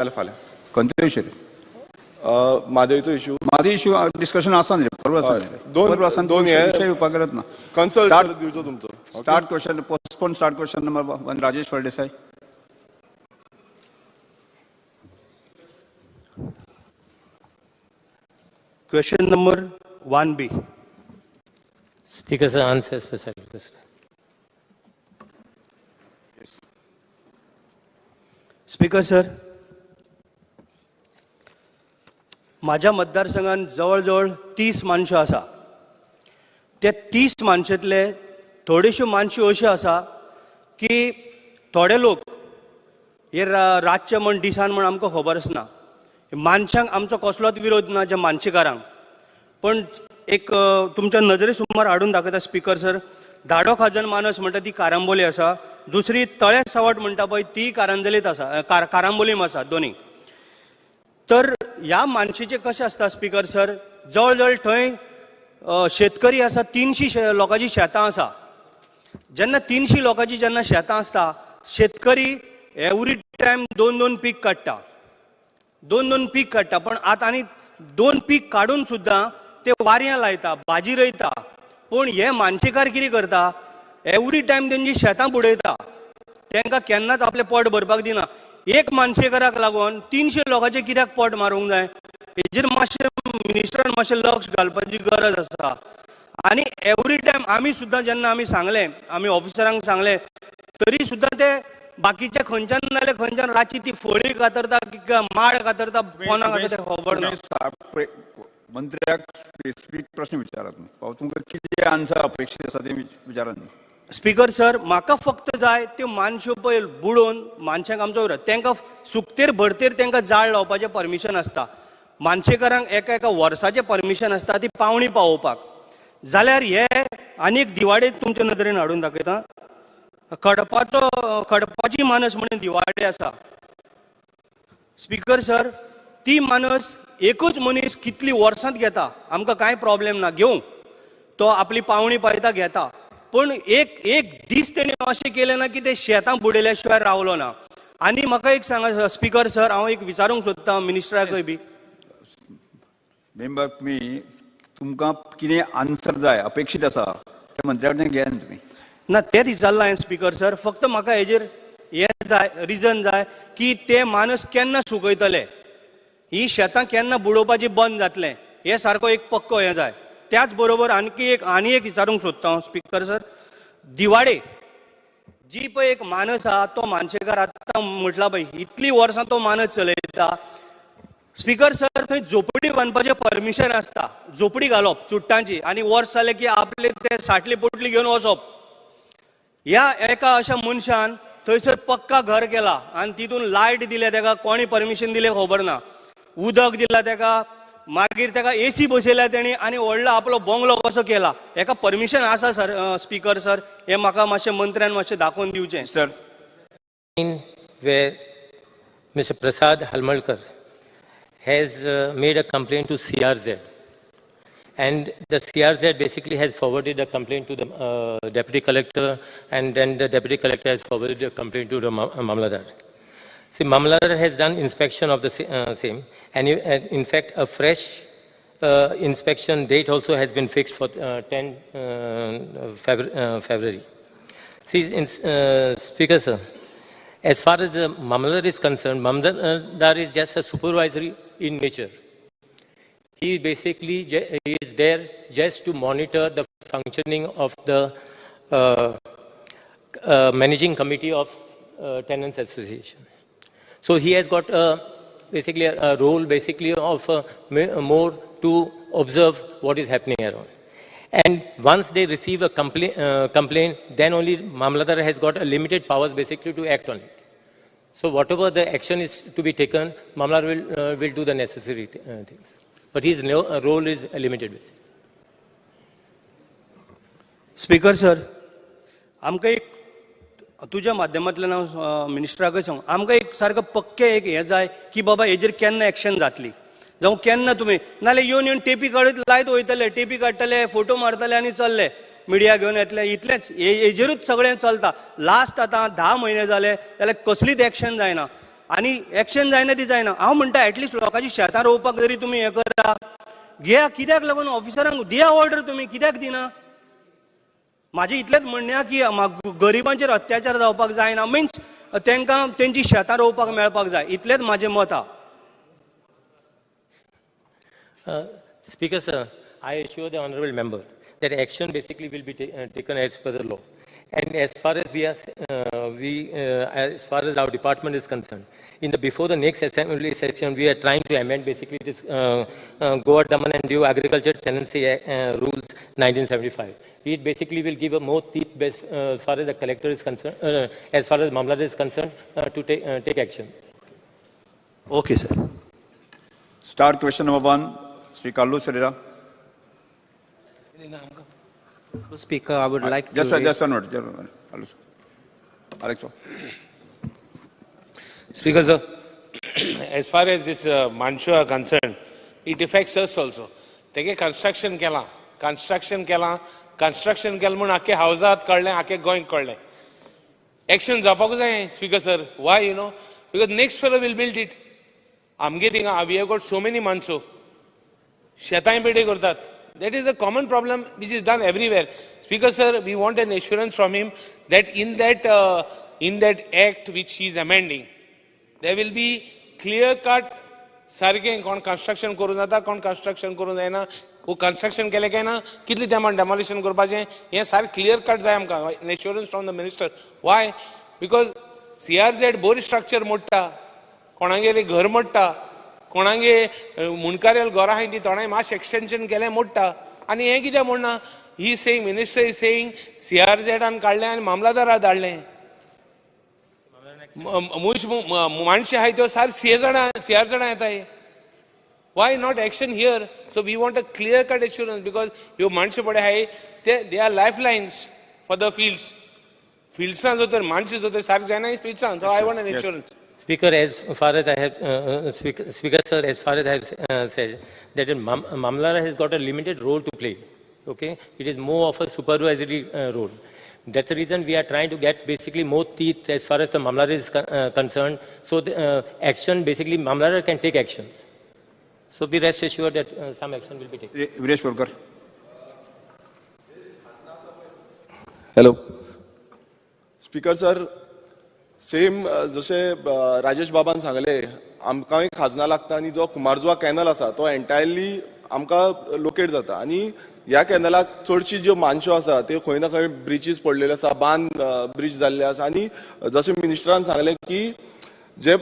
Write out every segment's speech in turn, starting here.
जाल्यार फाल्यां खंयचो विशय म्हादयचो इश्यू म्हाजो इश्यू डिस्कशन आसा न्ही परवा आसा दोन हे विशय येवपाक गरज ना कन्सल्ट दिवचो तुमचो start question postpone start question number 1 Rajesh Phaldesai Question number 1B. Speaker sir, answer specific question. yes. Speaker sir, माझ्या मतदारसंघात जवळजवळ 30 माणसं आसा. ते 30 माणसांतले थोडेश्यो माणसो अश्यो आसा की थोडे लोक हे रातचे म्हण दिसान म्हण आमकां खबर आसना. मानशांक आमचो कसलोच विरोध ना ज्या मानशेकारांक, पण एक तुमच्या नजरे सुमार हाडून दाखयता स्पीकर सर. धाडो खाजन मानस म्हणटा ती कारांबोली आसा, दुसरी तळे सावट म्हणटा पळय ती कारांजलीत आसा, कारांबोलीम आसा दोनी. तर ह्या मानशेचें कशें आसता स्पीकर सर, जवळ थंय शेतकरी आसा, 300 लोकांची शेतां आसा. जेन्ना 300 लोकांची जेन्ना शेतां आसता, शेतकरी एवरी टायम 2-2 पीक काडटा, 2-2 पीक काडटा. पण आतां आनी 2 पीक काडून सुद्दां ते वाऱ्यां लायता, भाजी रोयता. पूण हे मानशेकार कितें करता, एवरी टायम तेंची शेतां बुडयता, तांकां केन्नाच आपलें पोट भरपाक दिना. एक मानशेकाराक लागून 300 लोकांचें कित्याक पोट मारूंक जाय, हेजेर मातशें मिनिस्टरान मातशें लक्ष घालपाची गरज आसा. आनी एवरी टायम आमी सुद्दां जेन्ना आमी सांगलें, आमी ऑफिसरांक सांगलें, तरी सुद्दां ते बाकीचे खंयच्यान नाल्यार खंयच्यान रातची ती फळी कातरता की माड कातरता, कोणाक आसा तें खबर ना. मंत्र्याक स्पेसिफीक प्रश्न विचारात न्ही, तुमकां कितें आन्सर अपेक्षीत आसा तें विचारात न्ही. स्पीकर सर, म्हाका फक्त जाय त्यो मानश्यो पळय बुडोवन मानशांक आमचो विरोध, तांकां सुकतेर भरतेर तांकां जाळ लावपाचें परमिशन आसता. मानशेकारांक एका वर्साचें परमिशन आसता ती पावणी पावोवपाक. जाल्यार हे आनी एक दिवाडे तुमच्या नदरेन हाडून दाखयता. खडपाची मानस म्हणून दिवाडे आसा स्पीकर सर. ती मानस एकूच मनीस कितली वर्सांत घेता, आमकां कांय प्रॉब्लेम ना, घेवंक तो आपली पावणी पायता घेता. पण एक दीस तेणें अशें केलें ना की ते शेतां बुडयल्या शिवाय रावलो ना. आनी म्हाका एक सांगा स्पीकर सर, हांव एक विचारूंक सोदतां मिनिस्टराकय बी. मेंबर तुमकां कितें आन्सर जाय अपेक्षीत आसा ते मंत्र्या कडेन घेयात तुमी. ना तेंच विचारलां हांवें स्पीकर सर. फक्त म्हाका हेजेर हें जाय, रिजन जाय की ते मानस केन्ना सुकयतले, ही शेतां केन्ना बुडोवपाची बंद जातलें, हे सारको एक पक्को हें जाय. त्याच बरोबर आनी एक विचारूंक सोदता हांव स्पीकर सर. दिवाडे जी पळय एक मानस आहा, तो मानशेकार आतां म्हटला पळय इतली वर्सां तो मानस चलयता. स्पीकर सर, थंय झोपडी बांदपाचें परमिशन आसता, झोपडी घालप चुट्टांची, आनी वर्स जालें की आपले ते साटली पोटली घेवन वचप. ह्या एका अशा मनशान थंयसर पक्का घर केला आनी तितून लायट दिल्या ताका, कोणी परमिशन दिलें खबर ना, उदक दिला ताका, मागीर ताका AC बसयल्या तेणी, आनी व्हडलो आपलो बंगलो कसो केला. हेका परमिशन आसा सर स्पीकर सर? हें म्हाका मातशें मंत्र्यान मातशें दाखोवन दिवचें. Sir, where Mr. Prasad Halmalkar has made a complaint to CRZ, and the CRZ basically has forwarded the complaint to the deputy collector, and then the deputy collector has forwarded the complaint to the Mamladar. See, Mamladar has done inspection of the same, and in fact a fresh inspection date also has been fixed for 10 February. See, Speaker sir, as far as the Mamladar is concerned, Mamladar is just a supervisory in nature. He basically is there just to monitor the functioning of the managing committee of tenants association. So he has got basically a role of more to observe what is happening around. And once they receive a complaint, then only Mamladar has got a limited powers basically to act on it. So whatever the action is to be taken, Mamladar will do the necessary things. But his role is limited. Speaker sir, आमकां एक तुज्या माध्यमांतल्यान हांव मिनिस्टराकय सांग, आमकां एक सारको पक्के एक हें जाय की बाबा हेजेर केन्ना एक्शन जातली, जावं केन्ना तुमी नाल्यार येवन टेपी काडत लायत वयतले, टेपी काडटले, फोटो मारतले आनी चल्ले, मिडिया घेवन येतले, इतलेंच. हेजेरूच सगळें चलता. लास्ट आतां 10 म्हयने जाले जाल्यार कसलीच एक्शन जायना. आनी एक्शन जायना ती जायना. हांव म्हणटा एटलिस्ट लोकांची शेतां रोवपाक जरी तुमी हें करा, घ्या. कित्याक लागून ऑफिसरांक दिया ऑर्डर, तुमी कित्याक दिना? म्हाजें इतलेंच म्हणणें की गरिबांचेर अत्याचार जावपाक जायना, मिन्स तांकां तेंची शेतां रोवपाक मेळपाक जाय, इतलेंच म्हाजें मत आहा. Speaker sir, I assure the honourable member that action basically will be taken as per the law. And as far as as far as our department is concerned, before the next assembly session, we are trying to amend basically this Goa Daman and Diu Agriculture Tenancy Rules 1975. It basically will give a more teeth as far as the collector is concerned, as far as Mamla is concerned, to take actions. Okay, sir. Start question number 1, Sri Kallu Serira. Speaker, I would like to just raise... one word. Alex. Speaker sir, as far as this Manchu are concerned, it affects us also. Tege construction kela mun akke houseat kadle, akke going kadle. Action zapaku jay, Speaker sir. Why, you know? Because next fellow will build it. We have got so many Manchu. Shetain pede kortat. That is a common problem which is done everywhere. Speaker sir, we want an assurance from him that in that act which he is amending, there will be clear cut sarke kon construction करून जाता, kon construction करून जायना, वो construction केले काय ना, कितली टायमान demolition करपाचें, हे सार clear cut जाय आमकां, an assurance from the minister. Why? Because CRZ Bori structure मोडटा, कोणागेलें घर मोडटा, कोणागे मुनकारेल घरां आहाय ती तोणाय मातशें एक्सटेंशन केलें मोडटा, आनी हें कित्याक मोडना? He saying, minister is saying CRZ काडलें आनी मामलादारा धाडलें. माणशे आहाय त्यो सार CRZ येताय. Why not action here? So we want a clear cut assurance, because ह्यो माणशे पडे आहाय they are lifelines for the fields. Fieldsaan जो तर माणशे जो तर सार जायना fieldsaan. So I want an assurance. Speaker, as far as I have, Speaker sir, as far as I have said, that Mamlara has got a limited role to play. Okay, it is more of a supervisory role. That's the reason we are trying to get basically more teeth as far as the Mamlara is concerned. So the action, basically Mamlara can take actions. So be rest assured that some action will be taken. Viresh Polkar. Hello speaker sir, same जशे राजेश बाबान सांगले, आमकांय खाजना लागता आनी जो Cumbarjua canal आसा तो entirely आमकां लोकेट जाता, आनी ह्या कॅनलाक चडशी ज्यो मानश्यो आसा त्यो खंय ना खंय ब्रिजीस पडलेले आसा, बांद ब्रिज जाल्ले आसा, आनी जशें मिनिस्टरान सांगलें की जे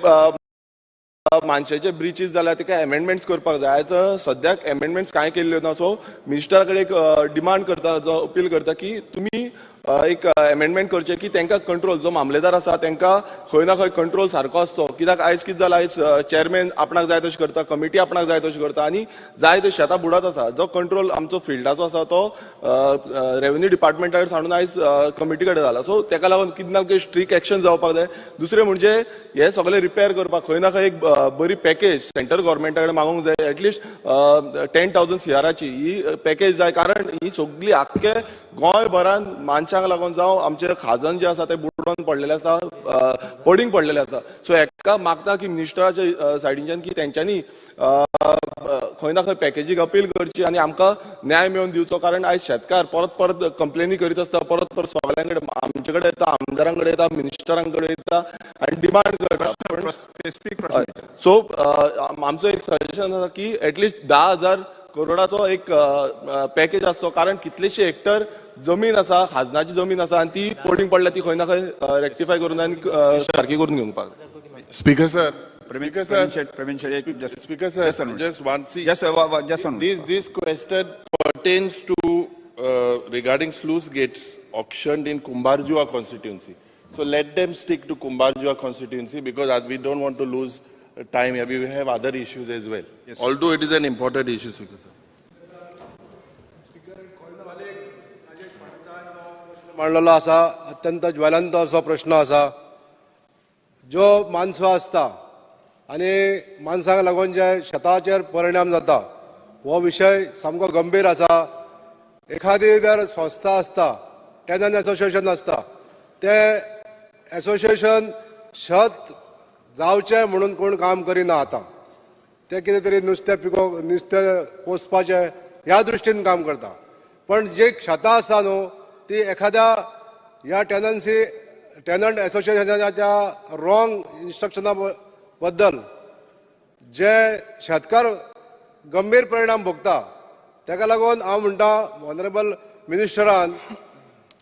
मानशाचे ब्रिजीस जाल्यार ताका एमेंडमेंट्स करपाक जाय. तर सद्याक एमेंडमेंट्स कांय केल्ल्यो ना. सो मिनिस्टरा कडेन एक डिमांड करता, जो अपील करता की तुमी एक एमेंडमेंट करचे की तांकां कंट्रोल, जो मामलेदार आसा तांकां खंय ना खंय कंट्रोल सारको आसचो. कित्याक आयज कितें जालां, आयज चेअरमॅन आपणाक जाय तशें करता, कमिटी आपणाक जाय तशें करता, आनी जाय ते शेतां बुडात आसा. जो कंट्रोल आमचो फिल्डाचो आसा तो रेव्हेन्यू डिपार्टमेंटा कडेन सांडून आयज कमिटी कडेन जाला. सो ताका लागून कितें ना कितें स्ट्रिक्ट एक्शन जावपाक जाय. दुसरें म्हणजे हे सगळें रिपेर करपाक खंय ना खंय एक बरी पॅकेज सेंट्रल गव्हर्मेंटा कडेन मागूंक जाय. एटलिस्ट 10,000 CRची ही पॅकेज जाय, कारण ही सगळी आख्खे गोंयभरान मानशांक लागून जावं आमचे खाजन जे आसा ते बुडोवन पडलेले आसा, पडींग पडलेले आसा. सो हेका मागता की मिनिस्टराच्या सायडीच्यान की तेंच्यांनी खंय ना खंय पॅकेजीक अपील करची आनी आमकां न्याय मेळोवन दिवचो. कारण आयज शेतकार परत परत कंप्लेनी करीत आसता, परत परत सगळ्यां कडेन आमचे कडेन येता, आमदारां कडेन येता, मिनिस्टरां कडेन येता आनी डिमांड करता. सो आमचो एक सजेशन आसा की एटलिस्ट 10,000 करोडाचो एक पॅकेज आसचो, कारण कितलेशे हेक्टर जमीन आसा, खाजनाची जमीन आसा, आनी ती पडींग पडल्या ती खंय ना खंय रेक्टिफाय करून आनी सारकी करून घेवपाक. Speaker sir, Speaker sir, just one. just one. This question pertains to regarding sluice gates auctioned in Kumbarjua constituency. So let them stick to Kumbarjua constituency, because as we don't want to lose time here, we have other issues as well. Yes. Although it is an important issue, Speaker sir. मांडलेलो आसा, अत्यंत ज्वलंत असो प्रश्न आसा. ज्यो माणसो आसता आनी माणसांक लागून जे शेताचेर परिणाम जाता, हो विशय सामको गंभीर आसा. एखादी जर संस्था आसता, टेनंट एसोसिएशन आसता, ते एसोसिएशन शेत जावचें म्हणून कोण काम करिना आतां ते कितें तरी नुस्तें पोसपाचें ह्या दृश्टीन काम करता पण जी शेतां आसा न्हू ती एखाद्या ह्या टेनंट एसोसिएशनाच्या रॉंग इन्स्ट्रक्शना बद्दल जे शेतकार गंभीर परिणाम भोगता ताका लागून हांव म्हणटा ऑनरेबल मिनिस्टरान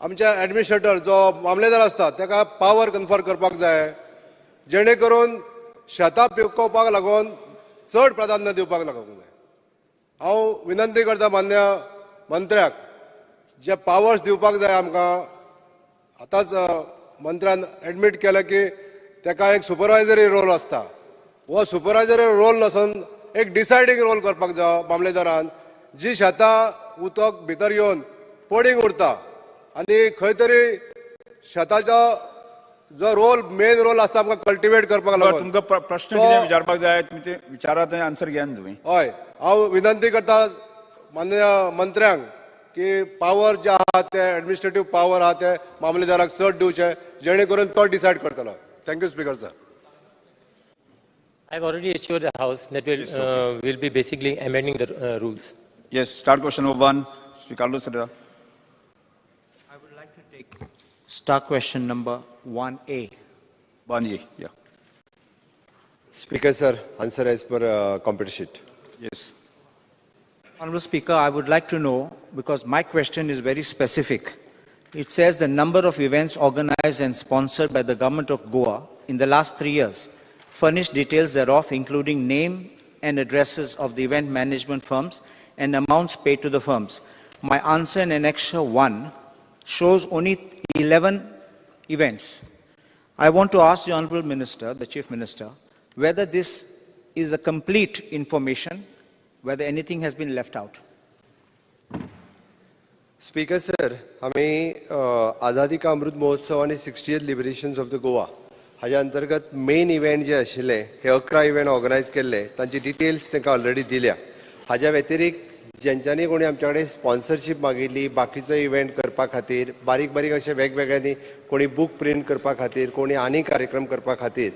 आमच्या एडमिनिस्ट्रेटर जो मामलेदार आसता ताका पावर कन्फर करपाक जाय जेणे करून शेतां पिकोवपाक लागून चड प्राधान्य दिवपाक लागूंक जाय हांव विनंती करता मान्य मंत्र्याक जे पावर्स दिवपाक जाय आमकां आतांच मंत्र्यान एडमीट केलें की ताका एक सुपरवायझरी रोल आसता हो सुपरवायझरी रोल नसून एक डिसायडींग रोल करपाक जाय मामलेदारान जी शेतां उदक भितर येवन पडींग उरता आनी खंय तरी शेताचो जो रोल मेन रोल आसता आमकां कल्टिवेट करपाक लागून तुमकां प्रश्न कितें विचारपाक जाय तुमी ते विचारात आनी आन्सर घेयात तुमी हय हांव विनंती करता माननीय मंत्र्यांक की पावर जे आहा ते एडमिनिस्ट्रेटीव पावर आहा ते मामलेदाराक चड दिवचे जेणे करून तो डिसायड करतलो thank you speaker sir I've already assured the House that we'll be basically amending the rules. Yes, start question number 1. Mr. Carlos Herrera. I would like to take start question number 1A. 1A, yeah. Speaker sir, answer as per computer sheet. Yes. Honorable Speaker, I would like to know, because my question is very specific. It says the number of events organized and sponsored by the government of Goa in the last 3 years. Furnish details thereof, including name and addresses of the event management firms and amounts paid to the firms. My answer in Annexure 1 shows only 11 events. I want to ask the Honorable Minister, the Chief Minister, whether this is a complete information, whether anything has been left out. Speaker sir, आम्ही आझादी का अमृत महोत्सव आणि 60th लिबरेशन्स of the Goa हाच्या अंतर्गत main event जे आशिल्ले हे 11 event organise केल्ले तांची डिटेल्स तांकां ऑलरेडी दिल्या हाच्या व्यतिरिक्त ज्यांच्यांनी कोणी आमच्या कडेन स्पॉन्सरशीप मागिल्ली बाकीचो इव्हेंट करपा खातीर बारीक बारीक अशे वेगवेगळ्यांनी कोणी बूक प्रिंट करपा खातीर कोणी आनी कार्यक्रम करपा खातीर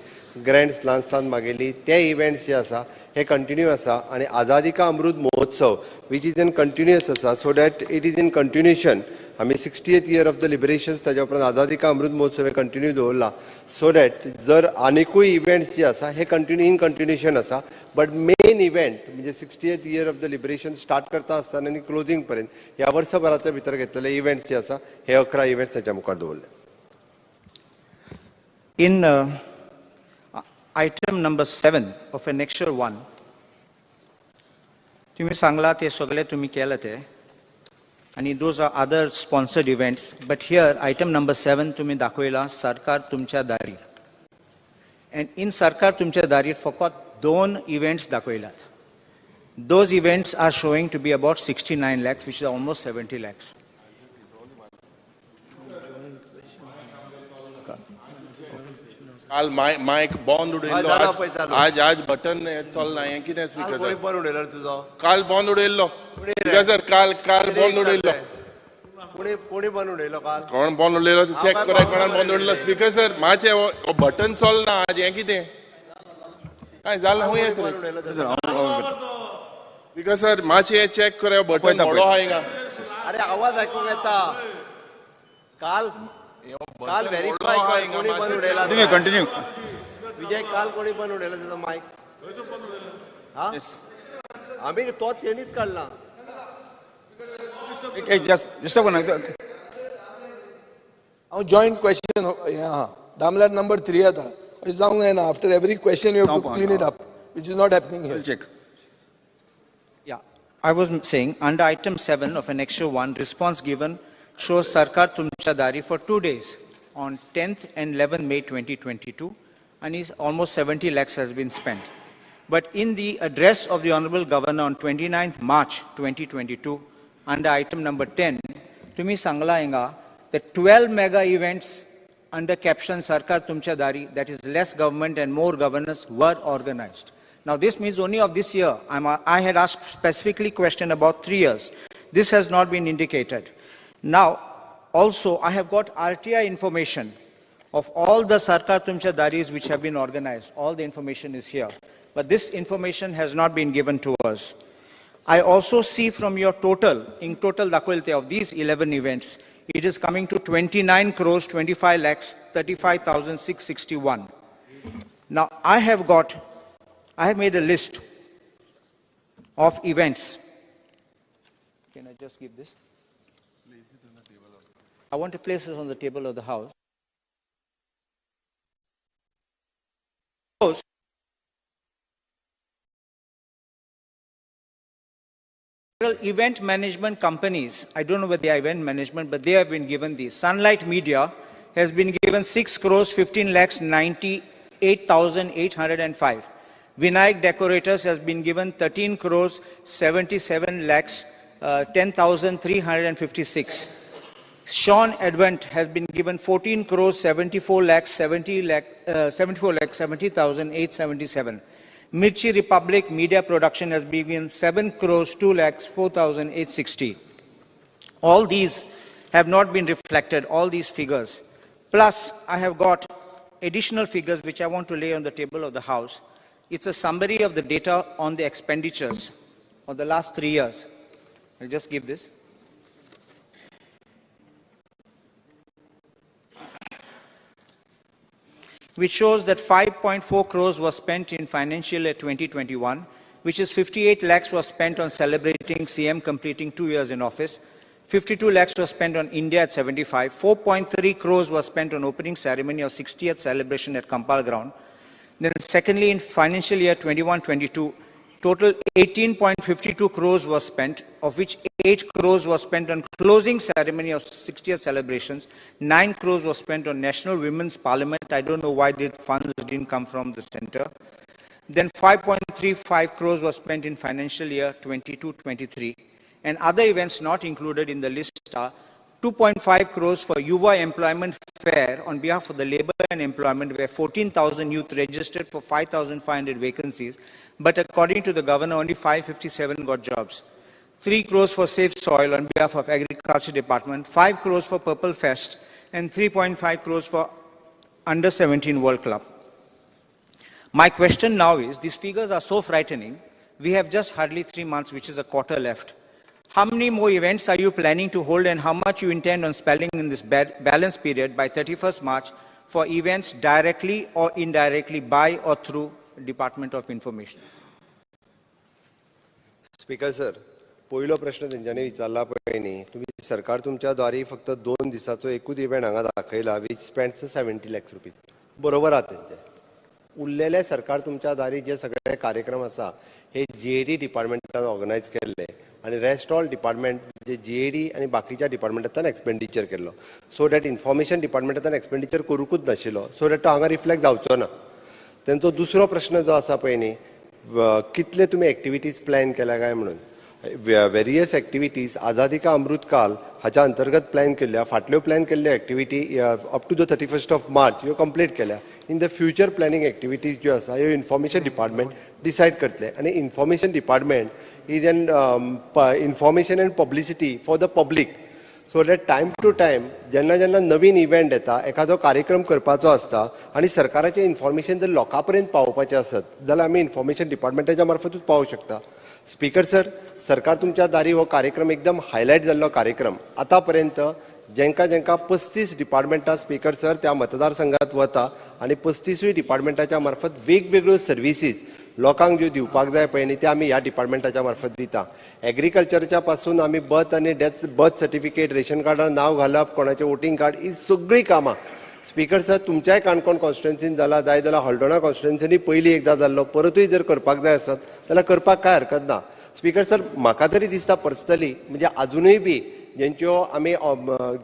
ग्रँड्स ल्हान मागिल्ली ते इव्हेंट्स जे आसा हे कंटिन्यू आसा आनी आझादी का Amrit Mahotsav which is in continuous आसा so that it is in continuation आमी 60th इयर ऑफ द लिबरेशन्स ताच्या उपरांत आझादी का अमृत महोत्सव हे कंटिन्यू दवरला सो दॅट जर आनिकूय इव्हेंट्स जे आसा हे इन कंटिन्युएशन आसा बट मेन इव्हेंट म्हणजे 60th year of the liberation start करता आसतना आनी क्लोजिंग पर्यंत ह्या वर्सभराच्या भितर घेतलेले इव्हेंट्स जे आसा हे 11 इव्हेंट्स ताच्या मुखार दवरले In item number 7 of Annexure 1, तुम्ही सांगला ते सगळे तुम्ही केलं ते आणि those are other sponsored events, but here item number 7 तुम्ही दाखवला सरकार तुमच्या दारी and in सरकार तुमच्या दारी फकत 2 events दाखवलात. Those events are showing to be about 69 lakhs, which is almost 70 lakhs. काल मायक बॉन्ड उडयल्लो आज बटन चलना हें कितें स्पीकर कोणी पण उडयला तुजो काल बॉन्ड उडयल्लो स्पीकर सर काल बॉन्ड उडयल्लो कोणी पण उडयलो काल कोण बॉन्ड उडयलो चेक कराय कोणान बॉन्ड उडयलो स्पीकर सर मातशें हो बटन चलना आज हें कितें काय जालें हूंय येतलें स्पीकर सर मातशें चेक कराय बटन व्हडलो आहा हिंगा अरे आवाज आयकूंक येता काल व्हेरीफाय कर कोणी पण उडयला कंटिन्यू विजय काल कोणी पण उडयला त्याचा माईक हा आम्ही तो तेणीच काढला हांव जॉयंट क्वेश्चन हें आहा दामल्यार नंबर 3 येता अशें जावंक जायना after every question you have to clean it up which is not happening here check I was saying, under item 7 of Annexure 1, response given shows Sarkar Tumcha Dari for 2 days, on 10th and 11th May 2022, and is almost 70 lakhs has been spent. But in the address of the Honorable Governor on 29th March 2022, under item number 10, Tumi Sangla Inga, the 12 mega events under caption Sarkar Tumcha Dari, that is less government and more governance, were organized. Now this means only of this year. I had asked specifically question about 3 years. This has not been indicated. Now, also I have got RTI information of all the Sarkar Tumcha Daris which have been organized. All the information is here. But this information has not been given to us. I also see from your total, in total dakhwalte of these 11 events, it is coming to 29 crores 25 lakhs 35,661. Now I have made a list of events. Can I just give this? I want to place this on the table of the House. Event management companies, I don't know whether they are event management, but they have been given these. Sunlight Media has been given 6 crores 15 lakhs 98,805. Vinayak Decorators has been given 13 crores 77 lakhs 10,356. Sean Advent has been given 14 crores 74 lakhs 70,877. Mirchi Republic Media Production has been given 7 crores 2 lakhs 4,860. All these have not been reflected, all these figures. Plus, I have got additional figures which I want to lay on the table of the House. It's a summary of the data on the expenditures of the last 3 years. I'll just give this. Which shows that 5.4 crores was spent in financial year 2021, which is 58 lakhs was spent on celebrating CM completing 2 years in office, 52 lakhs was spent on India at 75, 4.3 crores was spent on opening ceremony of 60th celebration at Kampal ground. Then secondly, in financial year 21-22, total 18.52 crores was spent, of which 8 crores was spent on closing ceremony of 60th celebrations, 9 crores was spent on National Women's Parliament. I don't know why the funds didn't come from the center. Then 5.35 crores was spent in financial year 22-23. And other events not included in the list are 2.5 crores for Yuva Employment Fair on behalf of the Labour and Employment, where 14,000 youth registered for 5,500 vacancies, but according to the governor, only 557 got jobs. 3 crores for Safe Soil on behalf of Agriculture Department, 5 crores for Purple Fest, and 3.5 crores for Under 17 World Club. My question now is, these figures are so frightening, we have just hardly 3 months, which is a quarter left. How many more events are you planning to hold, and how much you intend on spending in this balance period by 31st March for events directly or indirectly by or through Department of Information? Speaker sir, पहिलो प्रश्न तेंच्यांनी विचारला पळय न्ही, तुम्ही सरकार तुमच्या द्वारे फक्त 2 दिसाचो एकूच इव्हेंट हांगा दाखयला, which spends 70 lakhs rupees. बरोबर आहा तेंचे. उरलेले सरकार तुमच्या दारी जे सगळे कार्यक्रम आसा हे GAD डिपार्टमेंटान ऑर्गनायज केल्ले आणि रेस्ट ऑल डिपार्टमेंट जे GAD आणि बाकीच्या डिपार्टमेंटान एक्सपेंडिचर केल्लो, सो दॅट इन्फॉर्मेशन डिपार्टमेंटान एक्सपेंडिचर करूकूच नाशिल्लो, सो दॅट तो हांगा रिफ्लेक्ट जावचो ना. तेंचो दुसरो प्रश्न जो आसा पळय न्ही, कितले तुमी एक्टिविटीज प्लॅन केल्या काय म्हणून. वेरियस एक्टिविटीज आझादी का अमृतकाल हाच्या अंतर्गत प्लॅन केल्ल्या, फाटल्यो प्लॅन केल्ल्यो activity up to the 31st of March ह्यो कंप्लीट केल्या. In the future planning activities ज्यो आसा ह्यो इन्फॉर्मेशन डिपार्टमेंट डिसायड करतले, आणि information department is an information and publicity for the public, so that time to time जेन्ना जेन्ना नवीन event येता, एखादो कार्यक्रम करपाचो आसता आनी सरकाराचें इन्फॉर्मेशन जर लोकां पर्यंत पावोवपाचें आसत जाल्यार आमी इन्फॉर्मेशन डिपार्टमेंटाच्या मार्फतूच पावोवंक शकता. स्पीकर सर, सरकार तुमच्या दारी हो कार्यक्रम एकदम हायलायट जाल्लो कार्यक्रम. आतापर्यंत जेंका 35 डिपार्टमेंटां स्पीकर सर त्या मतदारसंघात वता आणि 35 डिपार्टमेंटाच्या मार्फत वेगवेगळ्यो सर्विसीस लोकांक ज्यो दिवपाक जाय पळय न्ही, त्या आमी ह्या डिपार्टमेंटाच्या मार्फत दिता. एग्रीकल्चरच्या पासून आमी बर्थ आणि डेथ, बर्थ सर्टिफिकेट, रेशन कार्डार नांव घालप, कोणाचें वोटिंग कार्ड, ही सगळीं कामां स्पीकर सर तुमच्याय काणकोण कॉन्स्टिट्युएन्सीन जाला, जाय जाल्यार हळदोणा कॉन्स्टिट्युएन्सीनी पयलीं एकदां जाल्लो, परतूय जर करपाक जाय आसत जाल्यार करपाक काय हरकत ना. स्पीकर सर, म्हाका तरी दिसता पर्सनली, म्हणजे अजुनूय बी जेंच्यो आमी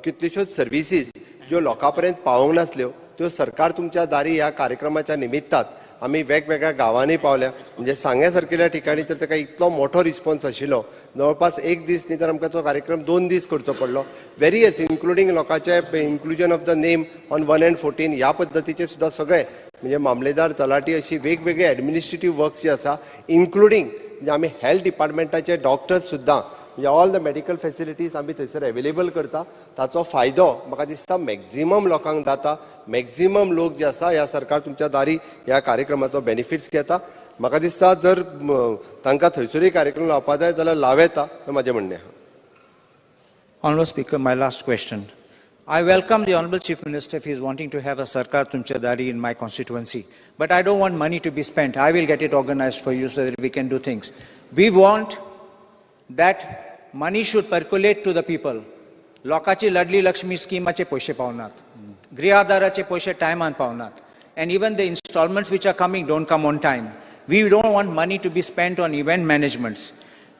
कितल्योश्योच सर्विसीस ज्यो लोकां पर्यंत पावोवंक नासल्यो त्यो सरकार तुमच्या दारी ह्या कार्यक्रमाच्या निमित्तात आमी वेगवेगळ्या गांवांनी पावल्या. म्हणजे सांग्या सारकेल्या ठिकाणी तर ताका इतलो मोठो रिस्पॉन्स आशिल्लो, जवळपास 1 दीस न्ही तर आमकां तो कार्यक्रम 2 दीस करचो पडलो. वेरियस इन्क्लुडींग लोकांचे inclusion of the name on 1 and 14 ह्या पद्दतीचे सुद्दां सगळे, म्हणजे मामलेदार, तलाटी अशी वेगवेगळे एडमिनिस्ट्रेटीव वर्क्स जे आसा, इन्क्लुडींग म्हणजे आमी हेल्थ डिपार्टमेंटाचे डॉक्टर्स सुद्दां, म्हणजे ऑल द मेडिकल फेसिलिटीज आमी थंयसर अवेलेबल करता. ताचो फायदो म्हाका दिसता मॅक्झिमम लोकांक जाता. मॅक्झिमम लोक जे आसा ह्या सरकार तुमच्या दारी ह्या कार्यक्रमाचो बेनिफिट्स घेता. म्हाका दिसता जर तांकां थंयसरूय कार्यक्रम लावपा जाय जाल्यार लाव येता हें म्हाजें म्हणणें आहा. Honourable Speaker, my last question. I welcome the Honourable Chief Minister if he is wanting to have a Sarkar Tumcha Dari in my constituency. But I don't want money to be spent. I will get it organized for you so that we can do things. We want that money should percolate to the people. Lokachi Ladli Lakshmi scheme ache poishe pawnat. Grihadarache poishe time an pawnat. And even the installments which are coming don't come on time. We don't want money to be spent on event managements.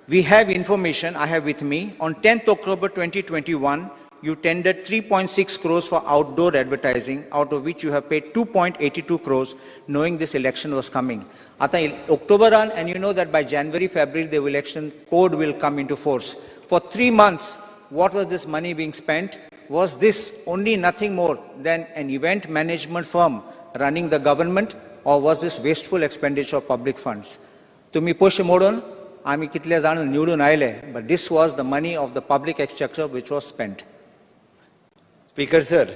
We have information, I have with me, on 10th October 2021, you tendered 3.6 crores for outdoor advertising, out of which you have paid 2.82 crores, knowing this election was coming. Ata October run, and you know that by January, February, the election code will come into force. For 3 months, what was this money being spent? Was this only nothing more than an event management firm running the government, or was this wasteful expenditure of public funds? Tumi poshe modon, आमी कितले जाण निवडून आयले, but this was the money of the public exchequer which was spent. Speaker sir,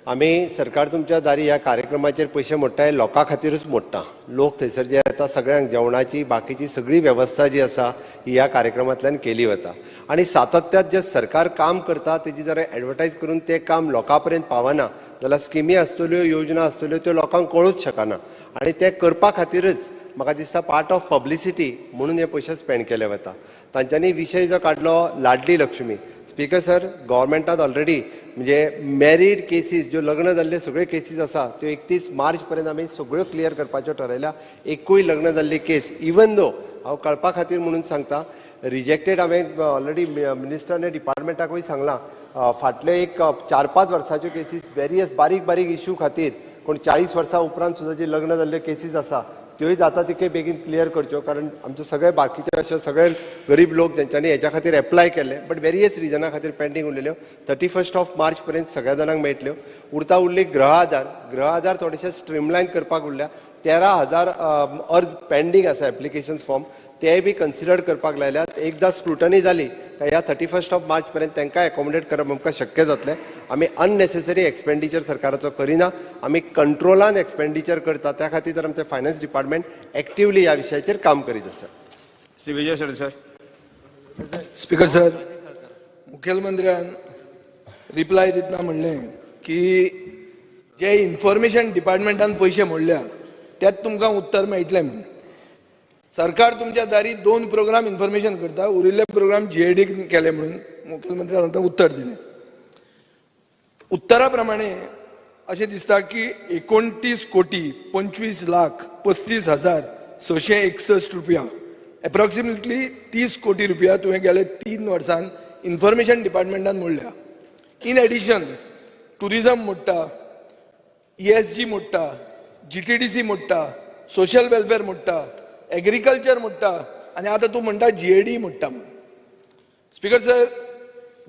आमी सरकार तुमच्या दारी ह्या कार्यक्रमाचेर पयशे मोडटाय लोकां खातीरूच मोडटा. लोक थंयसर जे येता सगळ्यांक जेवणाची बाकीची सगळी वेवस्था जी आसा ही ह्या कार्यक्रमांतल्यान केली वता. आनी सातत्यात जे सरकार काम करता तेजी जर एडवर्टायज करून तें काम लोकां पर्यंत पावना जाल्यार स्किमी आसतल्यो योजना आसतल्यो त्यो लोकांक कळूच शकना. आनी ते करपा खातीरच म्हाका दिसता पार्ट ऑफ पब्लिसिटी म्हणून हे पयशे स्पेंड केले वता. तांच्यांनी विशय जो काडलो लाडली लक्ष्मी. स्पीकर सर, गव्हर्मेंटान ऑलरेडी म्हणजे मॅरीड केसीस ज्यो लग्न जाल्ले सगळे केसीस आसा त्यो 31 मार्च पर्यंत आमी सगळ्यो क्लियर करपाच्यो ठरयल्या. एकूय लग्न जाल्ली केस इवन दो हांव कळपा खातीर म्हणून सांगता रिजेक्टेड हांवें ऑलरेडी मिनिस्टरान डिपार्टमेंटाकूय सांगलां फाटले एक 4-5 वर्साच्यो केसीस वेरियस बारीक बारीक इश्यू खातीर कोण 40 वर्सां उपरांत सुद्दां जी लग्न जाल्ल्यो केसीस आसा त्योय जाता तितके बेगीन क्लियर करच्यो. कारण आमचे सगळे बाकीचे अशे सगळे गरीब लोक जेंच्यांनी हेच्या खातीर एप्लाय केले बट वेरियस रिजना खातीर पेंडींग उरलेल्यो 31 मार्च पर्यंत सगळ्या जाणांक मेळटल्यो. उरता उरली ग्रह आधार थोडेशे स्ट्रीमलायन करपाक उरल्या. 13,000 अर्ज पेंडींग आसा एप्लिकेशन फॉर्म तेय बी कन्सिडर करपाक लायल्यात. एकदां स्क्रुटनी जाली काय ह्या 31 मार्च पर्यंत तांकां एकोमोडेट करप आमकां शक्य जातलें. आमी अननेसेसरी एक्सपेंडिचर सरकाराचो करिना. आमी कंट्रोलान एक्सपेंडिचर करता. त्या खातीर तर आमचें फायनान्स डिपार्टमेंट एक्टिवली ह्या विशयाचेर काम करीत आसा. Shri Vijay sir sir. Speaker sir, मुखेलमंत्र्यान रिप्लाय दितना म्हणलें की जे इन्फॉर्मेशन डिपार्टमेंटान पयशे मोडल्या त्यात तुमकां उत्तर मेळटलें म्हणून. सरकार तुमच्या दारी 2 प्रोग्राम इन्फॉर्मेशन करता, उरिल्ले प्रोग्राम GID केले म्हणून मुखेलमंत्र्यान आतां उत्तर दिलें. उत्तरा प्रमाणे अशें दिसता की 29,25,35,661 रुपया एप्रॉक्सिमेटली 30 कोटी रुपया तुवें गेले 3 वर्सान इन्फॉर्मेशन डिपार्टमेंटान मोडल्या. इन एडिशन टुरिजम मोडटा, ESG मोडटा, GTDC मोडटा, सोशल वेलफेअर मोडटा, एग्रीकल्चर मोडटा आनी आतां तूं म्हणटा GID मोडटा म्हणून. स्पीकर सर,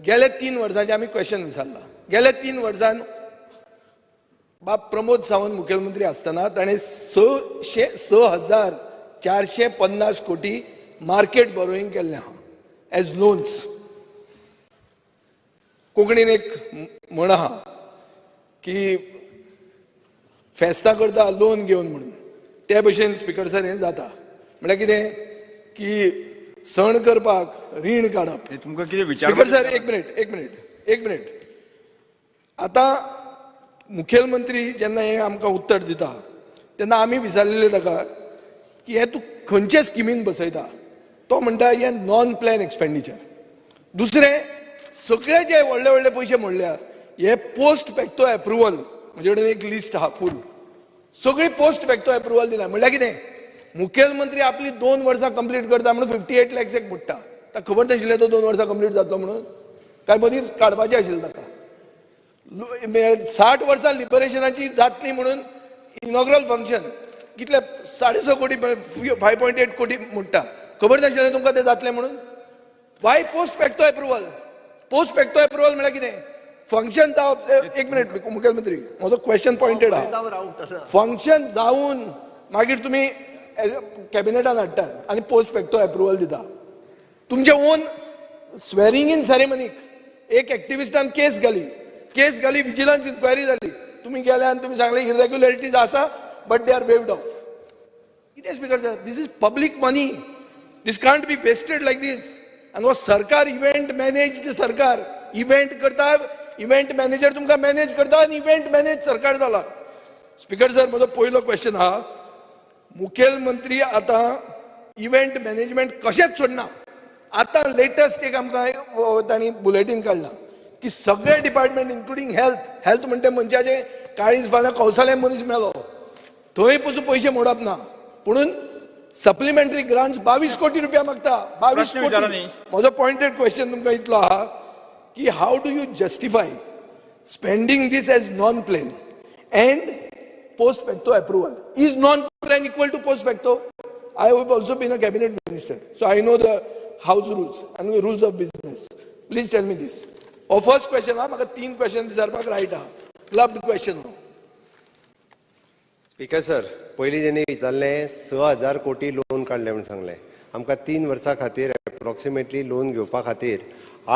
गेले 3 वर्सांचे आमी क्वेश्चन विचारला. गेले 3 वर्सान बाब प्रमोद सावंत मुखेलमंत्री आसतना ताणें 6,450 कोटी मार्केट बरोईंग केल्लें आहा एज लोन्स. कोंकणीन एक म्हण आहा की फेस्तां करता लोन घेवन म्हणून. ते भशेन स्पीकर सर हें जाता. म्हळ्यार कितें की सण करपाक रीण काडप. तुमकां कितें विचार. स्पीकर सर, एक मिनिट. आतां मुखेलमंत्री जेन्ना हें आमकां उत्तर दिता तेन्ना आमी विचारलेलें ताका की हें तूं खंयचे स्किमीन बसयता. तो म्हणटा हें नॉन प्लॅन एक्सपेंडिचर. दुसरें, सगळे जे व्हडले व्हडले पयशे मोडल्या हे पोस्ट फॅक्टो एप्रुवल म्हजे कडेन एक लिस्ट आहा फूल. सगळी पोस्ट फॅक्टो एप्रुवल दिना. म्हणल्यार कितें, मुखेलमंत्री आपली 2 वर्सां कंप्लीट करता म्हणून 58 lakhs एक मोडटा. ताका खबर नाशिल्लें तो 2 वर्सां कंप्लीट जातलो म्हणून, काय मदींच काडपाचें आशिल्लें ताका. 60 वर्सां लिबरेशनाची जातली म्हणून इनॉग्रल फंक्शन कितले 6.5 कोटी 5.8 कोटी मोडटा. खबर नाशिल्लें तुमकां तें जातलें म्हणून. Y post facto approval. Post facto approval म्हळ्यार कितें, फंक्शन जावप. एक मिनिट मुखेलमंत्री, म्हजो क्वेश्चन पॉइंटेड आहा. फंक्शन जावन मागीर तुमी कॅबिनेटान हाडटात आनी पोस्ट फॅक्टो एप्रुवल दिता. तुमचे ओन स्वेरिंग इन सेरेमनीक एक एक्टिविस्टान केस घाली, विजिलन्स इन्क्वायरी जाली. तुम्ही गेले आणि तुम्ही सांगले इरेग्युलरिटीज आसा but they are waived off. कितें speaker sir, this is public money, this can't be wasted like this. आनी हो सरकार इव्हेंट मॅनेज्ड सरकार, इव्हेंट करता, इव्हेंट मॅनेजर तुमकां मॅनेज करता आनी इव्हेंट मॅनेज सरकार जाला. स्पीकर सर, म्हजो पयलो क्वेश्चन आहा, मुखेलमंत्री आतां इव्हेंट मॅनेजमेंट कशेंच सोडना. आतां लेटस्ट एक आमकां तांणी बुलेटीन काडला की सगळे डिपार्टमेंट इन्क्लुडींग हेल्थ म्हणटा मनशाचे काळीज फाल्यां कौसाले मनीस मेलो थंय पसून पयशे मोडप ना, पुणून सप्लिमेंटरी ग्रांट्स 22 कोटी रुपया मागता. 22 कोटी. म्हजो पॉइंटेड क्वेश्चन तुमकां इतलो आहा की how do you justify spending these as non plan and post facto approval? Is non-plan equal to post facto? I have also been a cabinet minister, so I know the house rules and the rules of business. Please tell me this. Or first question, म्हाका 3 question विचारपाक right आहा. Clubbed question. Speaker sir, पयलीं जेणी विचारलें 6,000 कोटी loan काडले म्हणून सांगलें. आमकां 3 वर्सां खातीर एप्रोक्सिमेटली लोन घेवपा खातीर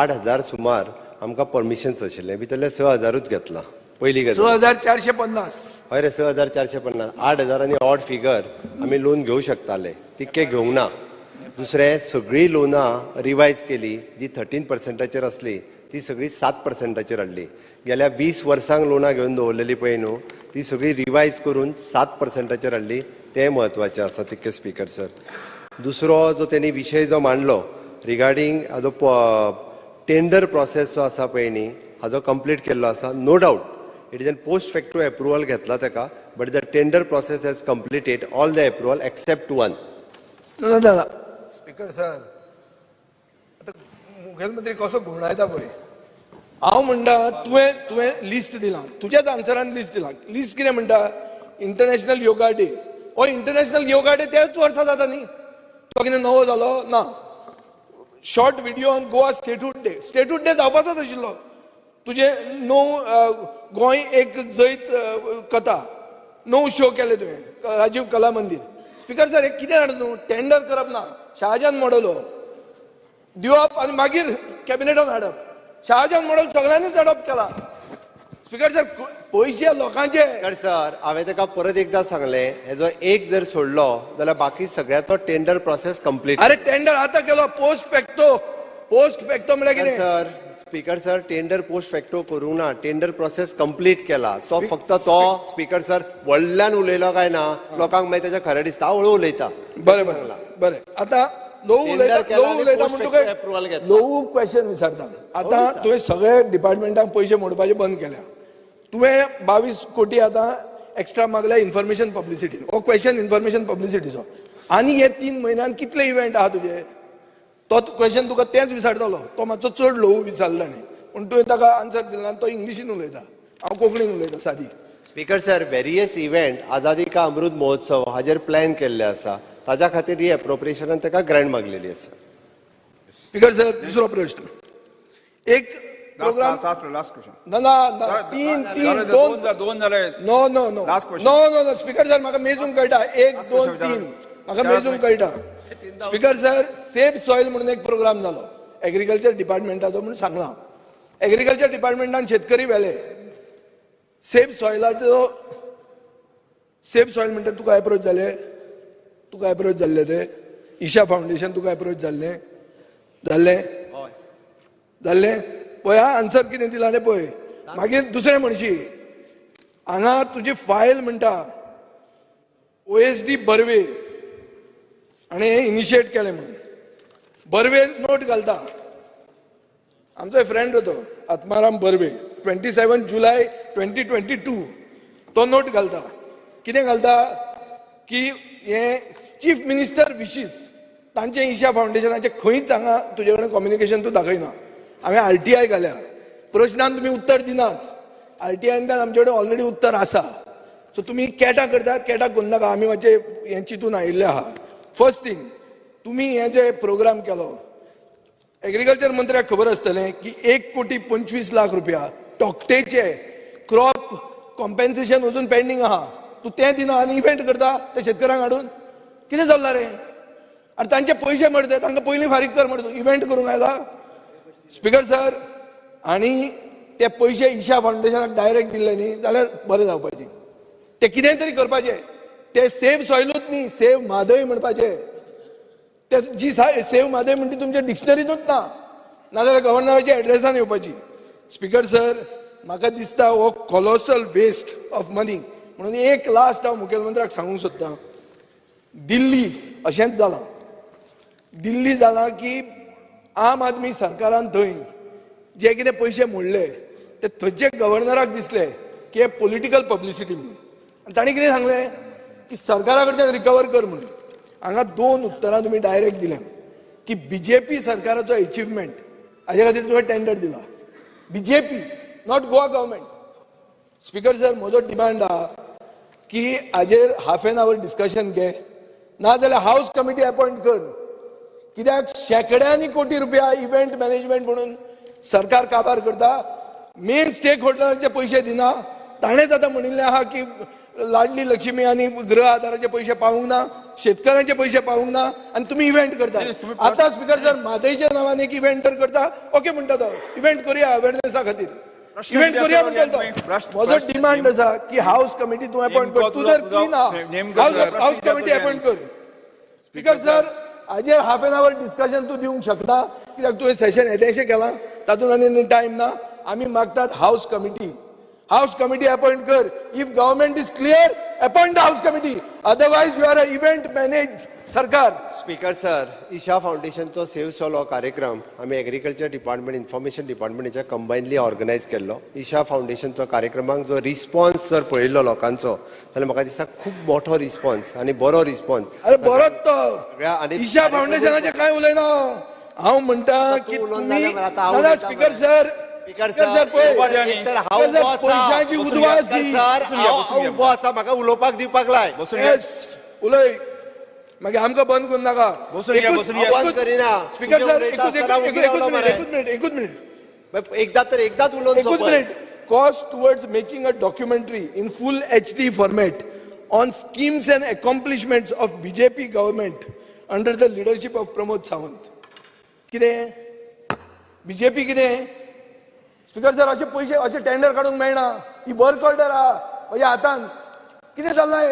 8,000 सुमार आमकां परमिशन्स आशिल्ले, भितरले 6,000च घेतला. पयली गजाल 6,450. हय रे, 6,450. 8,000 आनी ऑड फिगर आमी लोन घेवंक शकताले, तितके घेवंक ना. दुसरें, सगळीं लोनां रिवायज केली, जी 13% आसली ती सगळी 7% हाडली. गेल्या 20 वर्सांक लोनां घेवन दवरलेली पळय न्हू, ती सगळी रिवायज करून 7% हाडली. तें म्हत्वाचें आसा तितके स्पीकर सर. दुसरो जो तेणी विशय जो मांडलो रिगार्डींग हाजो टेंडर प्रोसेस जो आसा पळय न्ही, हाजो कंप्लीट केल्लो आसा. No doubt it is a post facto approval घेतला तेका, but the tender process has completed all the approval except one. दादा स्पीकर सर, आता मुखेलमंत्री कसो घुवणायता पळय. हांव म्हणटा तुवें लिस्ट दिलां, तुज्याच आन्सरान लिस्ट दिलां. लिस्ट कितें म्हणटा? International yoga day. हो इंटरनॅशनल योगा डे त्याच वर्सा जाता न्ही, तो कितें नवो जालो ना. Short video on Goa statute day. Statute day जावपाचोच आशिल्लो. तुजे 9 गोंय एक जैत कथा 9 शो केले तुवें राजीव कला मंदिर. स्पीकर सर, हे कितें हाड न्हू, टेंडर करप ना. शहाजान मॉडल दिवप आनी मागीर कॅबिनेटान हाडप. शहाजान मॉडल सगळ्यांनीच अडॉप्ट केला. स्पीकर सर, पयशे लोकांचे. स्पीकर सर, हांवें तेका परत एकदां सांगलें, हेजो एक जर सोडलो जाल्यार बाकी सगळ्याचो टेंडर प्रोसेस कंप्लीट. अरे टेंडर आतां केलो, पोस्ट फॅक्टो. पोस्ट फॅक्टो म्हळ्यार कितें? Sir, speaker sir, tender post facto करूंक ना, टेंडर प्रोसेस कंप्लीट केला. सो फक्त तो स्पीकर सर व्हडल्यान उलयलो काय ना, लोकांक मागीर तेजें खरें दिसता, हळू उलयता. बरें बरें बरें. आतां लोक उलयता म्हणून तुका लोक क्वेश्चन विचारता. आतां तुवें सगळे डिपार्टमेंटाक पयशे मोडपाचे बंद केल्या. तुवें 22 कोटी आतां एक्स्ट्रा मागल्या इन्फॉर्मेशन पब्लिसिटीन. हो क्वेश्चन इन्फॉर्मेशन पब्लिसिटीचो. आनी हे 3 म्हयन्यान कितले इव्हेंट आहा तुजे? तो क्वेश्चन तुका तेंच विचारतलो. तो मातसो चड लोव विचारला न्ही, पूण तुवें ताका आन्सर दिला. तो इंग्लिशीन उलयता, हांव कोंकणीन उलयता सादी. स्पीकर सर, वेरियस इव्हेंट आझादी का अमृत महोत्सव हाजेर प्लॅन केल्ले आसा, ताज्या खातीर ही एप्रोप्रिएशनान ताका ग्रांट मागलेली आसा. स्पीकर सर, दुसरो प्रश्न. एक प्रोग्राम लास्ट क्वेश्चन. ना 3 2 जाले. No last question. No speaker sir, म्हाका मेजून कळटा. 1 2 3 म्हाका मेजून कळटा. स्पीकर सर, सेफ सॉयल म्हणून एक प्रोग्राम जालो एग्रीकल्चर डिपार्टमेंटाचो म्हणून सांगला. एग्रीकल्चर डिपार्टमेंटान शेतकरी व्हेले. सेफ सॉयलाचो सेफ सॉयल म्हणटा तुका एप्रोच जाल्ले ते ईशा फावंडेशन तुका एप्रोच जाल्ले पळय. आन्सर कितें दिला ते पळय. मागीर दुसरे म्हणशी हांगा तुजी फायल म्हणटा OSD बर्वे आणि हे इनिशिएट केले म्हणून. बर्वे नोट घालता. आमचो फ्रेंड होतो आत्माराम बर्वे, 27 जुलै 2022 तो नोट घालता. कितें घालता की हे चीफ मिनिस्टर विशीस तांचे ईशा फावंडेशनाचे खंयच हांगा तुजे कडेन कम्युनिकेशन तूं दाखयना. हांवें RTI घाल्या. प्रश्नांक तुमी उत्तर दिनात. RTIंतल्यान आमचे कडेन ऑलरेडी उत्तर आसा. सो तुमी कॅटा करतात, कॅटाक करूं नाका. आमी मातशे हें चिंतून आयिल्ले आहा. फर्स्ट थिंग, तुम्ही हे जे प्रोग्राम केलो, एग्रीकल्चर मंत्र्याक खबर आसतलें की 1,25,00,000 रुपया टोकटेचे क्रॉप कॉम्पेन्सेशन अजून पेंडींग आहा. तूं तें दिना आनी इव्हेंट करता ते शेतकऱ्यांक हाडून. कितें चल्लां रे? आनी तांचे पयशे मरते, तांकां पयलीं फारीक कर म्हणटा. इव्हेंट करूंक आयला. स्पीकर सर, आनी ते पयशे ईशा फाउंडेशनाक डायरेक्ट दिले न्ही जाल्यार बरें जावपाचें. ते कितें तरी करपाचें. ते सेव्ह सॉयलूच न्ही, सेव्ह म्हादय म्हणपाचें. ते जी सेव्ह म्हादय म्हणटी तुमच्या डिक्शनरीनूच ना, नाजाल्यार गव्हर्नराच्या एड्रेसान येवपाची. स्पीकर सर, म्हाका दिसता हो कॉलोसल वेस्ट ऑफ मनी. म्हणून एक लास्ट हांव मुखेलमंत्र्याक सांगूंक सोदतां. दिल्ली अशेंच जालां. दिल्ली जालां की आम आदमी सरकारान थंय जे कितें पयशे मोडले ते थंयचे गव्हर्नराक दिसले की हे पॉलिटिकल पब्लिसिटी म्हणून. आनी ताणें कितें सांगलें की सरकारा कडच्यान रिकवर कर म्हणून. हांगा 2 उत्तरां तुमी डायरेक्ट दिल्यां की बीजेपी सरकाराचो अचिव्हमेंट हाजे खातीर तुवें टेंडर दिला. BJP, not Goa government. Speaker sir, म्हजो डिमांड आहा की हाजेर हाफ एन आवर डिस्कशन घे, नाजाल्यार हाऊस कमिटी अपॉइंट कर. कित्याक शेकड्यांनी कोटी रुपया इव्हेंट मॅनेजमेंट म्हणून सरकार काबार करता. मेन स्टेक होल्डरांचे पयशे दिना. ताणेंच आतां म्हणिल्लें आहा की लाडली लक्ष्मी आनी गृह आधाराचे पयशे पावूंक ना, शेतकारांचे पयशे पावूंक ना, आनी तुमी इव्हेंट करता. आतां स्पीकर सर म्हादयच्या नांवान एक इव्हेंट तर करता. ओके म्हणटा तो, इव्हेंट करुया अवेरनेसा खातीर, इव्हेंट करुया म्हणटा तो. म्हजो डिमांड आसा की हाऊस कमिटी तूं अपॉइंट कर. तूं जर क्लीन आहा, हाऊस कमिटी अपॉइंट कर. स्पीकर सर, हाजेर हाफ एन आवर डिस्कशन तूं दिवंक शकता, कित्याक तुवें सेशन येदेशें केलां, तातूंत आनी टायम ना. आमी मागतात house committee. House committee appoint कर. If government is clear, appoint the house committee. Otherwise you are a event manage सरकार. स्पीकर सर, ईशा फाउंडेशनचो सेव्ह सॉल हो कार्यक्रम आमी एग्रीकल्चर डिपार्टमेंट, इन्फॉर्मेशन डिपार्टमेंटाच्या कंबायनली ऑर्गनायज केल्लो. ईशा फाउंडेशनचो कार्यक्रमाक जो रिस्पॉन्स जर पळयल्लो लोकांचो जाल्यार म्हाका दिसता खूब मोठो रिस्पॉन्स आनी बरो रिस्पॉन्स. अरे बरोच तो. ईशा फाउंडेशनाचें कांय उलयना हांव म्हणटा की तुमी. स्पीकर सर, पयशांची उदवास उबो आसा, म्हाका उलोवपाक दिवपाक लाय. उलय, मागीर आमकां बंद करून नाका. बंद करिना. स्पीकर सर, एकूच मिनिट. एकदाच उलोवन. Cost towards making a documentary in full HD format on schemes and accomplishments of BJP government under the leadership of Pramod Sawant. कितें बीजेपी कितें? स्पीकर सर, असे पैसे असे टेंडर काढूंक मेळना. ही वर्क ऑर्डर आहा म्हज्या हातान. कितें चल्लां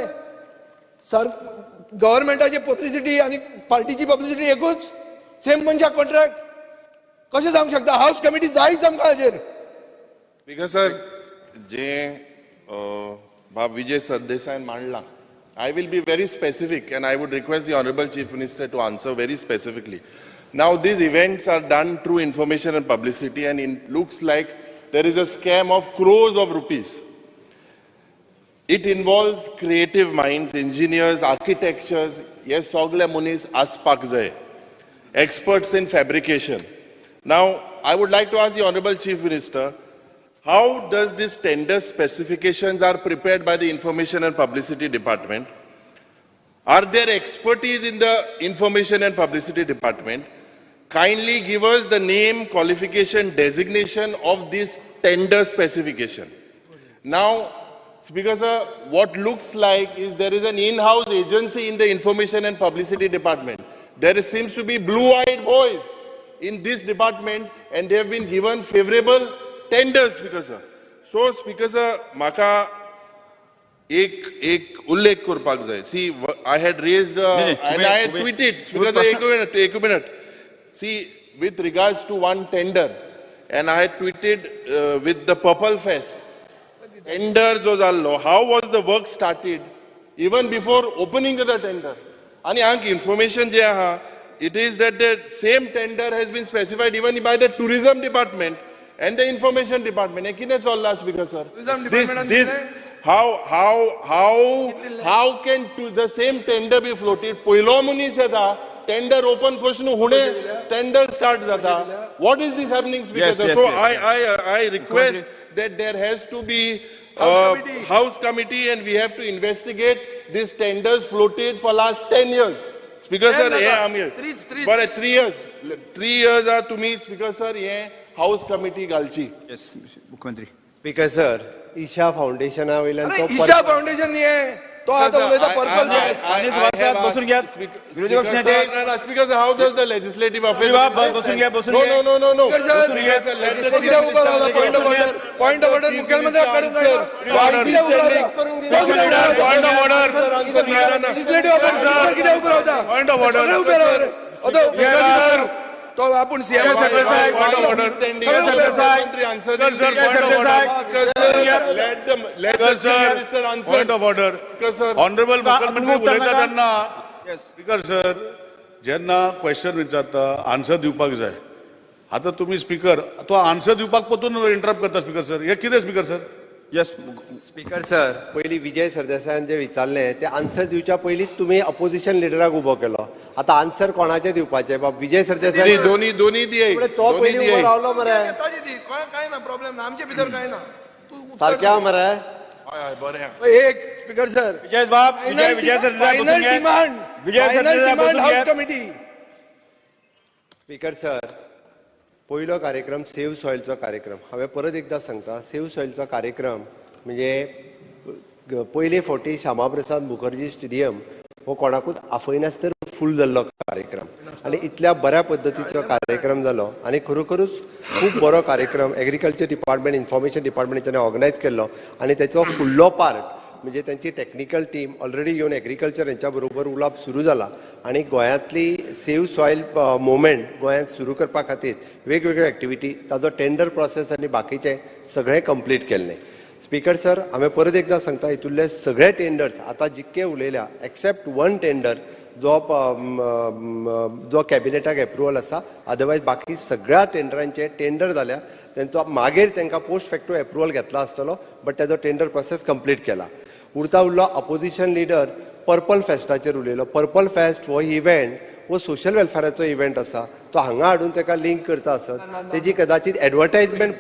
सर? गव्हर्नमेंटाची पब्लिसिटी आनी पार्टीची पब्लिसिटी एकूच, सेम मनशाक कॉन्ट्रॅक्ट कशें जावंक शकता? हाऊस कमिटी जायच आमकां हाजेर. स्पीकर सर, जे बाब विजय सरदेसायन मांडलां, I will be very specific and I would request the Honorable Chief Minister to answer very specifically. Now these events are done through information and publicity, and it looks like there is a scam of crores of rupees. It involves creative minds, engineers, architectures, yes, sogle munis aspak jay, experts in fabrication. Now I would like to ask the Honorable Chief Minister, how does this tender specifications are prepared by the Information and Publicity Department? Are there expertise in the Information and Publicity Department? Kindly give us the name, qualification, designation of this tender specification. Now, Speaker sir, what looks like is there is an in-house agency in the Information and Publicity Department. There seems to be blue-eyed boys in this department, and they have been given favorable tenders, Speaker sir. So, Speaker sir, maka ek ullekh korpak jay. See, I had raised and I had tweeted, Speaker sir, एक minute. See, with regards to one tender, and I had tweeted with the Purple Fest. Tender jo jallo, how was the work started even before opening the tender? And information je aha, it is that the same tender has been specified even by the tourism department and the information department. Ekine challa, Speaker sir. This how can the same tender be floated? Poilo muni se tha tender open question hune tender start jata. What is this happening, Speaker sir? So I request that there has to be House committee, and we have to investigate these tenders floated for last 10 years. Speaker sir, I'm here. For 3 years. 3 years are to me, Speaker sir, House committee galchi. Yes, Mukhyamantri. Speaker sir, Isha Foundation Isha Foundation तो आता उलयता purple आणि सभासद बसून घ्या. विरोधी पक्ष नेते Speaker, how does the legislative affairs? बसून घ्या. No. कित्याक उबो रावला पॉइंट ऑफ ऑर्डर मुख्यमंत्र्याक काडून जायना कित्याक उबो रावता लेजिस्लेटिव्ह अफेअर्स कित्याक उबो रावता पॉइंट ऑफ ऑर्डर उबे राव रे तो आपण CM point of order honourable मुख्यमंत्री उलयता तेन्ना स्पीकर सर जेन्ना क्वेश्चन विचारता आन्सर दिवपाक जाय. आता तुम्ही स्पीकर तो आन्सर दिवपाक परतून इंटरप्ट करता स्पीकर सर. हे कितें speaker sir? Yes speaker sir, पयलीं विजय सरदेसायान जे विचारलें ते आन्सर दिवच्या पयलींच तुमी अपोजिशन लिडराक उबो केलो. आतां आन्सर कोणाचे दिवपाचे? बाब विजय सरदेसाय दोन्ही दिये. तो पयलीं उबो रावलो मरे. काय ना प्रॉब्लेम ना आमचे भितर काय ना तू सारकें आहा मरे. एक स्पीकर सर विजय बाब विजय सरदेसाय बसून घ्या. विजय सरदेसाय बसून घ्या. कमिटी स्पीकर सर, पयलो कार्यक्रम सेव्ह सॉयलचो कार्यक्रम. हांवें परत एकदां सांगता, सेव्ह सॉयलचो कार्यक्रम म्हणजे पयले फावटी श्यामाप्रसाद मुखर्जी स्टेडियम हो कोणाकूच आफयनासतना फूल जाल्लो कार्यक्रम आनी इतल्या बऱ्या पद्दतीचो कार्यक्रम जालो आनी खरोखरूच खूब बरो कार्यक्रम एग्रीकल्चर डिपार्टमेंट इन्फॉर्मेशन डिपार्टमेंटान ऑर्गनायज केल्लो आनी तेचो फुडलो पार्ट म्हणजे त्यांची टेक्निकल टीम ऑलरेडी येवन एग्रीकल्चर यांच्या बरोबर उलोवप सुरू जाला आनी गोंयांतली सेव्ह सॉयल मुवमेंट गोंयांत सुरू करपा खातीर वेगवेगळ्यो एक्टिविटी ताजो टेंडर प्रोसेस आनी बाकीचे सगळें कंप्लीट केल्लें. स्पीकर सर, हांवें परत एकदां सांगता, हितूरले सगळे टेंडर्स आतां जितके उलयल्या एक्सेप्ट वन टेंडर जो कॅबिनेटाक एप्रुवल आसा, अदरवायज बाकी सगळ्या टेंडरांचे टेंडर जाल्या. तेंचो मागीर तांकां पोस्ट फॅक्टो एप्रुवल घेतलो आसतलो बट तेजो टेंडर प्रोसेस कंप्लीट केला. उरलो अपोजिशन लिडर पर्पल फेस्टाचेर उलयलो. पर्पल फेस्ट हो इव्हेंट हो सोशल वेलफेराचो इव्हेंट आसा. तो हांगा हाडून ताका लिंक करता आसत तेजी कदाचित एडवर्टायजमेंट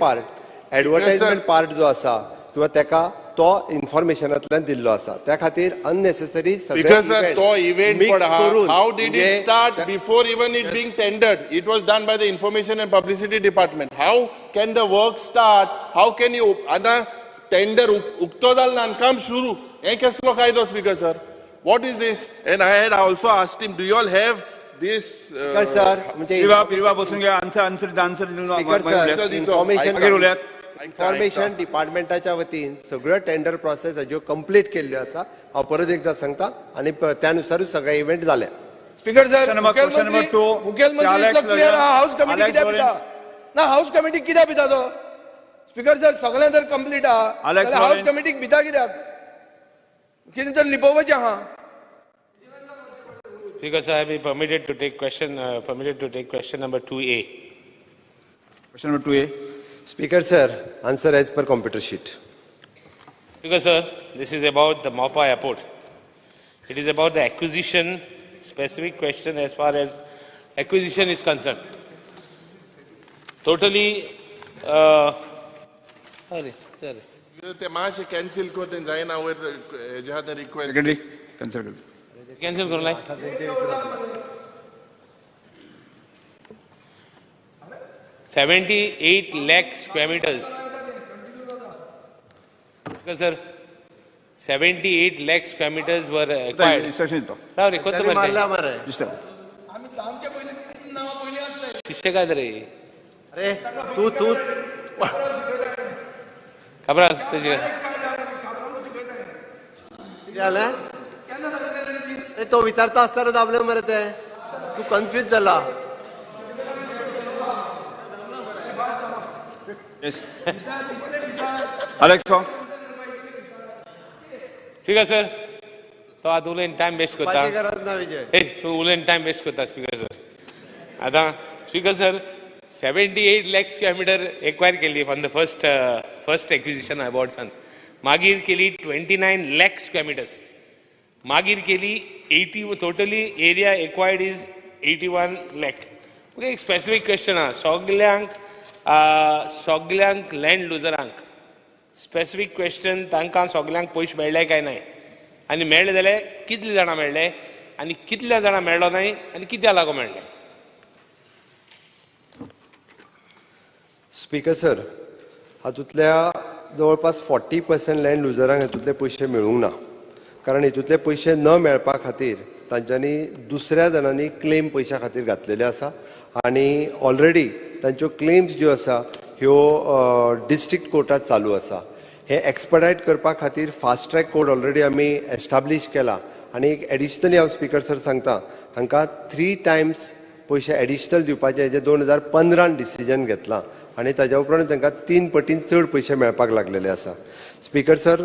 पार्ट जो आसा किंवा ताका तो इन्फॉर्मेशनांतल्यान दिल्लो आसा. त्या खातीर अननेसेसरी तो event how did it start before even it being tendered? It was done by the information and publicity department. How can the work start? How can you आतां टेंडर उक्तो जाल्लो आनी काम सुरू? हे कसलो कायदो speaker sir? What is this? End I had also asked him, do you all have this? Sir म्हणजे बसून घ्या. आन्सर इन्फॉर्मेशन डिपार्टमेंटाच्या वतीन सगळ्यो टेंडर प्रोसेस हाज्यो कंप्लीट केल्ल्यो आसा. हांव परत एकदां सांगता आनी त्यानुसारूच सगळे इव्हेंट जाले. स्पीकर सर, मुख्यमंत्री क्लियर हाऊस कमिटी कित्याक भिता ना? हाऊस कमिटी कित्याक भिता तो? स्पीकर सर, सगळें जर कंप्लीट आहा जाल्यार हाऊस कमिटीक भिता कित्याक? कितें तर लिपोवचें आहा. Speaker sir, I be permitted to take question number 2A. Question number 2A. Speaker sir, answer as per computer sheet. Speaker sir, this is about the Maupa airport. It is about the acquisition, specific question as far as acquisition is concerned. Totally, ते मातशें cancel करता जायना वयर हेज्या request secretary cancel करू लाय. 78 lakh square meters. Sir, 78 lakh square meters were acquired. राव रे कोणतं म्हणते? शिष्य काय रे? अरे तू खबर तुझी तो विचारता असताना दाबले मरे ते तू कन्फ्यूज झाला. ठीक आहे सर. तो आता उलयन टाइम वेस्ट करता. गरज ना विजय. तू उलयन टाइम वेस्ट करता स्पीकर सर. आता speaker sir, 78 lakh square meter acquire केली फ्रॉम द फर्स्ट एक्विजिशन अवॉर्ड्सान. मागीर केली 29 lakh square meters. मागीर केली 80, totally area acquired is 81 lakh. Okay, एक स्पेसिफिक क्वेश्चन आहा सगल्यांक लँड लुजरांक. स्पेसिफिक क्वेश्चन, तांकां सगल्यांक पयशे मेळ्ळे काय नाही, आनी मेळ्ळे जाल्यार कितले जाणां मेळ्ळे, आनी कितल्या जाणां मेळ्ळो नाही, आनी कित्या लागो मेळ्ळे? स्पीकर सर, हातूंतल्या जवळपास 40% लँड लुजरांक हातूंतले पयशे मेळूंक ना. कारण हितूंतले पयशे न मेळपा खातीर तांच्यांनी दुसऱ्या जाणांनी क्लेम पयशा खातीर घातलेले आसा आनी ऑलरेडी तांच्यो क्लेम्स ज्यो आसा ह्यो डिस्ट्रिक्ट कोर्टात चालू आसा. हे एक्सपडायट करपा खातीर फास्ट ट्रॅक कोड ऑलरेडी आमी एस्टाब्लीश केला आनी एक एडिशनली हांव स्पीकर सर सांगता हांकां 3 टायम्स पयशे एडिशनल दिवपाचे हेजे 2015 डिसिजन घेतलां आनी ताज्या उपरांत तांकां 3 पटीन चड पयशे मेळपाक लागलेले आसा. स्पीकर सर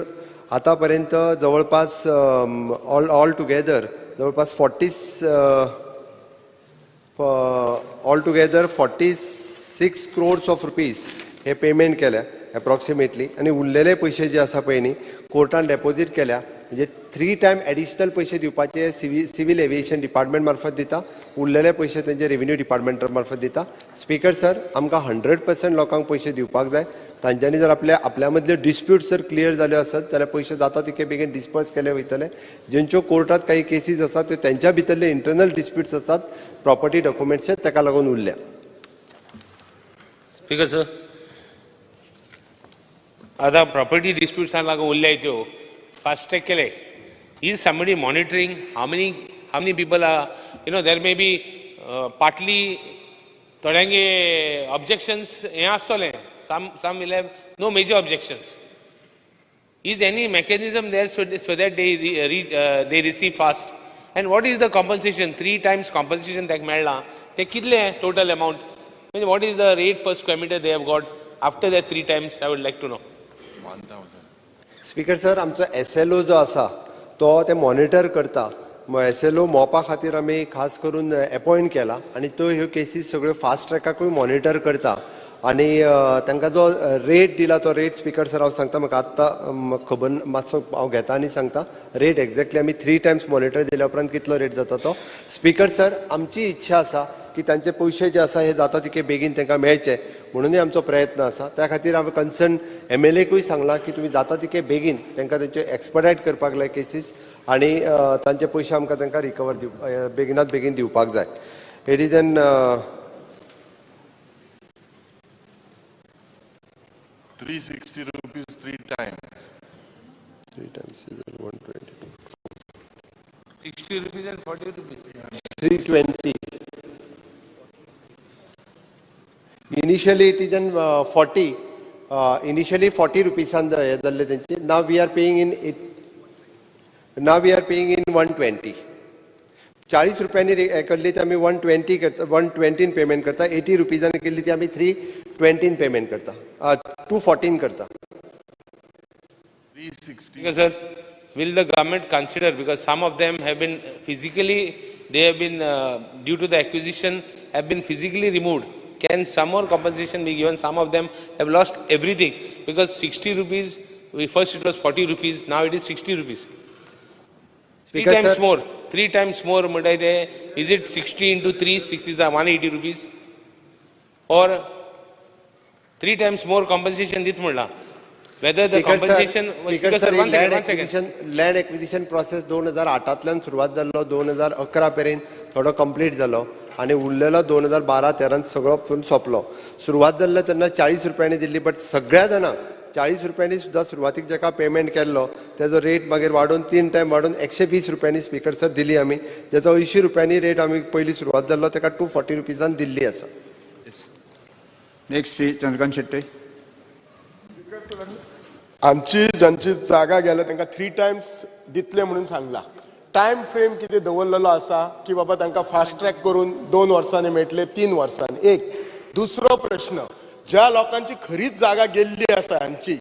आतां पर्यंत जवळपास ऑल टुगेदर जवळपास 46 crores ऑफ रुपीज हे पेमेंट केल्या एप्रॉक्सिमेटली आनी उरलेले पयशे जे आसा पळय न्ही कोर्टान डेपॉझीट केल्या म्हणजे 3 टायम एडिशनल पयशे दिवपाचे सिव्हील एविएशन डिपार्टमेंट मार्फत दिता उरलेले पयशे तेंचे रेव्हेन्यू डिपार्टमेंटा मार्फत दिता. स्पीकर सर आमकां 100% लोकांक पयशे दिवपाक जाय. तांच्यांनी जर आपल्या मदले डिस्प्यूट जर क्लियर जाल्यो आसत जाल्यार पयशे जाता तितके बेगीन डिस्पर्स केले वयतले. ज्यांच्यो कोर्टात काही केसीस आसात त्यो तेंच्या भितरले इंटरनल डिस्प्यूट्स आसतात प्रॉपर्टी डॉक्युमेंट्सचे ताका लागून उरल्या. स्पीकर सर आता प्रॉपर्टी डिस्प्यूट्स लागून उरल्या त्यो फास्ट ट्रॅक केले. Is somebody monitoring how many people are, there may be partly thodange objections हे आसतले, some will have no major objections. Is any mechanism there so that they receive fast? And what is the compensation? 3 times compensation that मेळ्ळा ते कितले total amount? What is the rate per square meter they have got after that 3 times? I would like to know. 1000. Speaker sir आमचो SLO जो आसा तो ते monitor करता. SLO मोपा खातीर आमी खास करून अपॉयंट केला आनी तो ह्यो केसीस सगळ्यो फास्ट ट्रॅकाकूय मॉनिटर करता आनी तांकां जो रेट दिला तो रेट स्पीकर सर हांव सांगता म्हाका आत्तां खबर मातसो हांव घेता आनी सांगता रेट एक्झॅक्टली आमी 3 टायम्स मॉनिटर दिल्या उपरांत कितलो रेट जाता तो. स्पीकर सर आमची इच्छा आसा की तांचे पयशे जे आसा हे जाता तितके बेगीन तांकां मेळचे म्हणूनय आमचो प्रयत्न आसा. त्या खातीर हांवें कन्सर्न MLAकूय सांगलां की तुमी जाता तितके बेगीन तांकां तेंचे एक्सपडायट करपाक जाय केसीस आनी तांचे पयशे आमकां तांकां रिकवर बेगिनात बेगीन दिवपाक जाय. It is an 360 rupees 3 times. 3 times is 120. 60 rupees and 40 rupees. 320. Initially it is 40. Initially 40 rupees and now we are paying in 120. 40 रुपयांनी केल्ली ती आमी 120 करता 120 पेमेंट करता. 80 रुपीजांनी केल्ली ती आमी 320 पेमेंट करता 214 करता. 360. Sir, will the government consider, because some of them have been physically, they have been due to the acquisition have been physically removed. Can some more compensation be given? Some of them have lost everything because 60 rupees, first it was 40 rupees, now it is 60 rupees. Three times more. 3 times more. Is it 60 into 3? 60 is 180 rupees. Or 3 times more compensation dit mudla. Whether the compensation was land acquisition process 2008 सुरुवात जाल्लो 2011 पर्यंत थोडो complete जालो आनी उरलेलो 2012-13 सगळो पूर्ण सोंपलो. सुरवात जाल्लो तेन्ना 40 रुपयांनी दिल्ली बट सगळ्या जाणांक 40 रुपयांनी सुद्दां सुरवातीक जाका पेमेंट केल्लो तेजो रेट मागीर वाडोवन 3 टायम वाडोवन 120 रुपयांनी स्पीकर सर दिली आमी. जेजो 80 रुपयांनी रेट आमी पयली सुरवात जाल्लो तेका 240 रुपीजान दिल्ली आसा. नेक्स्ट चंद्रकांत शेट्टे. आमची ज्यांची जागा गेल्या तांकां 3 टायम्स दितले म्हणून सांगला. टायम फ्रेम कितें दवरलेलो आसा की बाबा तांकां फास्ट ट्रॅक करून 2 वर्सांनी मेळटले 3 वर्सांनी. एक दुसरो प्रश्न, ज्या लोकांची खरीच जागा गेल्ली आसा हांची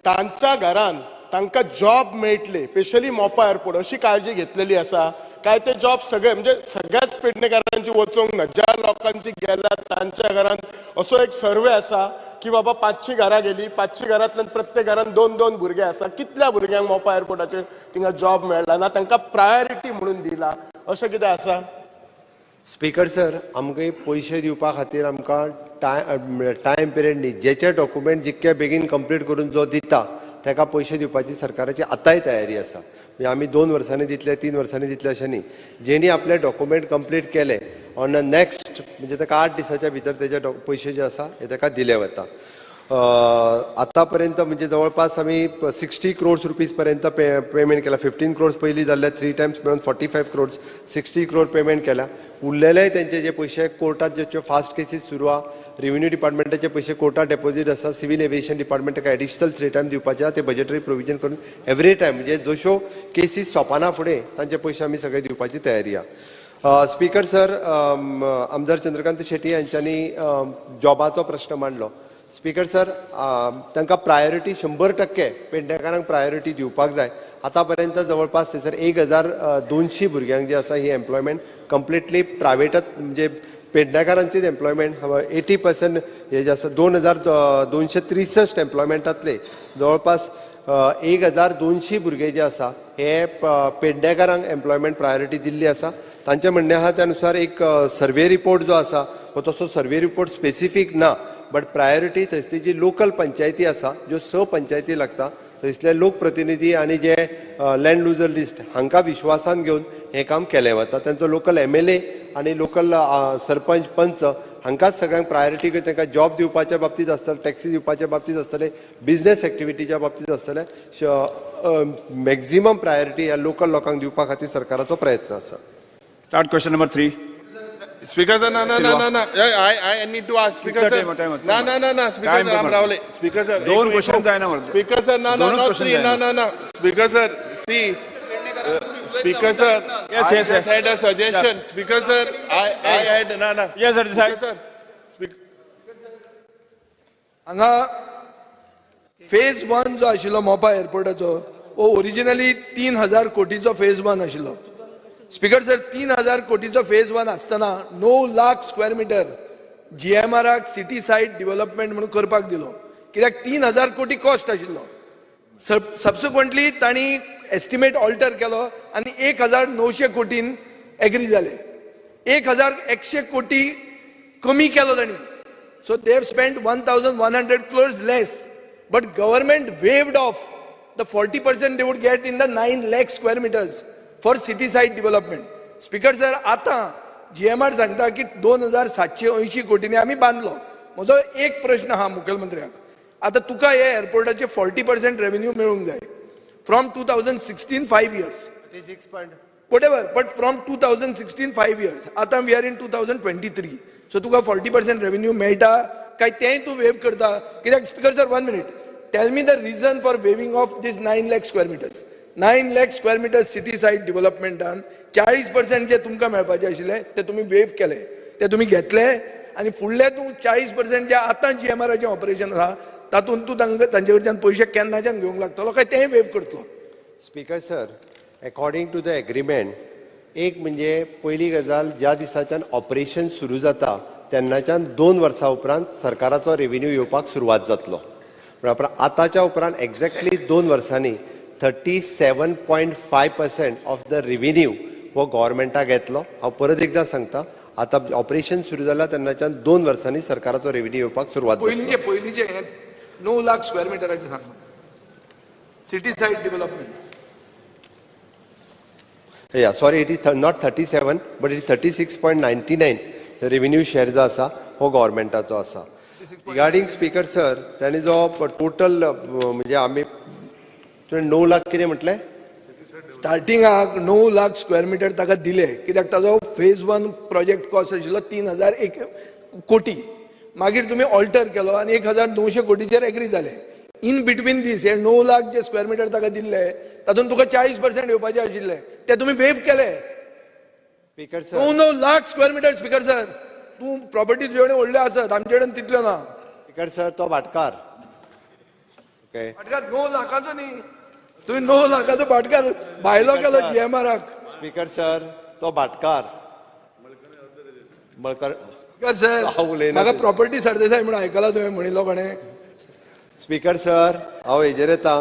तांच्या घरान तांकां जॉब मेळटले, स्पेशली मोपा एअरपोर्ट अशी काळजी घेतलेली आसा काय ते जॉब सगळे म्हणजे सगळ्याच पेडणेकारांची वचोंक ना. ज्या लोकांची गेल्या तांच्या घरान असो एक सर्वे आसा की बाबा 500 घरां गेली, 500 घरांतल्यान प्रत्येक घरान 2-2 भुरगे आसा. कितल्या भुरग्यांक मोपा एअरपोर्टाचेर थिंगा जॉब मेळ्ळा ना, तांकां प्रायोरिटी म्हणून दिला अशें कितें आसा? स्पीकर सर आमकां पयशे दिवपा खातीर आमकां टायम पिरियड न्ही. जेचे डॉक्युमेंट जितके बेगीन कंप्लीट करून जो दिता ताका पयशे दिवपाची सरकाराची आतांय तयारी आसा. म्हणजे आमी 2 वर्सांनी दितले 3 वर्सांनी दितले अशें न्ही. जेणी आपले डॉक्युमेंट कंप्लीट केले ऑन अ नेक्स्ट म्हणजे ताका 8 दिसाच्या भितर तेजे पयशे जे आसा हे ताका दिले वता. आतापर्यंत म्हणजे जवळपास आम्ही 60 crores रुपीज पर्यंत पेमेंट केला. 15 crores पयलीं जाल्ले 3 times मिळून 45 crores 60 crore पेमेंट केला. उरलेले त्यांचे जे पैसे कोर्टात ज्याच्यो फास्ट केसीस सुरू आहा, रेव्हेन्यू डिपार्टमेंटाचे पैसे कोर्टात डेपॉझिट आसा, सिव्हिल एव्हिएशन डिपार्टमेंटाक एडिशनल 3 times दिवपाचे ते बजेटरी प्रोविजन करून एवरी टायम म्हणजे जश्यो केसीस सोंपना फुडें तांचे पयशे आमी सगळे दिवपाची तयारी आहा. स्पीकर सर, आमदार चंद्रकांत शेट्टी यांच्यांनी जॉबाचो प्रश्न मांडलो. स्पीकर सर, तांकां प्रायोरिटी 100% पेडणेकारांक प्रायोरिटी दिवपाक जाय. आतापर्यंत जवळपास थंयसर 1200 भुरग्यांक जे आसा ही एम्प्लॉयमेंट कंप्लिटली प्रायवेटात म्हणजे पेडणेकारांचीच एम्प्लॉयमेंट 80% हे जे आसा 2263 एम्प्लॉयमेंटांतले जवळपास 1200 भुरगे जे आसा हे पेडणेकारांक एम्प्लॉयमेंट प्रायोरिटी दिल्ली आसा. तांचे म्हणणे आहा त्या नुसार एक सर्वे रिपोर्ट जो आसा हो तसो सर्वे रिपोर्ट स्पेसिफीक ना, बट प्रायोरिटी थंयसली जी लोकल पंचायती आसा ज्यो 6 पंचायती लागता थंयसले लोकप्रतिनिधी आनी जे लँड लुजर लिस्ट हांकां विश्वासान घेवन हें काम केलें वता. तांचो लोकल MLA आनी लोकल सरपंच पंच हांकांच सगळ्यांक प्रायोरिटी घेवन तांकां जॉब दिवपाच्या बाबतींत आसतलें, टॅक्सी दिवपाच्या बाबतींत आसतलें, बिझनेस एक्टिविटीच्या बाबतींत आसतलें. मॅक्झिमम प्रायोरिटी ह्या लोकल लोकांक दिवपा खातीर सरकाराचो प्रयत्न आसा. Start question number 3. Speaker sir, no. I need to ask. Speaker sir, no. Speaker sir, I'm Ravale. Speaker sir, दोन क्वेश्चन आहे ना. Speaker sir, no. Speaker sir, see. Speaker sir, Yes. I just had a suggestion. Speaker sir, I had no. Yes sir. Speaker sir. हांगा phase 1 जो आशिल्लो मोपा एअरपोर्टाचो वो originally 3000 कोटीचो phase 1 आशिल्लो. Speaker sir, 3000 कोटीचो phase 1 आसतना 9 लाख स्क्वेअर मीटर GMRक city side development म्हणून करपाक दिलो, कित्याक 3000 कोटी कॉस्ट आशिल्लो. सबसिक्वंटली तांणी एस्टिमेट ऑल्टर केलो आनी 1900 कोटीन एग्री जाले. 1100 कोटी कमी केलो तांणी. So they have spent 1100 crores less, but government waived of the 40% they wood get in the 9 lakh square meters for city side development. Speaker sir, आता GMR सांगता की 2780 कोटींनी आम्ही बांधलो. म्हजो एक प्रश्न हा मुखेलमंत्र्याक, आता तुका हे एअरपोर्टाचे 40% रेव्हेन्यू मेळूंक जाय from 2016 5 years, whatever, but from 2016 5 years, आता वी आर इन 2023. सो तुका 40% रेव्हेन्यू मेळटा काय तेंय तू वेव करता? कित्याक speaker sir, 1 minute, tell me the reason for waiving off this 9 lakh square meters. 9 lakh square meters city side डेव्हलपमेंटान 40% जे तुमकां मेळपाचे आशिल्ले ते तुम्ही वेव केले, ते तुम्ही घेतले आणि फुडले तू 40% जे आता GMRचे ऑपरेशन आसा तातूंत तू तांचे कडच्यान पयशे केन्नाच्यान घेवंक लागतलो काय तें वेव करतलो? Speaker sir, according to the agreement, एक म्हणजे पयली गजाल ज्या दिसाच्यान ऑपरेशन सुरू जाता तेन्नाच्यान 2 वर्सां उपरांत सरकाराचो रेव्हेन्यू येवपाक सुरवात जातलो. म्हणल्यार आतांच्या उपरांत एक्झॅक्टली 2 वर्सांनी 37.5% ऑफ द रेव्हेन्यू हो गव्हर्मेंटाक येतलो. हांव परत एकदां सांगता, आता ऑपरेशन सुरू जाला तेन्नाच्यान 2 वर्सांनी सरकाराचो रेव्हेन्यू येवपाक सुरवात जातलो. पयलींचे 9 लाख स्क्वेअर मिटराचे सांगता सिटी साइड डेव्हलपमेंट. या sorry, it is not 37 but it is 36.99 revenue share जो आसा हो गव्हर्मेंटाचो आसा. रिगार्डिंग स्पीकर सर, तांणी जो टोटल म्हणजे आमी 9 लाख कितें म्हटलें स्टार्टिंगाक 9 लाख स्क्वेअर मीटर ताका दिले, कित्याक ताजो फेज 1 प्रोजेक्ट कॉस्ट आशिल्लो 3001 कोटी. मागीर तुम्ही ऑल्टर केलो आणि 1900 कोटीचेर एग्री जाले. इन बिटवीन दीस हे 9 लाख जे स्क्वेअर मीटर ताका दिल्ले तातूंत तुका 40% येवपाचे आशिल्ले ते तुम्ही वेव केले. Speaker sir, 9 lakh square metre. Speaker sir, तू प्रॉपर्टी तुजे कडेन व्हडल्यो आसत, आमचे कडेन तितल्यो ना. स्पीकर सर, तो भाटकार. ओके, भाटकार 9 लाखाचो न्ही, तुम्ही 9 लाखाचो भाटकार भायलो केलो GMRक. स्पीकर सर, तो भाटकार मळकर. स्पीकर सर, म्हाका प्रॉपर्टी सरदेसाय म्हणून आयकला तुवें म्हणिल्लो कोणें? स्पीकर सर, हांव हेजेर येता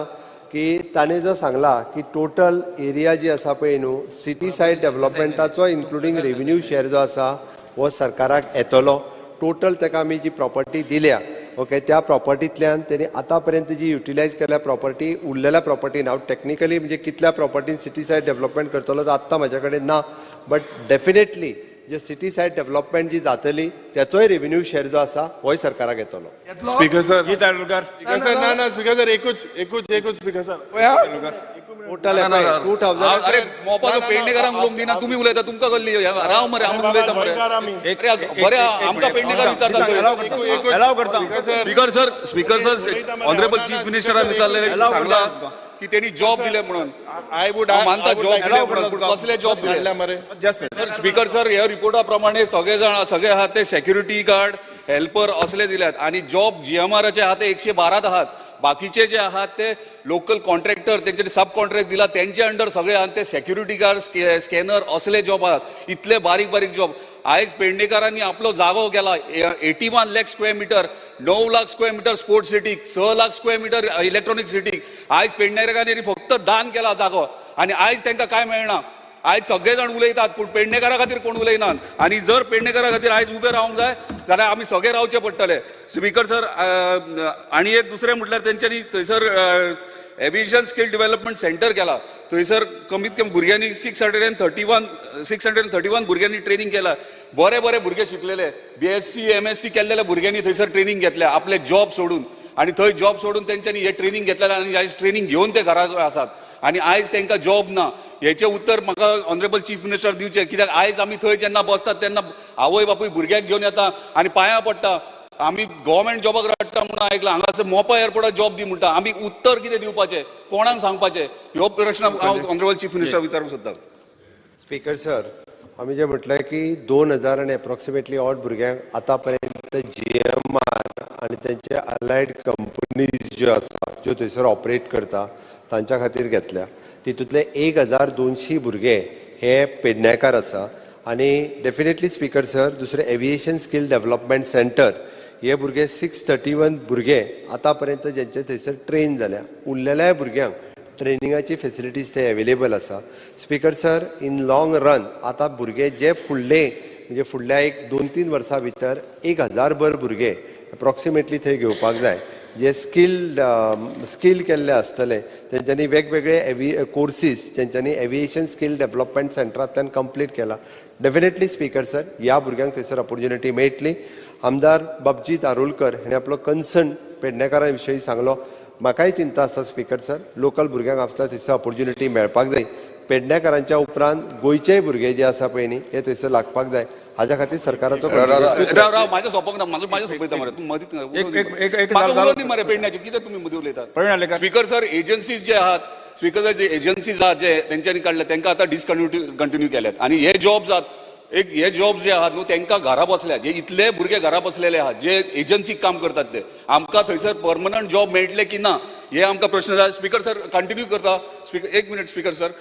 की ताणें जो सांगला की टोटल एरिया जी आसा पळय न्हू सिटी सायड डेव्हलपमेंटाचो इन्क्लुडींग रेव्हेन्यू शेअर जो आसा हो सरकाराक येतलो. टोटल ताका आमी जी प्रॉपर्टी दिल्या, ओके, त्या प्रॉपर्टींतल्यान तेणी आतां पर्यंत जी युटिलायज केल्या प्रॉपर्टी, उरलेल्या प्रॉपर्टीन हांव टेक्निकली म्हणजे कितल्या प्रॉपर्टीन सिटी सायड डेव्हलपमेंट करतलो तो आत्तां म्हाज्या कडेन ना, बट डेफिनेटली जे सिटी सायड डेव्हलपमेंट जी जातली त्याचोय रेव्हेन्यू शेअर जो आसा होय सरकाराक येतलो. स्पीकर सर गीत आडलकर ना स्पीकर सर एकूच स्पीकर सर टोटल 2000 अरे मोपाचो पेडणेकारांक उलोवंक दिना तुमी उलयता तुमकां कसली राव मरे आमी उलयता मरे बरे आमकां पेडणेकार विचारता अलाव करता स्पीकर सर ऑनरेबल चीफ मिनिस्टरान विचारलेले सांगला की त्यांनी जॉब दिले म्हणून आय वूड मानता जॉब दिले म्हणून पूण कसले जॉब दिले मरे स्पीकर सर ह्या रिपोर्टा प्रमाणे सगळे आहात ते सेक्युरिटी गार्ड हेल्पर असले दिल्यात आणि जॉब GMRचे आहात ते 112 आहात. बाकीचे जे आहात ते लोकल कॉन्ट्रॅक्टर त्यांचे सब कॉन्ट्रॅक्ट दिला त्यांचे अंडर सगळे आहात ते सेक्युरिटी गार्ड स्कॅनर असले जॉब आहात. इतले बारीक जॉब आयज पेडणेकारांनी आपलो जागो केला 81 lakh square metre 9 lakh square metre sports city 6 lakh square metre electronic city आयज पेडणेकारांनी फक्त दान केला जागो आणि आयज त्यांना काय मेळना. आयज सगळे जाण उलयतात पूण पेडणेकारा खातीर कोण उलयनात आणि जर पेडणेकारा खातीर आयज उबे रावंक जाय जाल्यार आमी सगळे रावचे पडटले. स्पीकर सर आणि एक दुसरें म्हटल्यार तेंच्यांनी थंयसर एविएशन स्किल डेव्हलपमेंट सेंटर केला. थंयसर कमीत कमी भुरग्यांनी 631 भुरग्यांनी ट्रेनिंग केला. बरे भुरगे शिकलेले BSc MSc केल्लेल्या भुरग्यांनी थंयसर ट्रेनिंग घेतल्या आपले जॉब सोडून आणि थंय जॉब सोडून तेंच्यांनी हे ट्रेनिंग घेतलेले आणि आयज ट्रेनिंग घेवन ते घरा आसात आणि आयज तांकां जॉब ना. हेचे उत्तर म्हाका ऑनरेबल चीफ मिनिस्टर दिवचे कित्याक आयज आमी थंय जेन्ना बसतात तेन्ना आवय बापूय भुरग्याक घेवन येता आणि पांयां पडटा आमी गव्हर्मेंट जॉबाक रडटा म्हणून आयकलां हांगासर मोपा एअरपोर्टाक जॉब दी म्हणटा. आमी उत्तर कितें दिवपाचें कोणाक सांगपाचें ह्यो प्रश्न हांव ऑनरेबल चीफ मिनिस्टर विचारूंक सोदतां. स्पीकर सर आमी जे म्हटलें की 2000 आणि अप्रॉक्सिमेटली 8 भुरग्यांक आतां पर्यंत GMR आणि त्यांचे अलायड कंपनीज ज्यो आसा ज्यो थंयसर ऑपरेट करता तांच्या खातीर घेतल्या. तितूंतले 1200 भुरगे हे पेडणेकार आसा आणि डेफिनेटली स्पीकर सर दुसरें एविएशन स्किल डेव्हलपमेंट सेंटर हे भुरगे 631 भुरगे आतां पर्यंत जेंचे थंयसर ट्रेन जाल्या. उरलेल्या भुरग्यांक ट्रेनिंगाची फेसिलिटीज ते अवेलेबल आसा. Speaker sir in long run आतां भुरगे जे म्हणजे फुडल्या एक 2-3 वर्सां भितर 1000 भुरगे अप्रॉक्सिमेटली थंय घेवपाक जाय जे स्कील केल्ले आसतले तेंच्यांनी वेगवेगळे कोर्सीस तेंच्यांनी एविएशन स्किल डेव्हलपमेंट सेंटरांतल्यान कंप्लीट केला. डेफिनेटली स्पीकर सर ह्या भुरग्यांक थंयसर ऑपॉर्च्युनिटी मेळटली. आमदार बाबजीत आरोलकर हेणे आपलो कन्सर्न पेडणेकारां विशयी सांगलो. म्हाकाय चिंता आसा स्पीकर सर लोकल भुरग्यांक आसता थंयसर ऑपॉर्च्युनिटी मेळपाक जाय. पेडणेकारांच्या उपरांत गोंयचेय भुरगे जे आसा पळय न्ही हे थंयसर लागपाक जाय. हाज्या खातीर सरकाराचो माझ्या सोपंक ना माझ्या सोपयता मरे तूं मदीत उलोवनी मरे पेडण्याचे कितें तुमी मदीं उलयतात. स्पीकर सर एजन्सीज जे आहात स्पीकर सर जे एजन्सीज आहात जे तेंच्यांनी काडले तांकां आतां डिसकंटिन्यू केल्यात आणि हे जॉब्स आहात हे जॉब्स जे आहात न्हू तांकां घरा बसल्यात. हे इतले भुरगे घरा बसलेले आहात जे एजन्सीक काम करतात ते आमकां थंयसर परमनंट जॉब मेळटले की ना हे आमकां प्रश्न जाय. स्पीकर सर कंटिन्यू करता एक मिनिट स्पीकर सर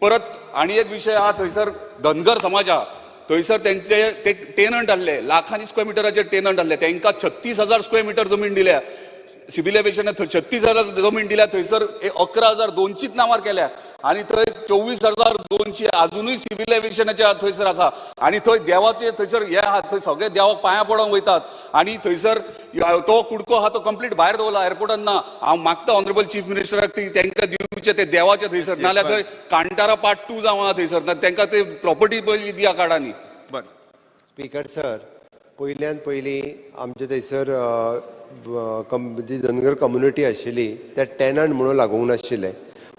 परत आणि एक विशय आहा थंयसर धनगर समाज आहा थंयसर तेंचे ते टेनंट आहले लाखांनी स्क्वेअर मिटराचे टेनंट आहले तांकां 36,000 स्क्वेअर मिटर जमीन दिल्या. सिव्हिल एव्हिएशनान 36,000 जमीन दिल्या थंयसर 11,200 नांवार केल्या आणि थंय 24,200 अजूनय सिव्हिल एव्हिएशनाचे थंयसर आसा आणि थंय देवाचे थंयसर हे आहात थंय सगळे देवाक पांयां पडोंक वयतात आणि थंयसर तो कुडको आहा तो कंप्लीट भायर दवरला एअरपोर्टान ना. हांव मागता ऑनरेबल चीफ मिनिस्टराक तांकां दिवचे ते देवाचे थंयसर नाल्यार थंय कांटारा पार्ट 2 जावं थंयसर तांकां ते प्रॉपर्टी पयली दिया काडांनी. बरें स्पीकर सर पयल्यान पयलीं आमचे थंयसर जी धनगर कम्युनिटी आशिल्ली त्या टेनंट म्हणून लागूंक नाशिल्ले.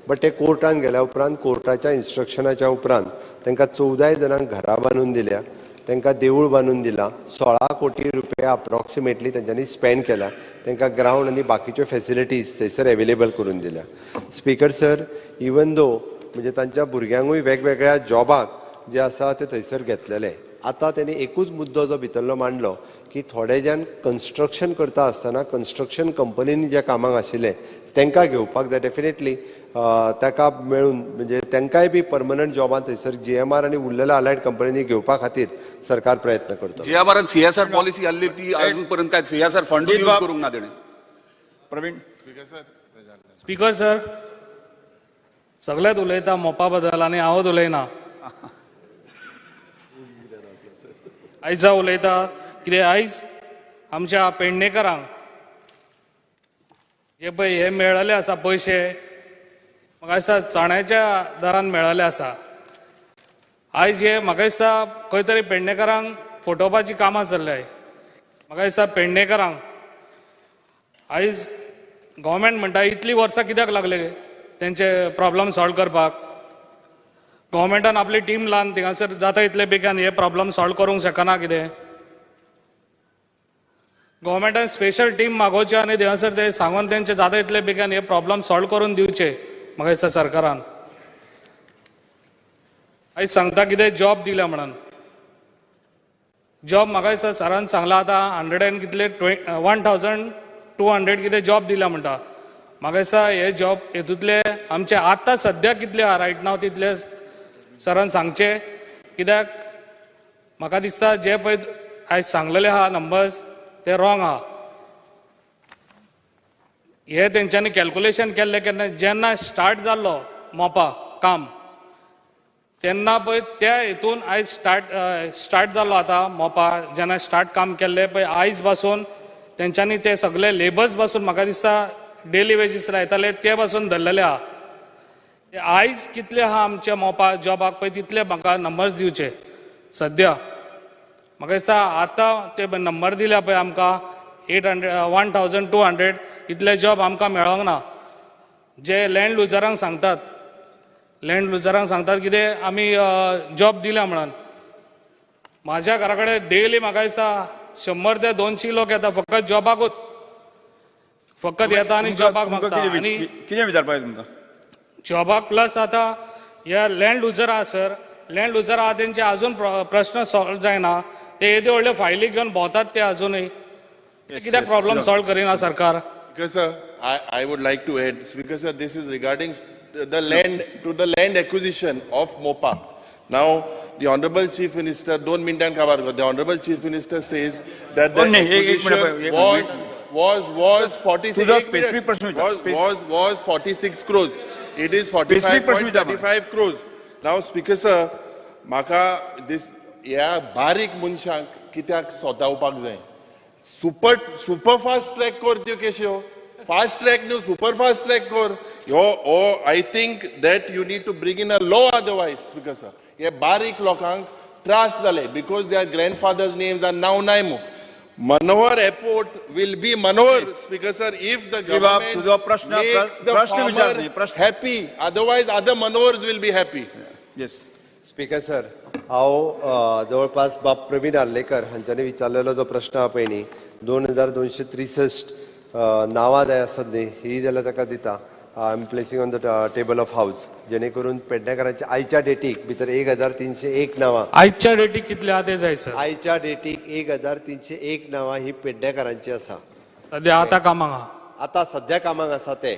बट ते कोर्टान गेल्या उपरांत कोर्टाच्या इन्स्ट्रक्शनाच्या उपरांत तांकां 14 जाणांक घरां बांदून दिल्या तांकां देवूळ बांदून दिलां. 16 कोटी रुपया अप्रॉक्सिमेटली तेंच्यांनी स्पेंड केल्या. तांकां ग्रावंड आनी बाकीच्यो फेसिलिटीज थंयसर अवेलेबल करून दिल्या. स्पीकर सर इवन दो म्हणजे तांच्या भुरग्यांकूय वेगवेगळ्या जॉबाक जे आसा ते थंयसर घेतलेले. आतां तेणी एकूच मुद्दो जो भितरलो मांडलो की थोडे जाण कन्स्ट्रक्शन करता आसतना कन्स्ट्रक्शन कंपनीनी जे कामाक आशिल्ले तांकां घेवपाक जाय. डेफिनेटली ताका मेळून म्हणजे तांकांय बी परमनंट जॉबान थंयसर GMR आनी उरलेल्या अलायड कंपनीनी घेवपा खातीर सरकार प्रयत्न करतो. GMR CSR पॉलिसी आसली ती अजून पर्यंत काय CSR फंड यूज करूंक ना तेणे. प्रवीण स्पीकर सर सगळेच उलयता मोपा बद्दल आनी हांवच उलयना. आयज उलयता कितें आयज आमच्या पेडणेकारांक जे पळय हे मेळ्ळले आसा पयशे म्हाका दिसता चण्याच्या दरान मेळ्ळले आसा आयज हे म्हाका दिसता खंय तरी पेडणेकरांक फटोवपाची कामां चल्ल्याय. म्हाका दिसता पेडणेकरांक आयज गव्हर्मेंट म्हणटा इतली वर्सां कित्याक लागले तेंचे प्रॉब्लम सॉल्व करपाक. गव्हर्मेंटान आपली टीम लावन थिंगासर जाता इतले बेगीन हे प्रॉब्लम सॉल्व करूंक शकना कितें. गव्हर्मेंटान स्पेशल टीम मागोवचे आनी थिंगासर ते सांगून तेंचे जाता इतले बेगीन हे प्रॉब्लम सॉल्व करून दिवचे. म्हाका दिसता सरकारान आयज सांगता कितें जॉब दिला म्हणून. जॉब म्हाका दिसता सरान सांगला आतां 100 कितले 1200 कितें जॉब दिला म्हणटा. म्हाका दिसता हे जॉब हेतूंतले आमचे आतां सद्या कितले आहा रायट नाव तितले सरान सांगचे. कित्याक म्हाका दिसता जे पळय आयज सांगलेले आहा नंबर्स ते रॉंग आहा. हे तेंच्यांनी कॅल्क्युलेशन केल्ले केन्ना जेन्ना स्टार्ट जाल्लो मोपा काम तेन्ना पळय त्या हेतून आयज स्टार्ट जाल्लो आतां मोपा जेन्ना स्टार्ट काम केल्लें पळय आयज पासून तेंच्यांनी ते सगळे लेबर्स पासून म्हाका दिसता डेली वेजीस लायताले ते पासून धरलेले आहा. आयज कितले आहा आमच्या मोपा जॉबाक पळय तितले म्हाका नंबर्स दिवचे. सद्या म्हाका दिसता आतां ते नंबर दिल्या पळय आमकां 1200 इतले जॉब आमकां मेळोंक ना. जे लँड लुजरांक सांगतात कितें आमी जॉब दिल्या म्हणून. म्हाज्या घरा कडेन डेली म्हाका दिसता 100 ते 200 लोक येता फकत जॉबाकूच. फकत येता आनी जॉबाक मागता. आनी कितें विचारपाक तुमकां जॉबाक प्लस आतां ह्या लँड लुजर आहा सर, लँड लुजर आहा तेंचे अजून प्रश्न सॉल्व जायना. ते येदे व्हडले फायली घेवन भोंवतात ते अजूनय. कित्याक प्रॉब्लम सॉल्व करिना सरकार. Because sir, I would like to add, because sir, this is regarding the land acquisition of MOPA. Now, the Honorable Chief Minister, don't mean that the Honorable Chief Minister says that the acquisition was 46 crores. It is 45.35 crores. Now, Speaker sir, maka this barik munshak kityak sotawpak जाय. super fast track करत्यो केश्यो. Fast track न्हू super fast track कर. I think that you need to bring in a law otherwise, Speaker sir. हे बारीक लोकांक त्रास जाले because their grandfathers' names are now Naimo. Manohar Airport will be Manohar, Speaker sir, if the government makes the farmer happy. Otherwise, other Manohars will be happy. Yes. Speaker sir, हांव जवळपास बाब प्रवीण आर्लेकर हांच्यांनी विचारलेलो जो प्रश्न आहा पळय न्ही 2263 नांवां जाय आसत न्ही ही जाल्यार ताका दिता. I am placing on the table of house जेणे करून पेडणेकारांच्या आयच्या डेटीक भितर 1301 नांवां. आयच्या डेटीक कितले आहा ते जाय सर. आयच्या डेटीक 1301 नांवां ही पेडणेकारांची आसा. सद्या आतां कामाक आहा. आतां सद्या कामाक आसा ते.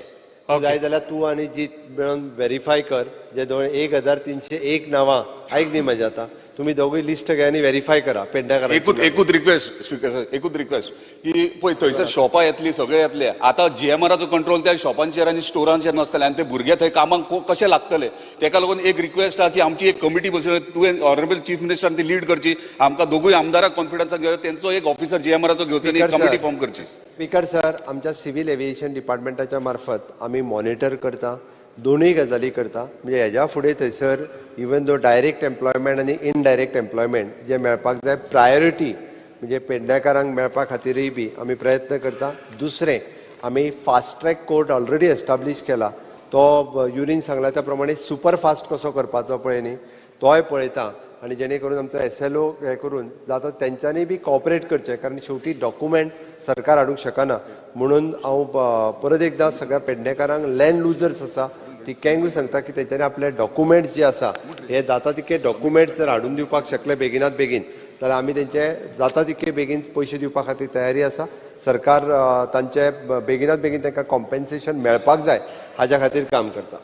जाय जाल्यार तूं आनी जीत मेळून व्हेरीफाय कर जे 1301 नांवां आयक न्ही म्हाजें आतां तुम्ही दोगूय लिस्ट घे आनी व्हेरीफाय करा पेडणेकारांची. एकूच रिक्वेस्ट स्पीकर सर, एकूच रिक्वेस्ट की पळय थंयसर शॉपां येतली सगळे येतले. आतां GMRचो कंट्रोल त्या शॉपांचेर आनी स्टोरांचेर नासतले आनी ते भुरगे थंय कामाक कशे लागतले. तेका लागून एक रिक्वेस्ट आहा की आमची एक कमिटी बसोवन तुवें ऑनरेबल चीफ मिनिस्टरान ती लीड करची. आमकां दोगूय आमदाराक कॉन्फिडन्साक घेवया तेंचो एक ऑफिसर GMRचो घेवचो आनी एक कमिटी फॉर्म करची. स्पीकर सर, आमच्या सिव्हिल एव्हिएशन डिपार्टमेंटाच्या मार्फत आमी मॉनिटर करता. दोनूय गजाली करता. म्हणजे हेज्या फुडें थंयसर इवन दो डायरेक्ट एम्प्लॉयमेंट आनी इनडायरेक्ट एम्प्लॉयमेंट जे मेळपाक जाय प्रायोरिटी म्हणजे पेडणेकारांक मेळपा खातीरय बी आमी प्रयत्न करता. दुसरें, आमी fast track court already establish केला. तो युरीन सांगला त्या प्रमाणे सुपर फास्ट कसो करपाचो पळय न्ही तोय पळयता. आनी जेणे करून आमचो SLO हे करून जाता तेंच्यांनी बी कॉपरेट करचें कारण शेवटी डॉक्युमेंट सरकार हाडूंक शकना. म्हणून हांव परत एकदां सगळ्या पेडणेकारांक लँड लुजर्स आसा तिक्यांकूय सांगता की तेंच्यांनी आपले डॉक्युमेंट्स जे आसा हे जाता तितके डॉक्युमेंट्स जर हाडून दिवपाक शकले बेगिनात बेगीन जाल्यार आमी तेंचे जाता तितके बेगीन पयशे दिवपा खातीर तयारी आसा. सरकार तांचे बेगिनात बेगीन तांकां कॉम्पेन्सेशन मेळपाक जाय हाच्या खातीर काम करता.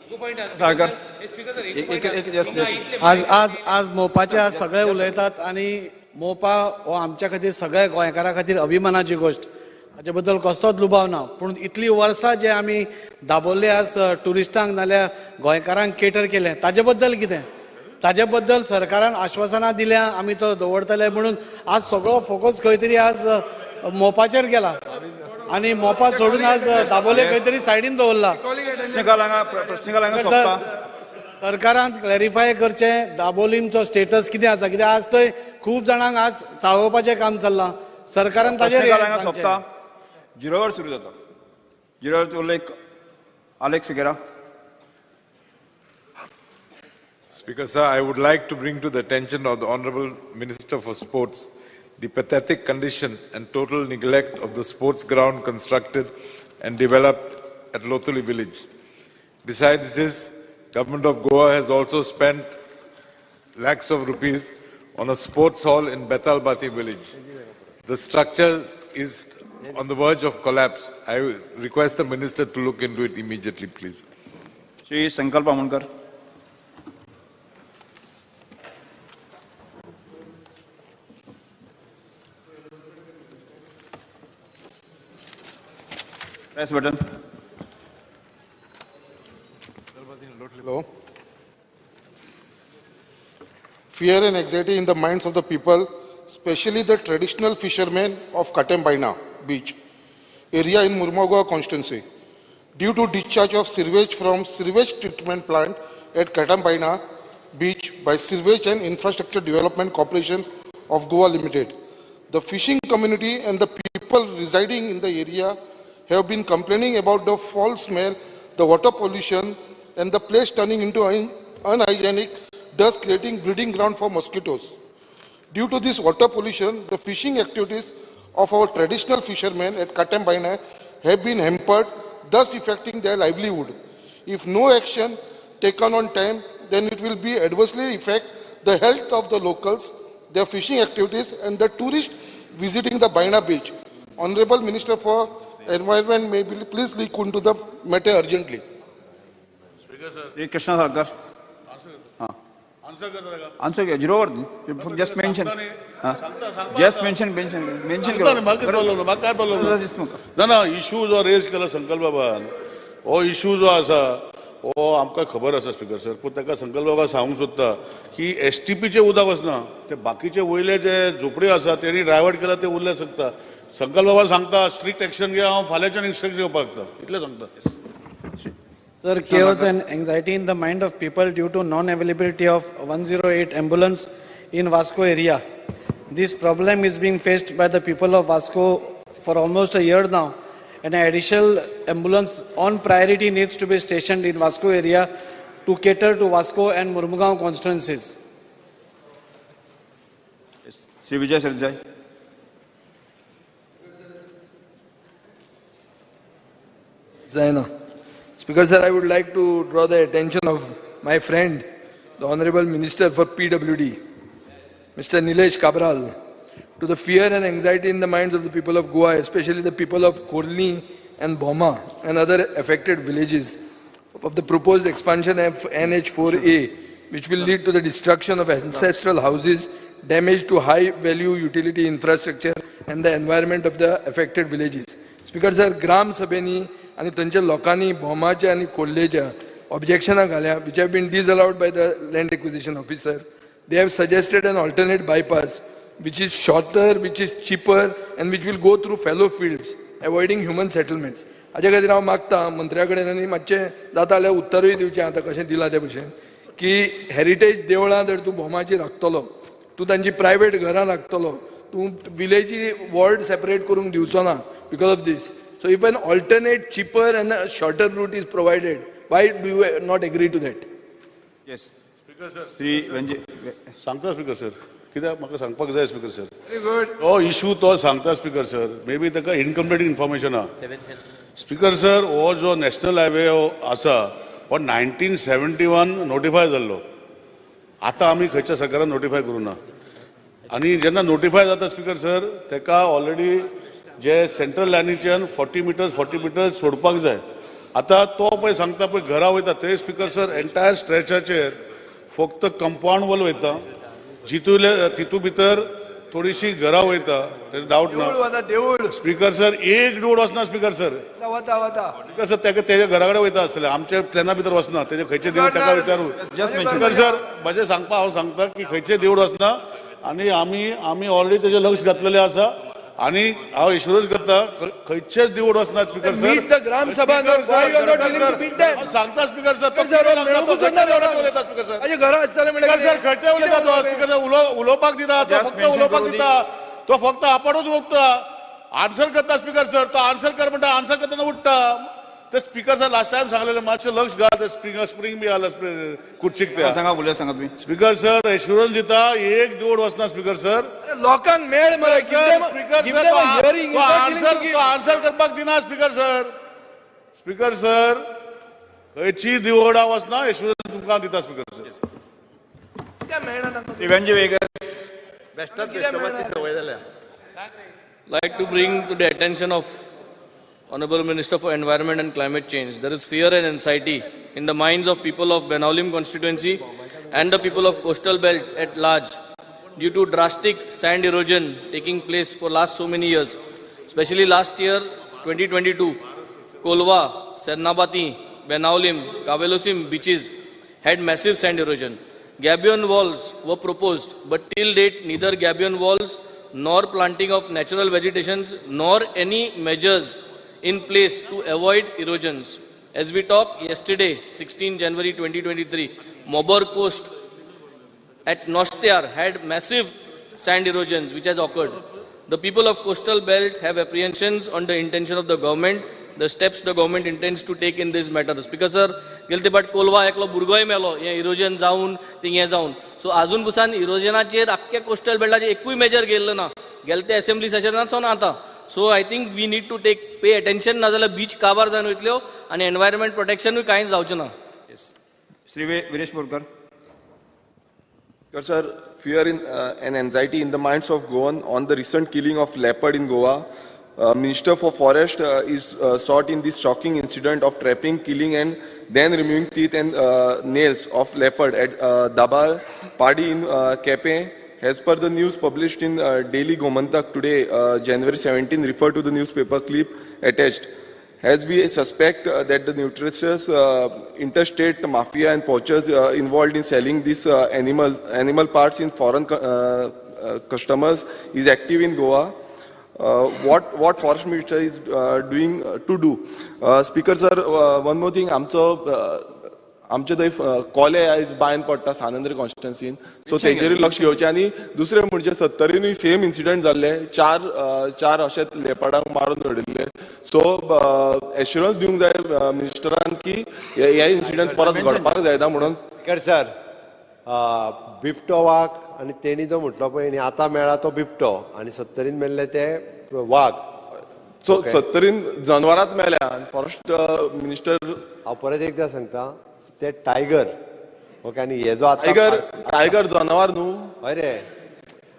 आज मोपाचे सगळे उलयतात आनी मोपा हो आमच्या खातीर सगळ्या गोंयकारां खातीर अभिमानाची गोश्ट. हाचे बद्दल कसलोच दुबाव ना. पूण इतली वर्सां जे आमी दाबोल्ले आज ट्युरिस्टांक नाल्यार गोंयकारांक केटर केलें ताजे बद्दल कितें. ताजे बद्दल सरकारान आश्वासनां दिल्या आमी तो दवरतले म्हणून आज सगळो फोकस खंय तरी आज मोपाचेर गेला आनी मोपा सोडून आज दाबोले खंय तरी सायडीन दवरला. सरकारान क्लॅरिफाय करचें दाबोलीमचो स्टेटस कितें आसा, कित्याक आज थंय खूब जाणांक आज चाळोवपाचें काम चल्लां. सरकारान ताचेर सोंपता. जिरोवर सुरू जाता. जिरोवर उरले Alex Segura. Speaker, sir, I would like to bring to the attention of the Honourable Minister for Sports the pathetic condition and total neglect of the sports ground constructed and developed at Lothuli village. Besides this, Government of Goa has also spent lakhs of rupees on a sports hall in Betalbati village. The structure is on the verge of collapse. I request the Minister to look into it immediately, please. Shri Sankalp Amonkar. Press button. Hello. Fear and anxiety in the minds of the people, especially the traditional fishermen of Katembaina beach area in Murmugao constituency, due to discharge of sewage from sewage treatment plant at Katembaina beach by Sewage and Infrastructure Development Corporation of Goa Limited. The fishing community and the people residing in the area have been complaining about the foul smell, the water pollution, and the place turning into unhygienic, thus creating breeding ground for mosquitoes. Due to this water pollution, the fishing activities of our traditional fishermen at Katembaina have been hampered, thus affecting their livelihood. If no action taken on time, then it will be adversely affect the health of the locals, their fishing activities, and the tourists visiting the Baina beach. Honorable Minister for Environment, may please look into the matter urgently. Krishna Sarkar. Answer क्या zero word just mention just mention ना issue जो raise केला संकल्प बाबान हो issue जो आसा हो आमकां खबर आसा स्पीकर सर पूण ताका संकल्प बाबा सांगूंक सोदता की STPचे उदक वचना ते बाकीचे वयले जे झोपडी आसा तेणी डायवर्ट केला ते उरले सकता संकल्प बाबा सांगता स्ट्रिक्ट एक्शन घे हांव फाल्यांच्यान इन्स्ट्रक्शन घेवपाक लागता इतलें सांगता. Sir, chaos and anxiety in the mind of people due to non-availability of 108 ambulance in Vasco area. This problem is being faced by the people of Vasco for almost a year now, and an additional ambulance on priority needs to be stationed in Vasco area to cater to Vasco and Murmugao constituencies. Sri Vijay Sarjai. Zaina. Speaker sir, I would like to draw the attention of my friend, the Honorable Minister for PWD, Mr. Nilesh Cabral, to the fear and anxiety in the minds of the people of Goa, especially the people of Kolni and Boma and other affected villages of the proposed expansion of NH4A, which will lead to the destruction of ancestral houses, damage to high-value utility infrastructure and the environment of the affected villages. Speaker sir, Gram Sabheni आणि त्यांच्या लोकांनी भोमाच्या आणि कोल्लेच्या ऑब्जेक्शनां घाल्या which have been disallowed by the land acquisition officer. They have suggested an alternate bypass which is shorter, which is cheaper and which will go through fallow fields, avoiding human settlements. हाच्या खातीर हांव मागता मंत्र्या कडेन आनी मातशें जाता जाल्यार उत्तरूय दिवचें आतां कशें दिलां ते भशेन की हेरिटेज देवळां जर तूं भोमाची राखतलो, तूं तांची प्रायवेट घरां राखतलो, तूं विलेजी वॉर्ड सेपरेट करूंक दिवचो ना because of these. So if an alternate, cheaper and a shorter route is provided, why do you not agree to that? Yes. Speaker sir. Sri Venji. सांगता स्पीकर सर कित्याक म्हाका सांगपाक जाय स्पीकर सर. Very good. हो issue तो सांगता speaker sir may be ताका incomplete information आहा. स्पीकर सर हो जो नॅशनल हायवे आसा हो 1971 नोटिफाय जाल्लो. आतां आमी खंयच्या सरकारान नोटिफाय करूं ना आनी जेन्ना नोटिफाय जाता स्पीकर सर ताका ऑलरेडी जे सेंट्रल लायनीच्यान 40 मिटर्स सोडपाक जाय. आतां तो पळय सांगता पळय घरा वयता ते स्पीकर सर एंटायर स्ट्रेचाचेर फक्त कंपाऊंड वॉल वयता तितू भितर थोडीशी घरा वयता तेज डावट ना. स्पीकर सर एक देवूळ वचना स्पीकर सर. स्पीकर सर ताका तेज्या घरा कडेन वयता आसतलें आमच्या प्लॅना भितर वचना तेजे खंयचे देवूळ ताका विचारूं. स्पीकर सर म्हजें सांगपा हांव सांगता की खंयचे देवूळ वचना आनी आमी ऑलरेडी तेजेर लक्ष घातलेलें आसा आणि हांव एश्युरन्स करता खंयचेच निवड वचना speaker sir. Meet the Gram Sabha. Why you are not willing to meet them? सांगता स्पीकर सर. उलयता स्पीकर सर. खंयचे घरा आसताले सर खंयचे उलयता तो स्पीकर सर उलोवपाक दिता तो फक्त उलोवपाक दिता तो फक्त आपणच उलोवता आन्सर करता स्पीकर सर तो आन्सर कर म्हणटा आन्सर करतना उठता ते स्पीकर सर लास्ट टाइम सांगलेले मातशें लक्ष घाल ते स्प्रिंग बी आला खुर्चीक ते सांगा उलय सांगा तुम्ही. स्पीकर सर एश्युरन्स दिता एक निवड वचना स्पीकर सर. लोकांक मेळ मरे स्पीकर सर आन्सर करपाक दिना स्पीकर सर. स्पीकर सर खंयची निवडा वचना एश्युरन्स तुमकां दिता स्पीकर सर. दिव्यांजी वेगस like to bring to the attention of Honorable Minister for Environment and Climate Change. There is fear and anxiety in the minds of people of Benaulim constituency and the people of coastal belt at large due to drastic sand erosion taking place for last so many years. Especially last year, 2022, Kolva, Sernabati, Benaulim, Kavelosim beaches had massive sand erosion. Gabion walls were proposed, but till date neither gabion walls nor planting of natural vegetations, nor any measures in place to avoid erosions. As we talk, yesterday, 16 January 2023, Mobor Coast at Nostiar had massive sand erosions which has occurred. The people of coastal belt have apprehensions on the intention of the government, the steps the government intends to take in this matter. Speaker sir, गेलते पाट कोलवा एकलो बुरगोय मेलो हे erosion जाऊन तिंगे जाऊन so अजून Pusan इरोजनाचेर आख्या coastal बेल्टाचेर एकूय मेजर गेल्लो ना गेलते असेंब्ली सेशनात सोन आता. So I think we need to pay attention ना जाल्यार बीच काबार जावन वयतल्यो आनी एनवायरमेंट प्रोटेक्शनूय कांयच जावचें ना. Shri Viresh Borkar. Sir, fear and anxiety in the minds of Goan on the recent killing of leopard in Goa. Minister for Forest is sought in this shocking incident of trapping, killing and then removing teeth and nails of leopard at Dabar Padi in Kepe. As per the news published in Daily Gomantak today, January 17, refer to the newspaper clip attached. As we suspect that the nutritious interstate mafia and poachers involved in selling these animal parts in foreign customers is active in Goa. What Forest Minister is doing to do? Speaker sir, one more thing. आमचे थंय कोले आयज Bayern पडटा सानंद्री कॉन्स्टिट्युएन्सीन so तेजेर लक्ष घेवचें आनी दुसरें म्हणजे 70रीनूय सेम इन्सिडंट जाल्ले चार अशे लेपर्डांक मारून उडयल्ले सो एश्युरन्स दिवंक जाय मिनिस्टरान की हे इन्सिडंट्स परत घडपाक जायना म्हणून. स्पीकर सर बिबटो वाघ आनी तेणी जो म्हटलो पळय न्ही आतां मेळ्ळा तो बिबटो आनी 70रीन मेल्ले ते वाघ सो 70रीन जनवरांच मेल्या आनी फॉरेस्ट मिनिस्टर हांव परत एकदां सांगता ते टायगर ओके आनी हे जो टायगर जनावर न्हू हय रे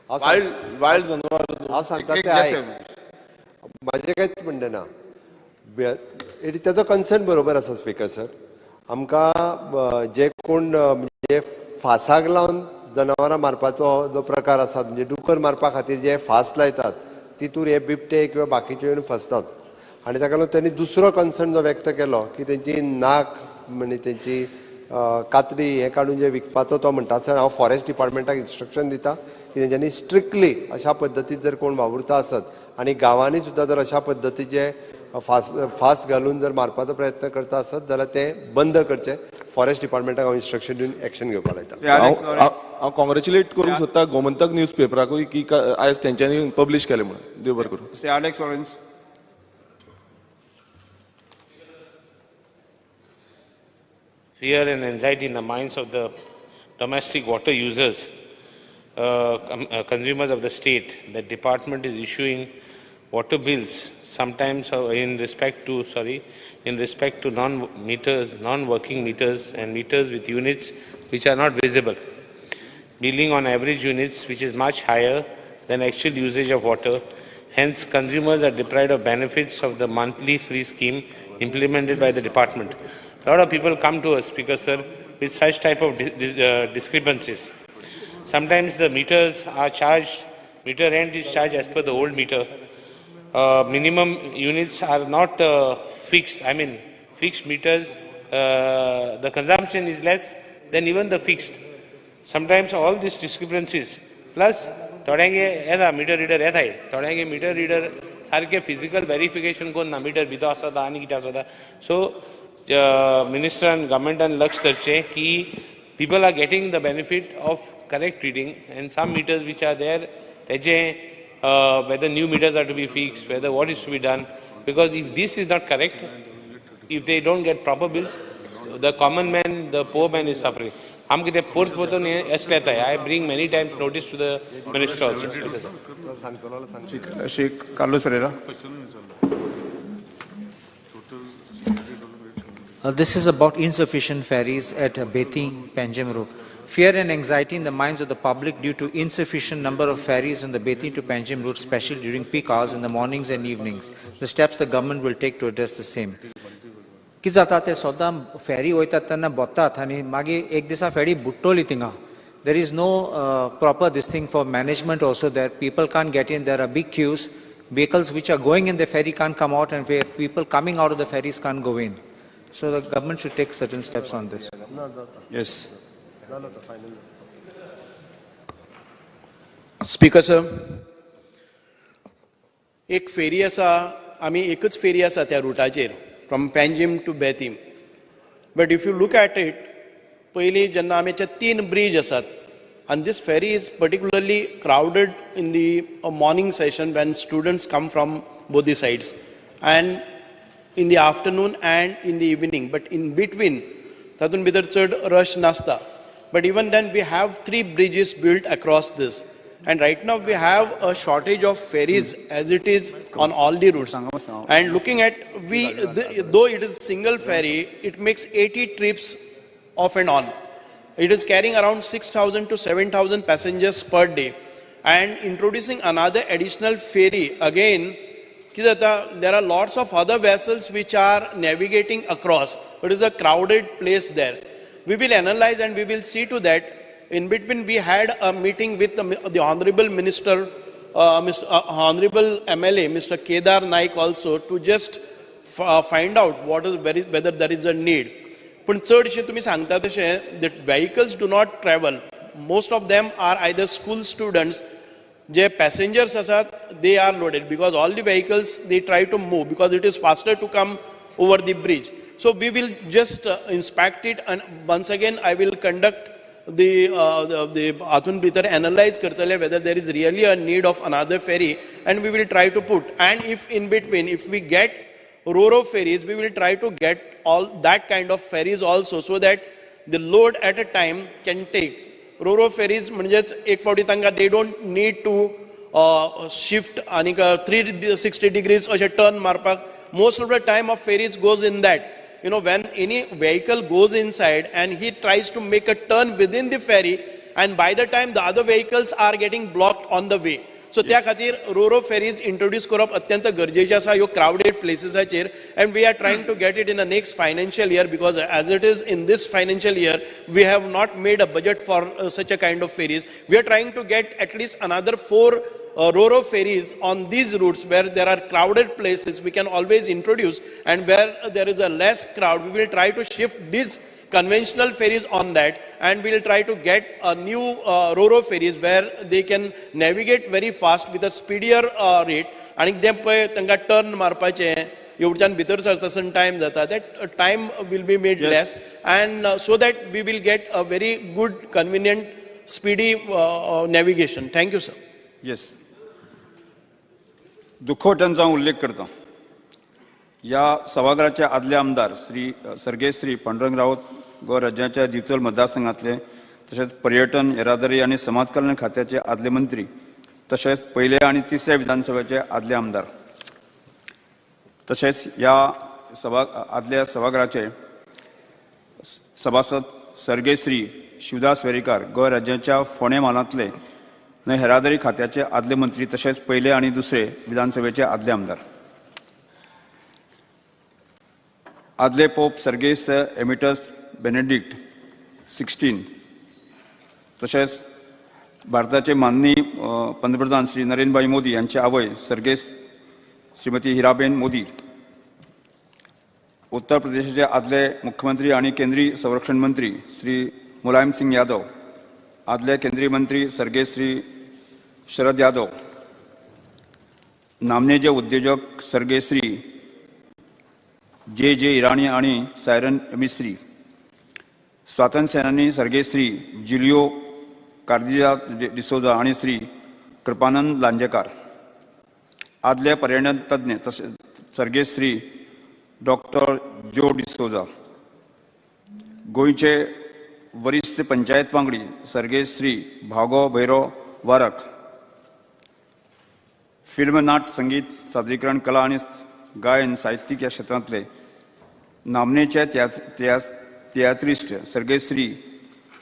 वायल्ड जनावर हांव सांगता ते आयक म्हाजें कांयच म्हणणें ना तेजो कन्सर्न बरोबर आसा स्पीकर सर. आमकां जे कोण म्हणजे फासाक लावन जनावरां मारपाचो जो प्रकार आसा म्हणजे डुकर मारपा खातीर जे फास लायतात तितूर हे बिबटे किंवा बाकीचे येवन फसतात आनी ताका लागून तेणी दुसरो कन्सर्न जो व्यक्त केलो की तेंची नाक म्हणजे तेंची कातडी हे काडून जे विकपाचो तो म्हणटा सर हांव फॉरेस्ट डिपार्टमेंटाक इन्स्ट्रक्शन दिता की तेंच्यांनी स्ट्रिक्टली अशा पद्दतीन जर कोण वावुरता आसत आनी गांवांनी सुद्दां जर अशा पद्दतीचे फास घालून जर मारपाचो प्रयत्न करता आसत जाल्यार ते बंद करचे. फॉरेस्ट डिपार्टमेंटाक हांव इन्स्ट्रक्शन दिवन एक्शन घेवपाक लायता. हांव कॉंग्रेच्युलेट करूंक सोदता गोमंतक न्यूज पेपराकूय की आयज तेंच्यांनी पब्लीश केलें म्हणून. देव बरें करूं. Fear and anxiety in the minds of the domestic water users, consumers of the state. The department is issuing water bills, sometimes in respect to non-working meters and meters with units which are not visible. Billing on average units which is much higher than actual usage of water. Hence, consumers are deprived of benefits of the monthly free scheme implemented by the department. A lot of people come to us, Speaker Sir, with such type of discrepancies. Sometimes the meters are charged, meter rent is charged as per the old meter. Minimum units are not fixed. I mean, fixed meters, the consumption is less than even the fixed. Sometimes all these discrepancies, plus थोड्यांगे येता metre reader येताय, थोड्यांगे metre reader सारखे physical verification कोण ना metre भितर आसता आनी कितें आसता. सो मिनिस्टरान गव्हर्मेंटान लक्ष धरचें की people are getting the benefit of correct reading, and some meters which are there, whether new meters are to be fixed, whether what is to be done, because if this is not correct, if they don't get proper bills, the common man, the poor man is suffering. हम कितें पोरत पोतून असले येताय. I bring many times notice to the minister also. Shri Carlos Pereira. This is about insufficient ferries at Bethi, Panjim Road. Fear and anxiety in the minds of the public due to insufficient number of ferries in the Bethi to Panjim route, especially during peak hours in the mornings and evenings. The steps the government will take to address the same. कितें जाता ते सदां फेरी वयतात तेन्ना बतात आनी मागीर एक दिसा फेरी बुट्टोली थिंगा. There is no proper this thing for management also there. People can't get in. There are big queues. Vehicles which are going in the ferry can't come out, and people coming out of the ferries can't go in. So the government should take certain steps on this. Yes. Speaker sir, एक ferry आसा, आमी एकच ferry आसा त्या रुटाचेर from Panjim to Betim. But if you look at it, पयलीं जेन्ना आमचे 3 ब्रिज आसात, and this ferry is particularly crowded in the morning session when students come from both the sides, and in the afternoon and in the evening. But in between, tatun bidar chad rush nasta. But even then, we have 3 bridges built across this. And right now, we have a shortage of ferries as it is on all the routes. And looking at, though it is single ferry, it makes 80 trips off and on. It is carrying around 6,000 to 7,000 passengers per day. And introducing another additional ferry, again, there are lots of other vessels which are navigating across. It is a crowded place there. We will analyze and we will see to that. In between, we had a meeting with the Honorable Minister, Honorable MLA, Mr. Kedar Naik also, to just find out whether there is a need. But third, that vehicles do not travel. Most of them are either school students. The passengers, they are loaded because all the vehicles, they try to move because it is faster to come over the bridge. So we will just inspect it, and once again I will conduct the Atun Bhitar analyze kartale whether there is really a need of another ferry, and we will try to put. And if in between, if we get Ro-Ro ferries, we will try to get all that kind of ferries also, so that the load at a time can take. Ro-Ro ferries, they don't need to shift 360 degrees or turn marpak. Most of the time of ferries goes in that. You know, when any vehicle goes inside and he tries to make a turn within the ferry, and by the time the other vehicles are getting blocked on the way. So त्या खातीर Ro-Ro ferries introduce करप अत्यंत गरजेचे आसा ह्यो crowded places आचेर, and we are trying to get it in the next financial year, because as it is in this financial year, we have not made a budget for such a kind of ferries. We are trying to get at least another 4 Ro-Ro ferries on these routes where there are crowded places. We can always introduce, and where there is a less crowd, we will try to shift these conventional ferries on that, and we will try to get a new Ro-Ro ferries where they can navigate very fast with a speedier rate. And they tanga turn marpache एवढ्यान भितर सरता time जाता, that time will be made less, and so that we will get a very good, convenient, speedy navigation. Thank you, sir. Yes. दुखवट्यांचा उल्लेख करता. या सभागृहाचे आदले आमदार सर्गेय श्री पांडुरंग राऊत गोवा राज्याच्या दिवचल मतदारसंघातले, तसेच पर्यटन, येरादारी आणि समाज कल्याण खात्याचे आदले मंत्री, तसेच पहिले आणि तिसऱ्या विधानसभेचे आदले आमदार, तसेच या आदल्या सभागृहाचे सभासद सर्गेय श्री शिवदास वेरेकार गोवा राज्याच्या फोंडे म्हालांतले येरादारी खात्याचे आदले मंत्री, तसेच पहिले आणि दुसरे विधानसभेचे आदले आमदार, आदले पोप सर्गेस एमिटस बेनेडिक्ट 16, तसेच भारताचे माननीय पंतप्रधान श्री नरेंद्रभाई मोदी यांचे आवय सर्गेस श्रीमती हिराबेन मोदी, उत्तर प्रदेशाचे आदले मुख्यमंत्री आणि केंद्रीय संरक्षण मंत्री श्री मुलायम सिंग यादव, आदले केंद्रीय मंत्री सर्गेय श्री शरद यादव, नामनेचे उद्योजक सर्गेश्री जे इराणी आणि सायरन मिस्त्री, स्वातंत्र्य सेनानी सर्गेश्री जुलियो कार्दिया डिसोजा आणि श्री कृपानंद लांजेकार, आदले पर्यटन तज्ञ तसेच सर्गेश्री डॉक्टर जो डिसोजा, गोंयचे वरिष्ठ पंचायत वांगडी सर्गेश्री भागो भैरव वारक, फिल्म नाट संगीत सादरीकरण कला आणि गायन साहित्यिक या क्षेत्रांतले नामनेचे तियात्रिस्ट सर्गेश्री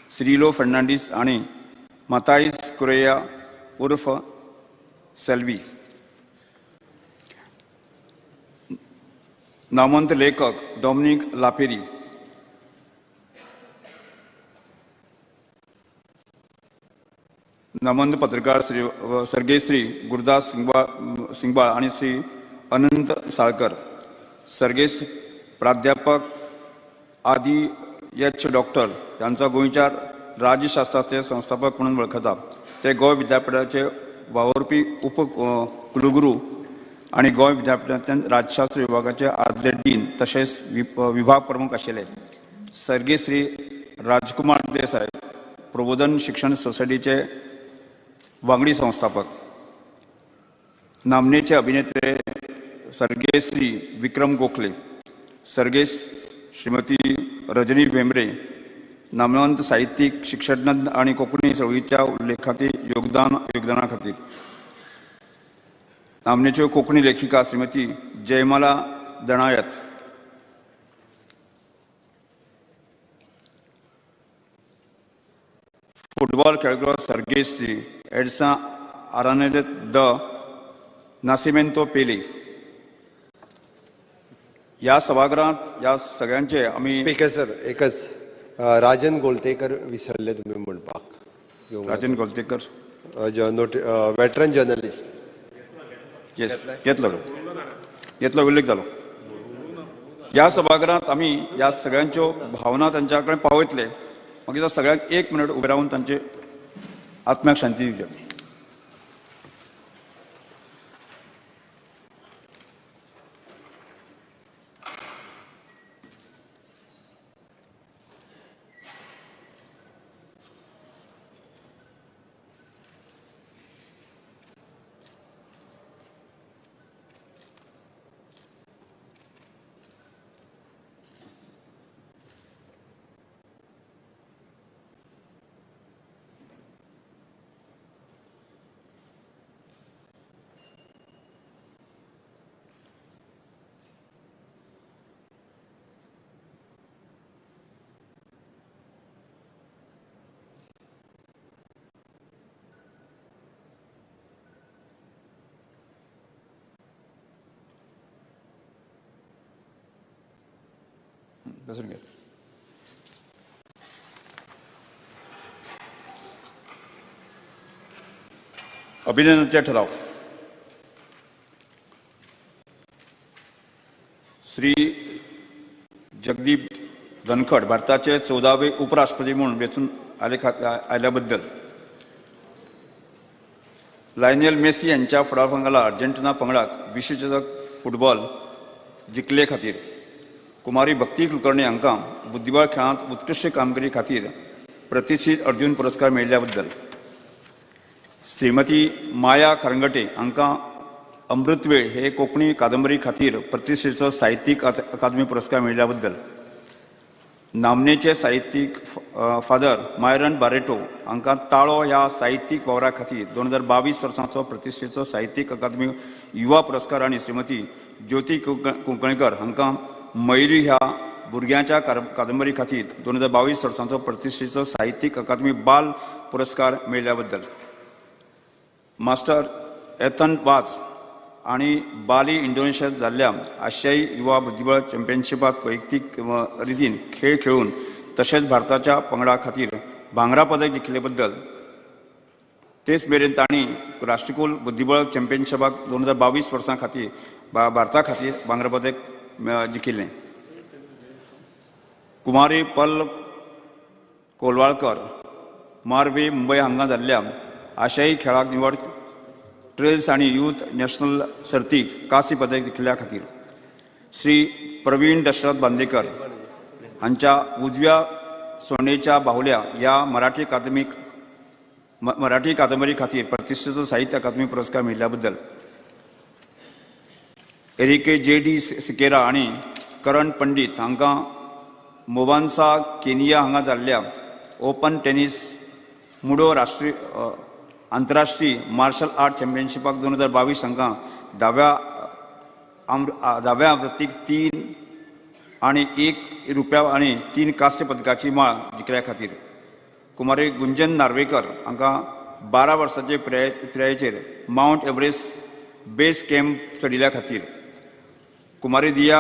श्रीलो फर्नांडीस आणि माताईस कुरेया उर्फ सेल्वी, नामवंत लेखक डॉमिनिक लापेरी, नामवंत पत्रकार सर्गेश्री गुरुदास सिंगबाळ आणि श्री अनंत साळकर, सर्गेश प्राध्यापक आदी एच डॉक्टर यांचा गोंयच्या राज्यशास्त्राचे संस्थापक म्हणून वळखतात. ते गोंय विद्यापीठाचे वावुरपी उपकुलगुरू आणि गोंय विद्यापीठांतल्यान राज्यशास्त्र विभागाचे आदले डीन तशेंच विभाग प्रमुख आशिल्ले. सर्गेश्री राजकुमार देसाय प्रबोधन शिक्षण सोसायटीचे वांगडी संस्थापक, नामनेचे अभिनेते सर्गेश्री विक्रम गोखले, सर्गेश श्रीमती रजनी भेंब्रे, नामवंत साहित्यिक शिक्षणतज्ञ आणि कोंकणी चळवळीच्या उल्लेखातील योगदाना खातीर, नामनेच्यो कोंकणी लेखिका श्रीमती जयमाला दणायत, फुटबॉल खेळगडो सर्गेश्री एडसा आरानेद द नासिमेंतो पेले. या सभागृहात या सगळ्यांचे आम्ही स्पीकर सर एकच राजन गोलतेकर विसरले तुम्ही म्हणपाक. Rajan Golatkar veteran journalist. Yes येतलो उल्लेख झालो. या सभागृहात आम्ही या सगळ्यांच्यो भावना त्यांच्या कडेन पावयतले. मागीर सगळ्यांक 1 मिनट उबे रावन तांचे आत्म्याक शांती दिवची. अभिनंदनाचे ठराव. श्री जगदीप धनखड भारताचे 14वे उपराष्ट्रपती म्हणून वेचून आल्याबद्दल, लायनेल मेसी यांच्या फुडारपणाला अर्जेंटिना पंगडाक विश्वचषक फुटबॉल जिखले खातीर, कुमारी भक्ती कुलकर्णी हांकां बुद्धिबळ खेळांत उत्कृश्ट कामगिरी खातीर प्रतिष्ठीत अर्जुन पुरस्कार मेळिल्ल्या बद्दल, श्रीमती माया खरंगटे हांकां अमृतवेळ हे कोंकणी कादंबरी खातीर प्रतिश्ठेचो साहित्यीक अकादमी पुरस्कार मेळिल्ल्या बद्दल, नामनेचे साहित्यीक फादर मायरन बारेटो हांकां ताळो ह्या साहित्यीक वावरा खातीर 2022 वर्साचो प्रतिश्ठेचो साहित्यीक अकादमी युवा पुरस्कार आनी श्रीमती ज्योती कुंकळकर हांकां मयुरी ह्या भुरग्यांच्या कादंबरी खातीर 2022 वर्साचो प्रतिश्ठेचो साहित्यीक अकादमी बाल पुरस्कार मेळिल्ल्या बद्दल, मास्टर एथन वाज आणि बाली इंडोनेशियांत जाल्ल्या आशियाई युवा बुद्धिबळ चॅम्पियनशिपात वैयक्तीक रितीन खेळ खेळून तशेंच भारताच्या पंगडा खातीर भांगरा पदक जिखिल्ले बद्दल, तेच मेरेन तांणी राष्ट्रकुल बुद्धिबळ चॅम्पियनशिपाक 2022 वर्सा खातीर भारता खातीर भांगरा पदक जिखिल्लें. कुमारी पल कोलवाळकर मारवे मुंबय हांगा जाल्ल्या आशियाई खेळाक निवड ट्रेल्स आणि यूथ नॅशनल सर्तीक कांस्य पदक जिखल्या खातीर श्री प्रवीण दशरथ बांदेकर हांच्या उजव्या सोनेच्या बाहुल्या या मराठी कादंबरी खातीर प्रतिश्ठेचो साहित्य अकादमी पुरस्कार मेळिल्ल्या बद्दल एरिके J.D. सिकेरा आणि करण पंडित हांकां मोवान्सा केनिया हांगा जाल्ल्या ओपन टेनिस मुडो राष्ट्रीय आंतरराष्ट्रीय मार्शल आर्ट चॅम्पियनशिपाक 2022 हांकां दाव्या आवृत्तीक 3 आणि 1 रुपया आणि 3 कांस्य पदकाची माळ जिखल्या खातीर कुमारी गुंजन नार्वेकर हांकां 12 वर्सांचे पिरायेचेर माउंट एव्हरेस्ट बेस कॅम्प चडिल्ल्या खातीर कुमारी दिया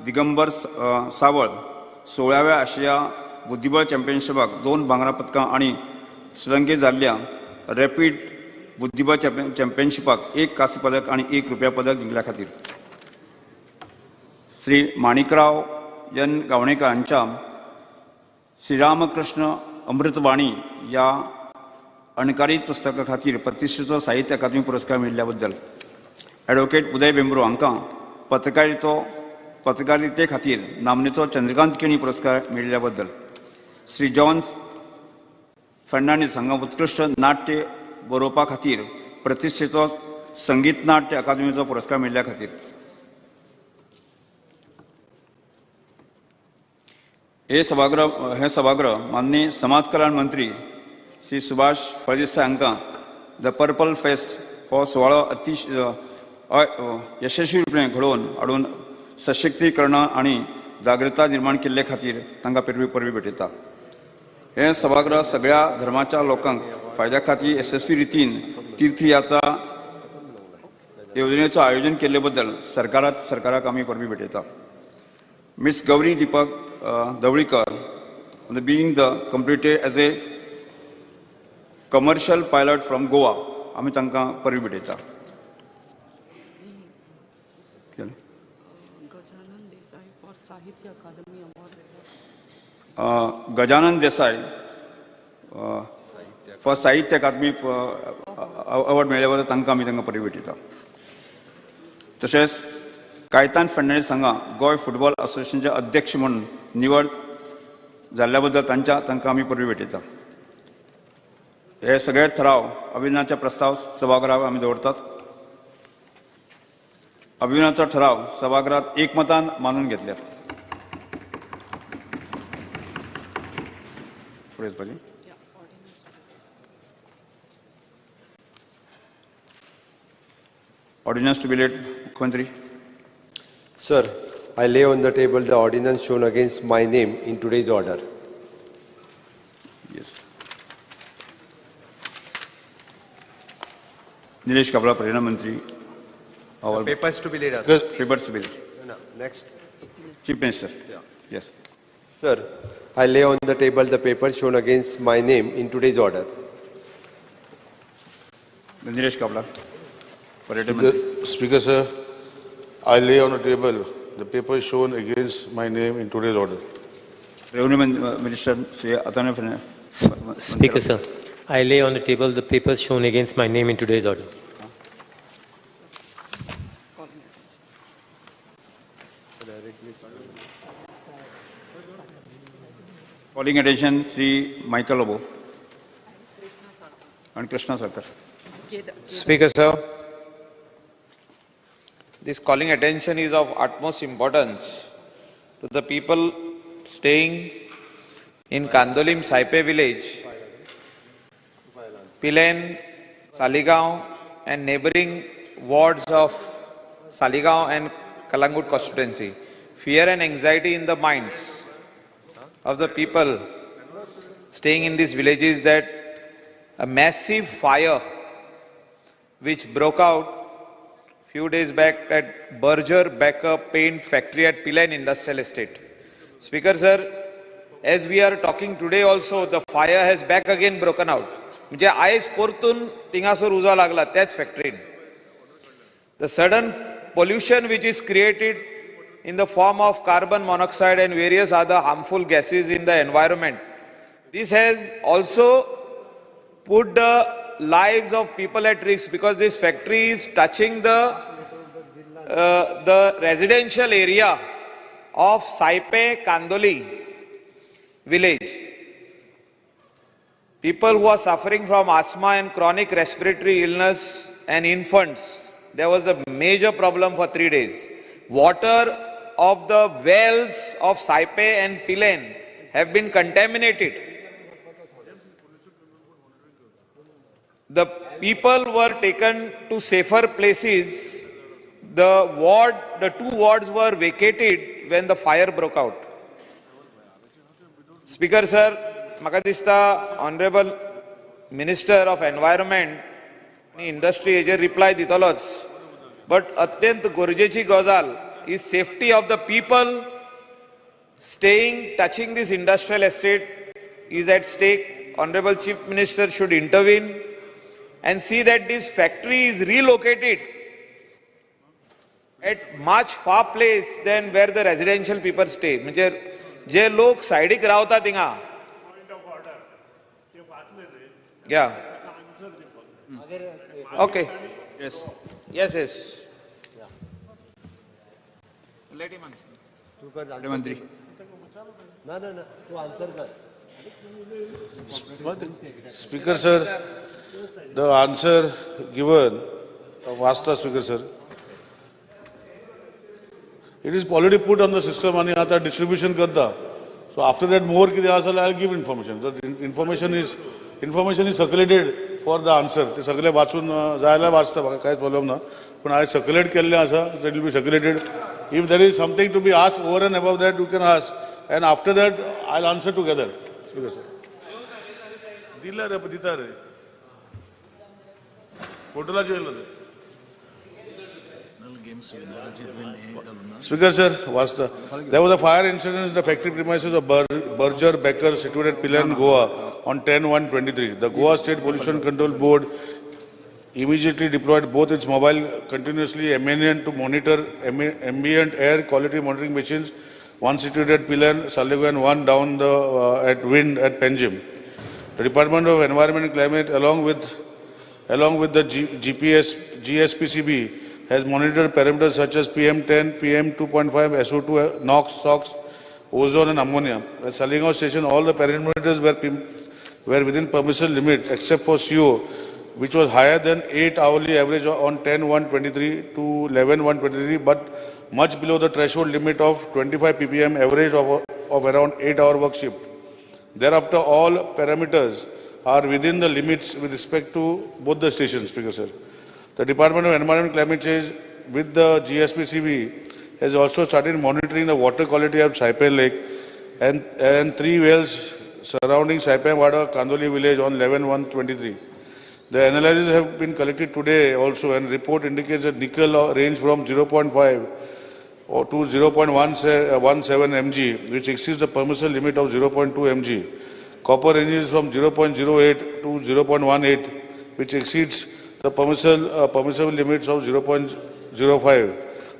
दिगंबर सावळ 16व्या आशिया बुद्धीबळ चॅम्पियनशिपाक 2 भांगरा पदकां आणि श्रीलंकेत जाल्ल्या रॅपीड बुद्धीबळ चॅम्पियनशिपाक 1 कांस्य पदक आणि 1 रुपया पदक जिंकल्या खातीर श्री माणिकराव एन गावणेकर हांच्या श्रीरामकृष्ण अमृतवाणी या अणकारीत पुस्तका खातीर प्रतिश्ठेचो साहित्य अकादमी पुरस्कार मेळिल्ल्या बद्दल ॲडव्होकेट उदय बेंब्रो हांकां पत्रकारिते खातीर नामनेचो चंद्रकांत केणी पुरस्कार मेळिल्ल्या बद्दल श्री जॉन फर्नांडीस हांकां उत्कृश्ट नाट्य बरोवपा खातीर प्रतिश्ठेचो संगीत नाट्य अकादमीचो पुरस्कार मेळिल्ल्या खातीर हे सभागृह माननीय समाज कल्याण मंत्री श्री सुभाष फळदेसाय हांकां द पर्पल फेस्ट हो सुवाळो अतिशय यशस्वीपणे घडोवन हाडून सशक्तीकरण आणि जागृता निर्माण केल्ले खातीर तांकां परबी भेटयता. हे सभागृह सगळ्या धर्माच्या लोकांक फायद्या खातीर यशस्वी रितीन तीर्थयात्रा येवजणेचो आयोजन केल्ले बद्दल सरकाराक आमी परबी भेटयता. Miss Gauri Deepak Davlikar, being completed as a commercial pilot from Goa, आमी तांकां परबी भेटयता. गजानन देसाय फॉर साहित्य अकादमी अवॉर्ड मेळ्ळ्या बद्दल तांकां आमी परबी भेटयता. तशेंच कायतान फर्नांडीस हांगा गोंय फुटबॉल असोसिएशनचे अध्यक्ष म्हणून निवड जाल्ल्या बद्दल तांकां आमी परबी भेटयता. हे सगळे ठराव अभियानाचे प्रस्ताव सभागृहाक आमी दवरतात. अभियानाचो ठराव सभागृहात एकमतान मानून घेतल्यात. Ordinance to be laid, Mukhyamantree. Sir, I lay on the table the ordinance shown against my name in today's order. Yes. Nilesh Kabra, Parina Mantri. The papers to be laid. Papers to be laid. No, next. Chief Minister. Yeah. Yes. Sir, I lay on the table the papers shown against my name in today's order. Nilesh Kabra. Speaker, sir, I lay on the table the papers shown against my name in today's order. Revenue Minister, Speaker, sir, I lay on the table the papers shown against my name in today's order. Calling attention, Sri Michael Lobo and Krishna Sarkar. Speaker, sir, this calling attention is of utmost importance to the people staying in Kandolim Saipe village, Pilen, Saligaon and neighboring wards of Saligaon and Kalangut constituency. Fear and anxiety in the minds of the people staying in these villages that a massive fire which broke out few days back at Berger Becker Paint Factory at Pilen Industrial Estate. Speaker, sir, as we are talking today also, the fire has back again broken out. म्हणजे आयज परतून तिंगासोर उजो लागला त्याच फॅक्टरीन. The sudden pollution which is created in the form of carbon monoxide and various other harmful gases in the environment, this has also put the lives of people at risk, because this factory is touching the residential area of Saipe Kandoli village. People who are suffering from asthma and chronic respiratory illness and infants. There was a major problem for 3 days. Water of the wells of Saipe and Pilen have been contaminated. The people were taken to safer places. The 2 wards were vacated when the fire broke out. Speaker sir, म्हाका दिसता Honorable Minister of Environment आणि Industry हेजेर reply दितलोच. But अत्यंत गरजेची गजाल is safety of the people staying, touching this industrial estate is at stake. Honorable Chief Minister should intervene and see that this factory is relocated at much far place than where the residential people stay. म्हणजे जे लोक साइडीक रावता थिंगा. Yeah. Okay. Yes. Yes, yes. Let him answer. Speaker sir, the answer given, Vasta Speaker sir, it is already put on the system and आता distribution करता. So after that more किती असेल I'll give information. So information is circulated for the answer. ते सगळे वाचून जायला वाचता बघा काहीच प्रॉब्लेम ना. पण I circulate केले असा, it will be circulated. If there is something to be asked over and above that, you can ask. And after that, I'll answer together. Speaker sir. दिला रे दिता रे. फोटोला जेवलं रे. Speaker sir, there was a fire incident in the factory premises of Berger Becker situated at Pilan, Goa on 10/1/23. The Goa State Pollution Control Board immediately deployed both its mobile continuously ambient to monitor ambient air quality monitoring machines, one situated at Pilan, Saligo and one down at Wind at Penjim. The Department of Environment and Climate along with the GSPCB has monitored parameters such as PM10, PM2.5, SO2, NOx, SOx, ozone and ammonia. At Salingaon station, all the parameters were within permissible limit except for CO, which was higher than 8 hourly average on 10/1/23 to 11/1/23, but much below the threshold limit of 25 ppm average of around 8-hour work shift. Thereafter, all parameters are within the limits with respect to both the stations, Speaker sir. The Department of Environment and Climate Change with the GSPCB has also started monitoring the water quality of Saipan Lake and 3 wells surrounding Saipan Wada, Kandoli village on 11/1/23. The analyses have been collected today also, and report indicates that nickel range from 0.5 or to 0.17 mg, which exceeds the permissible limit of 0.2 mg. Copper ranges from 0.08 to 0.18, which exceeds the permissible limits of 0.05.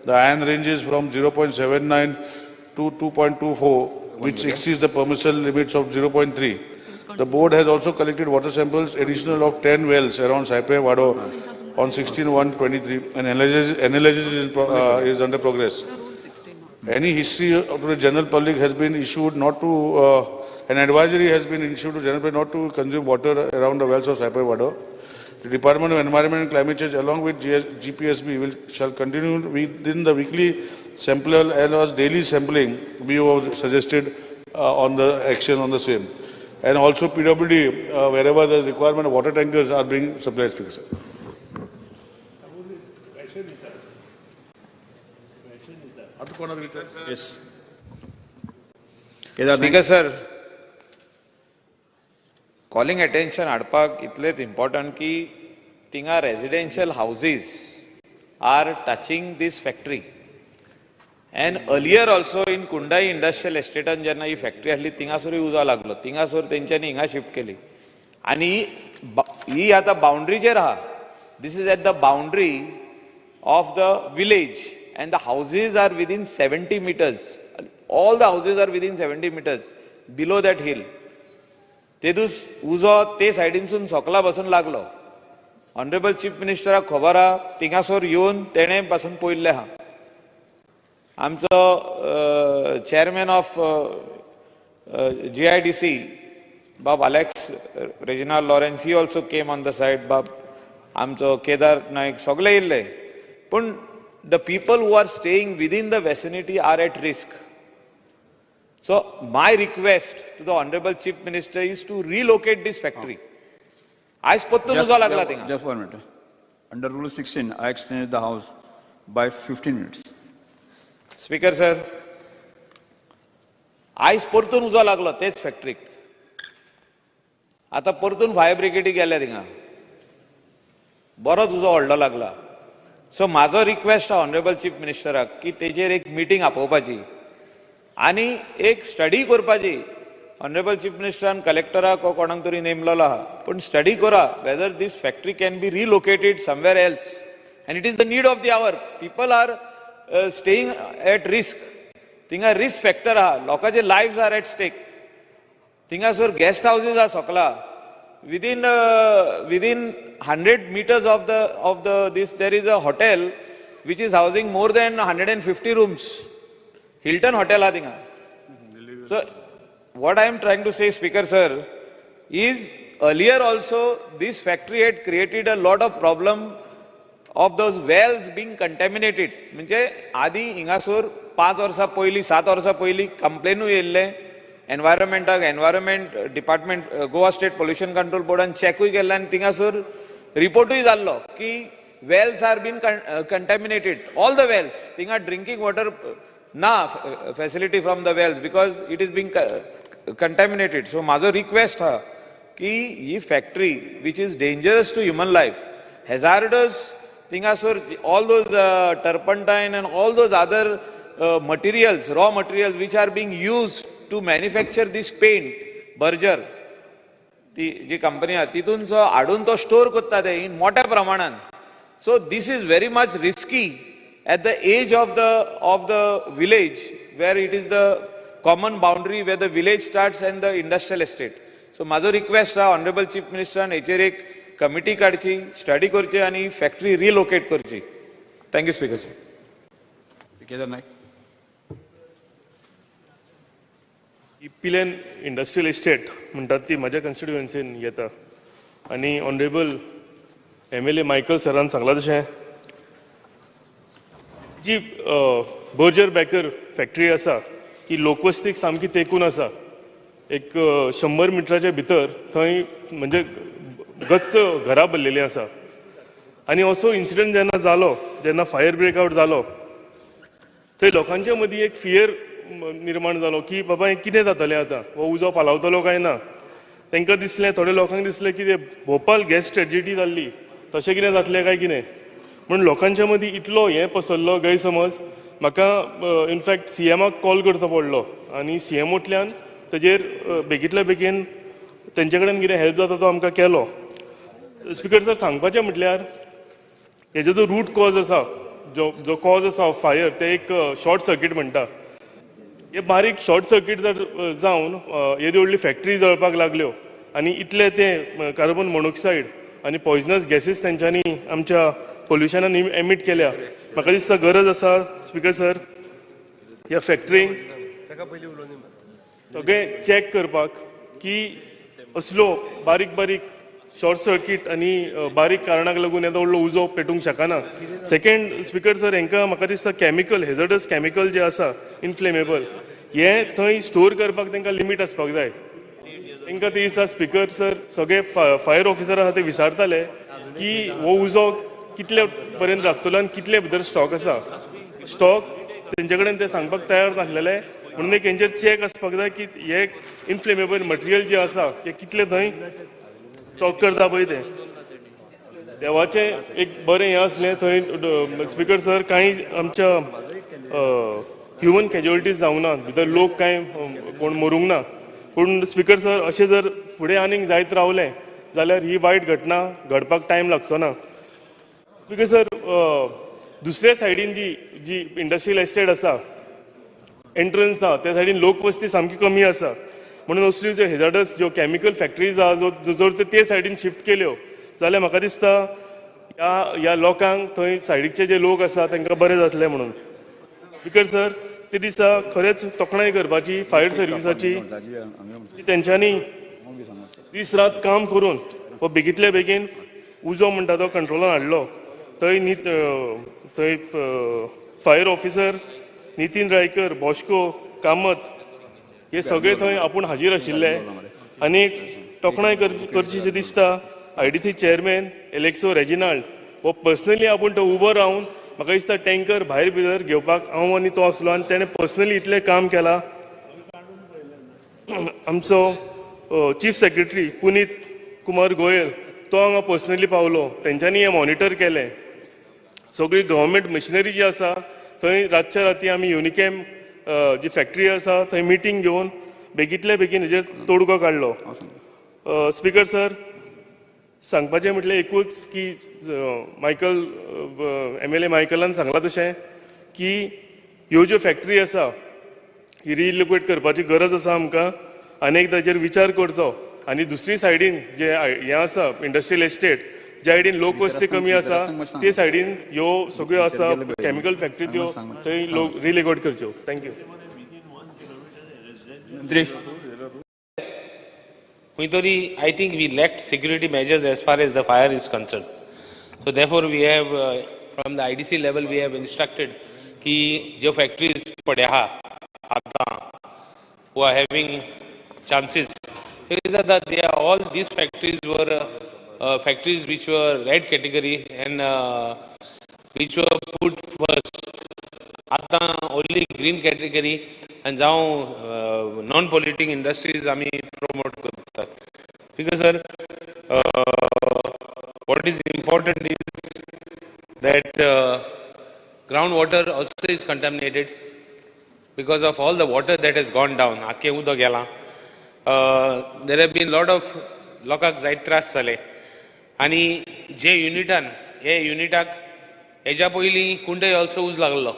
The iron ranges from 0.79 to 2.24, which exceeds the permissible limits of 0.3. The board has also collected water samples additional of 10 wells around Saipe Wado on 16/1/23, and analysis is under progress. Any history to the general public has been issued not to, an advisory has been issued to general public not to consume water around the wells of Saipe Wado. The Department of Environment and Climate Change along with GPSB shall continue within the weekly sample as well as daily sampling we have suggested on the action on the same. And also PWD, wherever there is requirement of water tankers are being supplied, Speaker sir. Yes. Speaker sir, calling attention adpak itleच important ki tinga residential houses are touching this factory. And earlier also in Kundai Industrial Estate जेन्ना ही factory आसली थिंगासोर उजो लागलो, थिंगासोर तेंच्यांनी हिंगा shift केली आनी ही आतां बाउंड्रीचेर आहा. This is at the boundary of the village and the houses are within 70 meters. All the houses are within 70 meters below that hill. तेदूस उजो ते सायडीनसून सकला बसून लागलो ऑनरेबल चीफ मिनिस्टराक खबर आहा थिंगासोर येवन तेणें पासून पळयल्लें आहा. आमचो चेअरमॅन ऑफ GIDC बाब Alex Reginald Lawrence he also came on the side. बाब आमचो केदार नायक सगळे येयल्ले. पूण the people who are staying within the vicinity are at risk. So my request to the Honorable Chief Minister is to relocate this factory. Aaj pottu uza lagla tinga. Just 1 minute. Under Rule 16, I extended the House by 15 minutes. Speaker sir, आयज परतून उजो लागलो तेच फॅक्टरीक. आतां परतून fire ब्रिगेडी गेले थिंगा. बरोच उजो व्हडलो लागला. सो म्हाजो रिक्वेस्ट आहा ऑनरेबल चीफ मिनिस्टराक की तेजेर एक मिटींग आपोवपाची आनी एक स्टडी करपाची. ऑनरेबल चीफ मिनिस्टरान कलेक्टराक वा कोणाक तरी नेमलेलो आहा. पूण स्टडी करा whether this factory can be relocated somewhere else and it is the need of the hour. People are staying at risk. थिंगा रिस्क फॅक्टर आहा. लोकांचे लायव्स आर एट स्टेक. थिंगासर गेस्ट हाऊसेस आहा सकला. Within 100 meters of this there is a hotel which is housing more than 150 rooms. Hilton Hotel adinga. So what I am trying to say, Speaker sir, is earlier also this factory had created a lot of problem of those wells being contaminated. म्हणजे आदी हिंगासोर 5 वर्सां पयलीं 7 वर्सां पयलीं कंप्लेनूय येयल्ले. Environment department Goa state pollution control बोर्डान चॅकूय केल्लें आनी थिंगासर रिपोर्टूय जाल्लो की wells are been contaminated. All the wells. थिंगा ड्रिंकींग वॉटर ना facility from the wells because it is being contaminated. So म्हाजो रिक्वेस्ट आहा की ही factory which is dangerous to human life, hazardous. थिंगासर all those turpentine and all those other materials, raw materials which are being used to manufacture this paint, Berger, ती जी company आहा तितून जो हाडून तो स्टोर करता ते इन मोठ्या प्रमाणात. So this is very much risky at the edge of the village where it is the common boundary where the village starts and the industrial estate. So म्हाजो रिक्वेस्ट आहा ऑनरेबल चीफ मिनिस्टरान हेचेर एक committee काडची, study करची आनी factory relocate करची. Thank you speaker sir. Kedar Naik. Pilerne industrial estate म्हणटात ती म्हज्या कॉन्स्टिट्युएन्सीन येता आनी ऑनरेबल MLA मायकल सरान सांगलां तशें जी बर्जर बेकर फॅक्टरी आसा ही लोकवस्तीक सामकी तेंकून आसा. एक 100 मिटराच्या भितर थंय म्हणजे गच्च घरां भरलेलीं आसा. आनी असो इन्सिडंट जेन्ना जालो, जेन्ना फायर ब्रेकआउट जालो, थंय लोकांच्या मदीं एक फियर निर्माण जालो की बाबा हें कितें जातलें आतां, हो उजो पालवतलो काय ना. तांकां दिसलें, थोड्या लोकांक दिसलें की भोपाल गॅस ट्रेजेडी जाल्ली तशें कितें जातलें काय कितें. म्हणून लोकांच्या मदीं इतलो हें पसरलो गैरसमज. म्हाका इनफॅक्ट CMाक कॉल करचो पडलो आनी CMतल्यान तेजेर बेगींतल्या बेगीन तेंचे कडेन कितें हेल्प जाता तो आमकां केलो. स्पिकर सर सांगपाचें म्हटल्यार हेजो जो रूट कॉज आसा, जो कॉज आसा ऑफ फायर, ते एक शॉर्ट सर्कीट म्हणटा. हे बारीक शॉर्ट सर्कीट जर जावन येदी व्हडली फॅक्टरी जळपाक लागल्यो आनी इतले ते कार्बन मोनॉक्सायड आनी पॉयझनस गॅसीस तेंच्यांनी आमच्या पोल्युशनान एमीट केल्या. म्हाका दिसता गरज आसा स्पिकर सर ह्या फॅक्टरींक सगळें चॅक करपाक की असलो बारीक बारीक शॉर्ट सर्कीट आनी बारीक कारणाक लागून येदो व्हडलो उजो पेटूंक शकना. सेकंड स्पिकर सर, हांकां म्हाका दिसता कॅमिकल, हेझर्डस कॅमिकल जे आसा इनफ्लेमेबल, हे थंय स्टोर करपाक तांकां लिमीट आसपाक जाय. तांकां ते दिसता स्पिकर सर सगळे फायर ऑफिसर आसा ते विचारताले की हो उजो कितले पर्यंत लागतलो आनी कितले भितर स्टॉक आसा. स्टॉक तेंचे कडेन ते सांगपाक तयार नासलेले. म्हणून एक हेंचेर चॅक आसपाक जाय की हे इनफ्लेमेबल मटेरियल जे आसा ते कितले थंय स्टॉक करता पळय ते. देवाचें एक बरें हें आसलें थंय स्पिकर सर, कांय आमच्या ह्युमन कॅज्युअलिटीज जावना, भितर लोक कांय कोण मरूंक ना. पूण स्पिकर सर अशें जर फुडें आनीक जायत रावलें जाल्यार ही वायट घटना घडपाक टायम लागचो ना. स्पिकर सर, दुसऱ्या सायडीन जी इंडस्ट्रियल एस्टेट आसा, एंट्रन्स आहा त्या सायडीन लोकवस्ती सामकी कमी आसा. म्हणून असल्यो ज्यो हेजार्डस ज्यो कॅमिकल फॅक्टरीज आहा जर ते सायडीन शिफ्ट केल्यो जाल्यार म्हाका दिसता ह्या लोकांक थंय सायडीकचे जे लोक आसा तांकां बरें जातलें म्हणून. स्पीकर सर, ते दिसा खरेंच तोखणाय करपाची फायर सर्विसाची तेंच्यांनी दीस रात काम करून हो बेगींतले बेगीन उजो म्हणटा तो कंट्रोलान हाडलो. थंय fire officer Nitin Raikar, Bosco, Kamat हे सगळे थंय आपूण हाजीर आशिल्ले. आनी तोखणाय करचीशें दिसता IDC चेअरमॅन एलेक्सो रेजिनाल्ड हो पर्सनली आपूण तो उबो रावन म्हाका दिसता टँकर भायर भितर घेवपाक हांव आनी तो आसलो आनी ताणें पर्सनली इतलें काम केलां. आमचो चीफ सेक्रेटरी पुनीत कुमार गोयल तो हांगा पर्सनली पावलो. तेंच्यांनी हें मॉनिटर केलें. सगळी गव्हर्मेंट मशिनरी जी आसा थंय रातच्या राती आमी युनिकॅम जी फॅक्टरी आसा थंय मिटींग घेवन बेगींतले बेगीन हेजेर तोडगो काडलो. स्पीकर सर, सांगपाचें म्हटलें एकूच की मायकल MLA मायकलान सांगलां तशें की ह्यो ज्यो फॅक्टरी आसा ही रिलोकेट करपाची गरज आसा आमकां. आनी एकदां हेजेर विचार करचो. आनी दुसरी सायडीन जे हें आसा इंडस्ट्रियल एस्टेट ज्या सायडीन लोकवस्ती कमी आसा ते सायडीन ह्यो सगळ्यो आसा कॅमिकल फॅक्टरी त्यो थंय रिलोकेट करच्यो. Thank you. I think we lacked security measures as far as the fire is concerned. So therefore we have, from the IDC level, we have instructed कि जो factories पड़े हा आता who are having chances. They are all these factories were factories which were red category and which were put first. आता only green category and जाऊं non-polluting industries आम्ही promote करतात. Because sir, what is important is that groundwater also is contaminated because of all the water that has gone down. आखे उदक गेला. There have been lot of लोकांक जायत त्रास जाले. आनी जे युनिटान हे युनिटाक हेच्या पयलीं कुंडय ऑल्सो उज लागलो.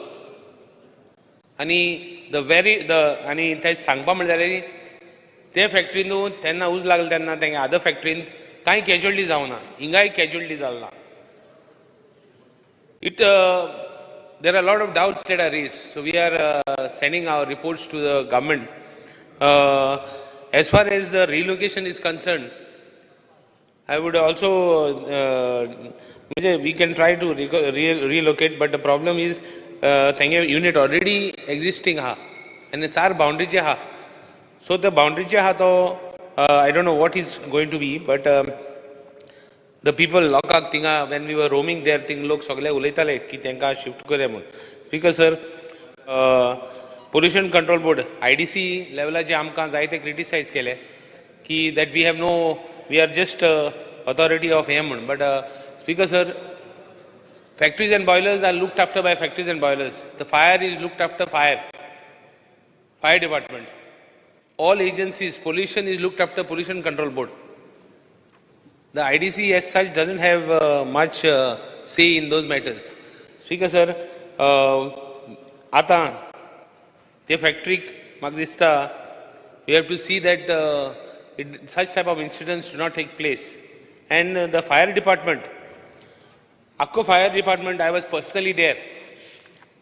आनी आनी ते सांगपा म्हणल्यार ते फॅक्टरीन तेन्ना उज लागलो तेन्ना तेंगे अदर फॅक्टरीन कांय कॅज्युअलिटी जावना. हिंगाय कॅज्युअलिटी जालना. There are a lot of doubts that are raised. So we are sending our reports to the government. As far as the relocation is concerned, I would also, we can try to relocate, but the problem is, unit already existing ha, and it's our boundary ha. So the boundary ha to, I don't know what is going to be, but the people lokak tinga when we were roaming there, ting lok sagle ulaitale ki tenka shift kore mun. Because sir, pollution control board IDC level je amka zaite criticize kele ki that we have no, we are just authority of Yemen. But Speaker sir, factories and boilers are looked after by factories and boilers. The fire is looked after fire department. All agencies, pollution is looked after pollution control board. The IDC as such doesn't have much say in those matters. Speaker sir, आता the factory magdista, we have to see that such type of incidents do not take place. And the fire department, Akko fire department, I was personally there.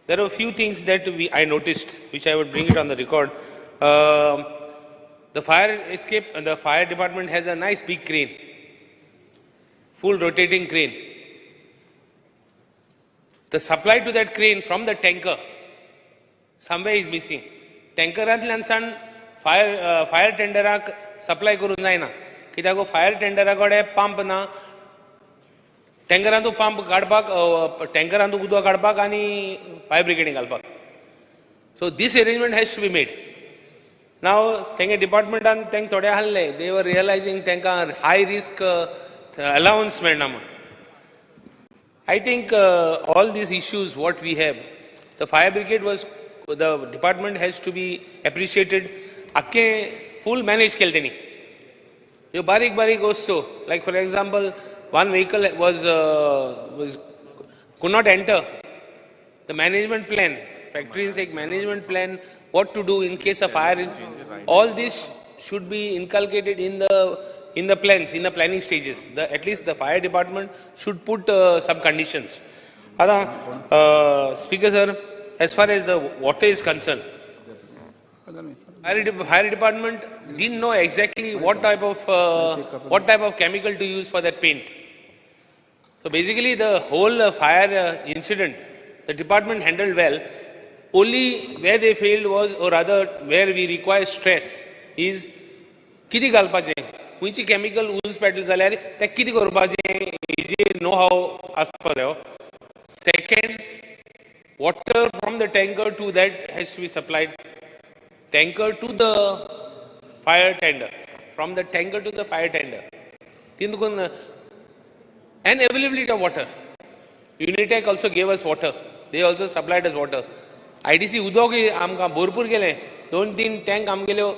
There are a few things that I noticed, which I would bring it on the record. The fire escape, the fire department has a nice big crane, full rotating crane. The supply to that crane from the tanker somewhere is missing. Tanker antlan fire tenderak supply करून जायना. कित्याक fire टेंडरा कडेन pump ना. टँकरांतू pump काडपाक टँकरांतू उदक काडपाक आनी fire ब्रिगेडीक घालपाक. So this arrangement has to be made. Now तेंगे डिपार्टमेंटान तेंक थोडे आहले, they were realizing तेंका high risk allowance मेळना म्हण. I think all these issues what we have, the fire brigade was, the department has to be appreciated. Akke full manage केले तेणी. You barik also, like for example, one vehicle could not enter. The management plan, factories like management plan, what to do in case of fire. All this should be inculcated in the in the plans, in the planning stages. At least the fire department should put some conditions. Speaker sir, as far as the water is concerned, fire department didn't know exactly what type of chemical to use for that paint. So basically, the whole fire incident, the department handled well. Only where they failed was, or rather, where we require stress is किती घालपाचे खंयची chemical use पेटल जाल्यार ते किती करपाचे हेजे know how आसपा जायो. Second, water from the tanker to that has to be supplied. Tanker to the fire tender, from the tanker to the fire tender. And availability of water. Unitech also gave us water. They also supplied us water. IDC उदक आमकां भरपूर गेलें. 2-3 tank आम गेल्यो.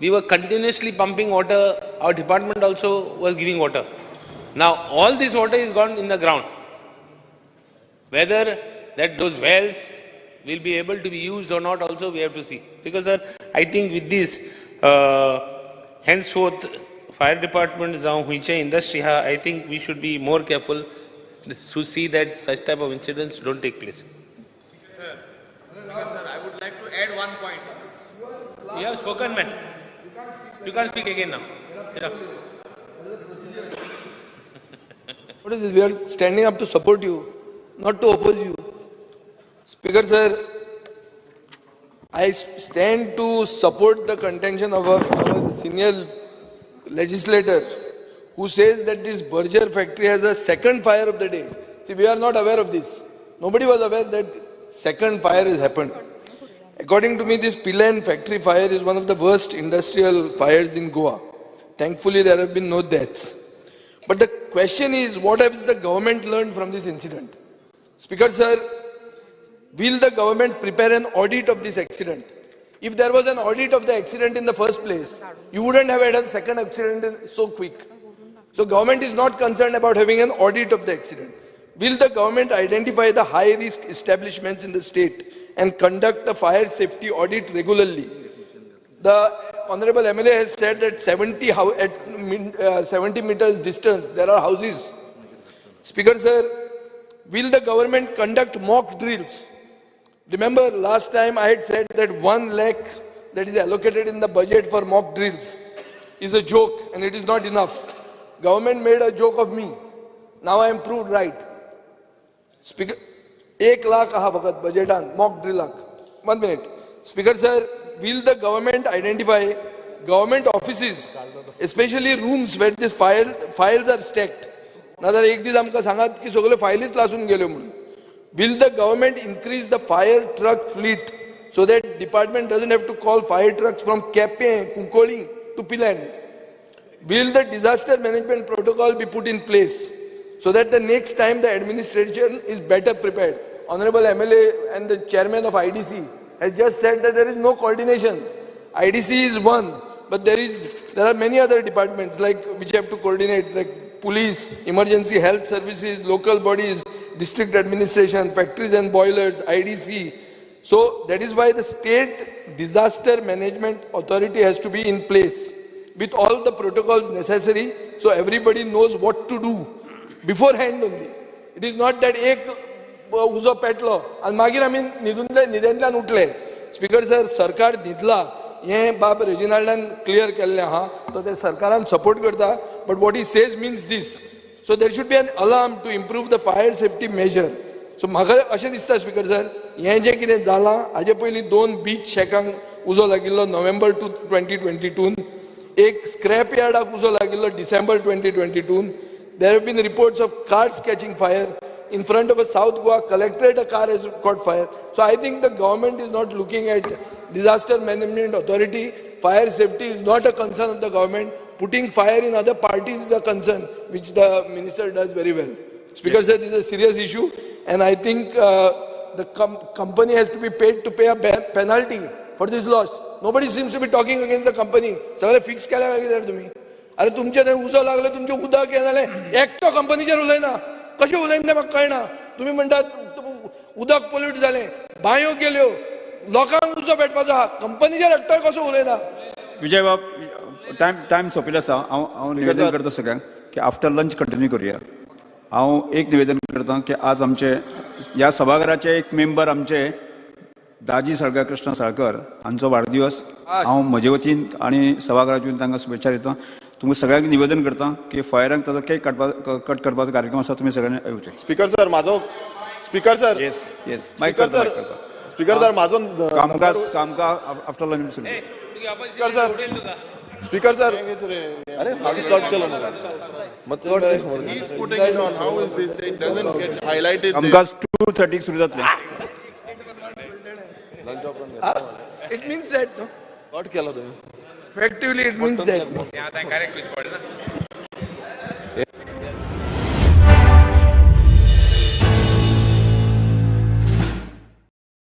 We were continuously pumping water. Our department also was giving water. Now all this water is gone in the ground. Whether those wells will be able to be used or not also we have to see. Because sir, I think with this, henceforth, fire department, industry, I think we should be more careful to see that such type of incidents don't take place. Sir, I would like to add one point. You have spoken, man. You can't speak again now. Sit up. What is this? We are standing up to support you, not to oppose you. Speaker sir, I stand to support the contention of our senior legislator who says that this Berger factory has a second fire of the day. See, we are not aware of this. Nobody was aware that second fire has happened. According to me, this Pilan factory fire is one of the worst industrial fires in Goa. Thankfully, there have been no deaths. But the question is, what has the government learned from this incident? Speaker sir, will the government prepare an audit of this accident? If there was an audit of the accident in the first place, you wouldn't have had a second accident so quick. So government is not concerned about having an audit of the accident. Will the government identify the high-risk establishments in the state and conduct a fire safety audit regularly? The Honorable MLA has said that 70 meters distance, there are houses. Speaker sir, will the government conduct mock drills? Remember, last time I had said that 1 lakh that is allocated in the budget for mock drills is a joke and it is not enough. Government made a joke of me. Now I am proved right. Speaker, 1 lakh aha vakat budgetan mock drill. 1 minute. Speaker sir, will the government identify government offices, especially rooms where these files are stacked? नाजाल्यार एक दीस आमकां सांगात की सगळ्यो फायलीच लासून गेल्यो म्हणून. Will the government increase the fire truck fleet so that department doesn't have to call fire trucks from Kepe, Kunkoli to Pilan? Will the disaster management protocol be put in place so that the next time the administration is better prepared? Honorable MLA and the chairman of IDC has just said that there is no coordination. IDC is one, but there are many other departments which have to coordinate, like police, emergency health services, local bodies, district administration, factories and boilers, IDC. So that is why the state disaster management authority has to be in place with all the protocols necessary so everybody knows what to do beforehand only. It is not that एक उजो पेटलो आणि मागीर आमी न्हिदेंतल्यान उठले. Speaker sir, सरकार न्हिदला हें बाब रेजिनाल्डान clear केल्लें आहा, तो ते सरकारान सपोर्ट करता, but what he says means this. So there should be an alarm to improve the fire safety measure. So म्हाका अशें दिसता स्पीकर सर, हें जें कितें जालां हाजे पयलीं 2 बीच शेकांक उजो लागिल्लो नोव्हेंबर 2022, एक स्क्रॅप यार्डाक उजो लागिल्लो December 2022. There have been reports of cars catching fire. In front of a South Goa collectorate, a car has caught fire. So I think the government is not looking at disaster management authority. Fire safety is not a concern of the government. Putting fire in other parties is a concern, which the minister does very well. Speaker said this is a serious issue, and I think the company has to be paid to pay a penalty for this loss. Nobody seems to be talking against the company. सगळे fix केल्या काय कितें तुम्ही? अरे तुमचे थंय उजो लागले, तुमचे उदक हें जालें, एकटो कंपनीचेर उलयना. कशें उलयना म्हाका कळना. तुम्ही म्हणटात उदक पोल्यूट जालें, बांयो गेल्यो, लोकांक उजो पेटपाचो आहा, कंपनीचेर एकटोय कसो उलयना? विजय बाब, टायम सोंपिल्लो आसा. हांव निवेदन करता सगळ्यांक की आफ्टर लंच कंटिन्यू करुया. हांव एक निवेदन करता की आज आमचे ह्या सभाघराचे एक मेंबर आमचे दाजी साळकर कृष्ण साळकर हांचो वाडदिवस. हांव म्हजे वतीन आनी सभाघराचे वतीन तांकां शुभेच्छा दिता. तुमकां सगळ्यांक निवेदन करता की फायरांक ताजो केक कट करपाचो कार्यक्रम आसा, तुमी सगळ्यांनी येवचे. स्पीकर सर माझो speaker sir yes speaker sir speaker sir माझो कामकाज आफ्टर लंच सुरू. स्पीकर सर स्पीकर सर अरे माझं कट केलं मला कामकाज 2:30 सुरू जातलें. It means that, no? Cut केला तुम्ही Effectively, it means that.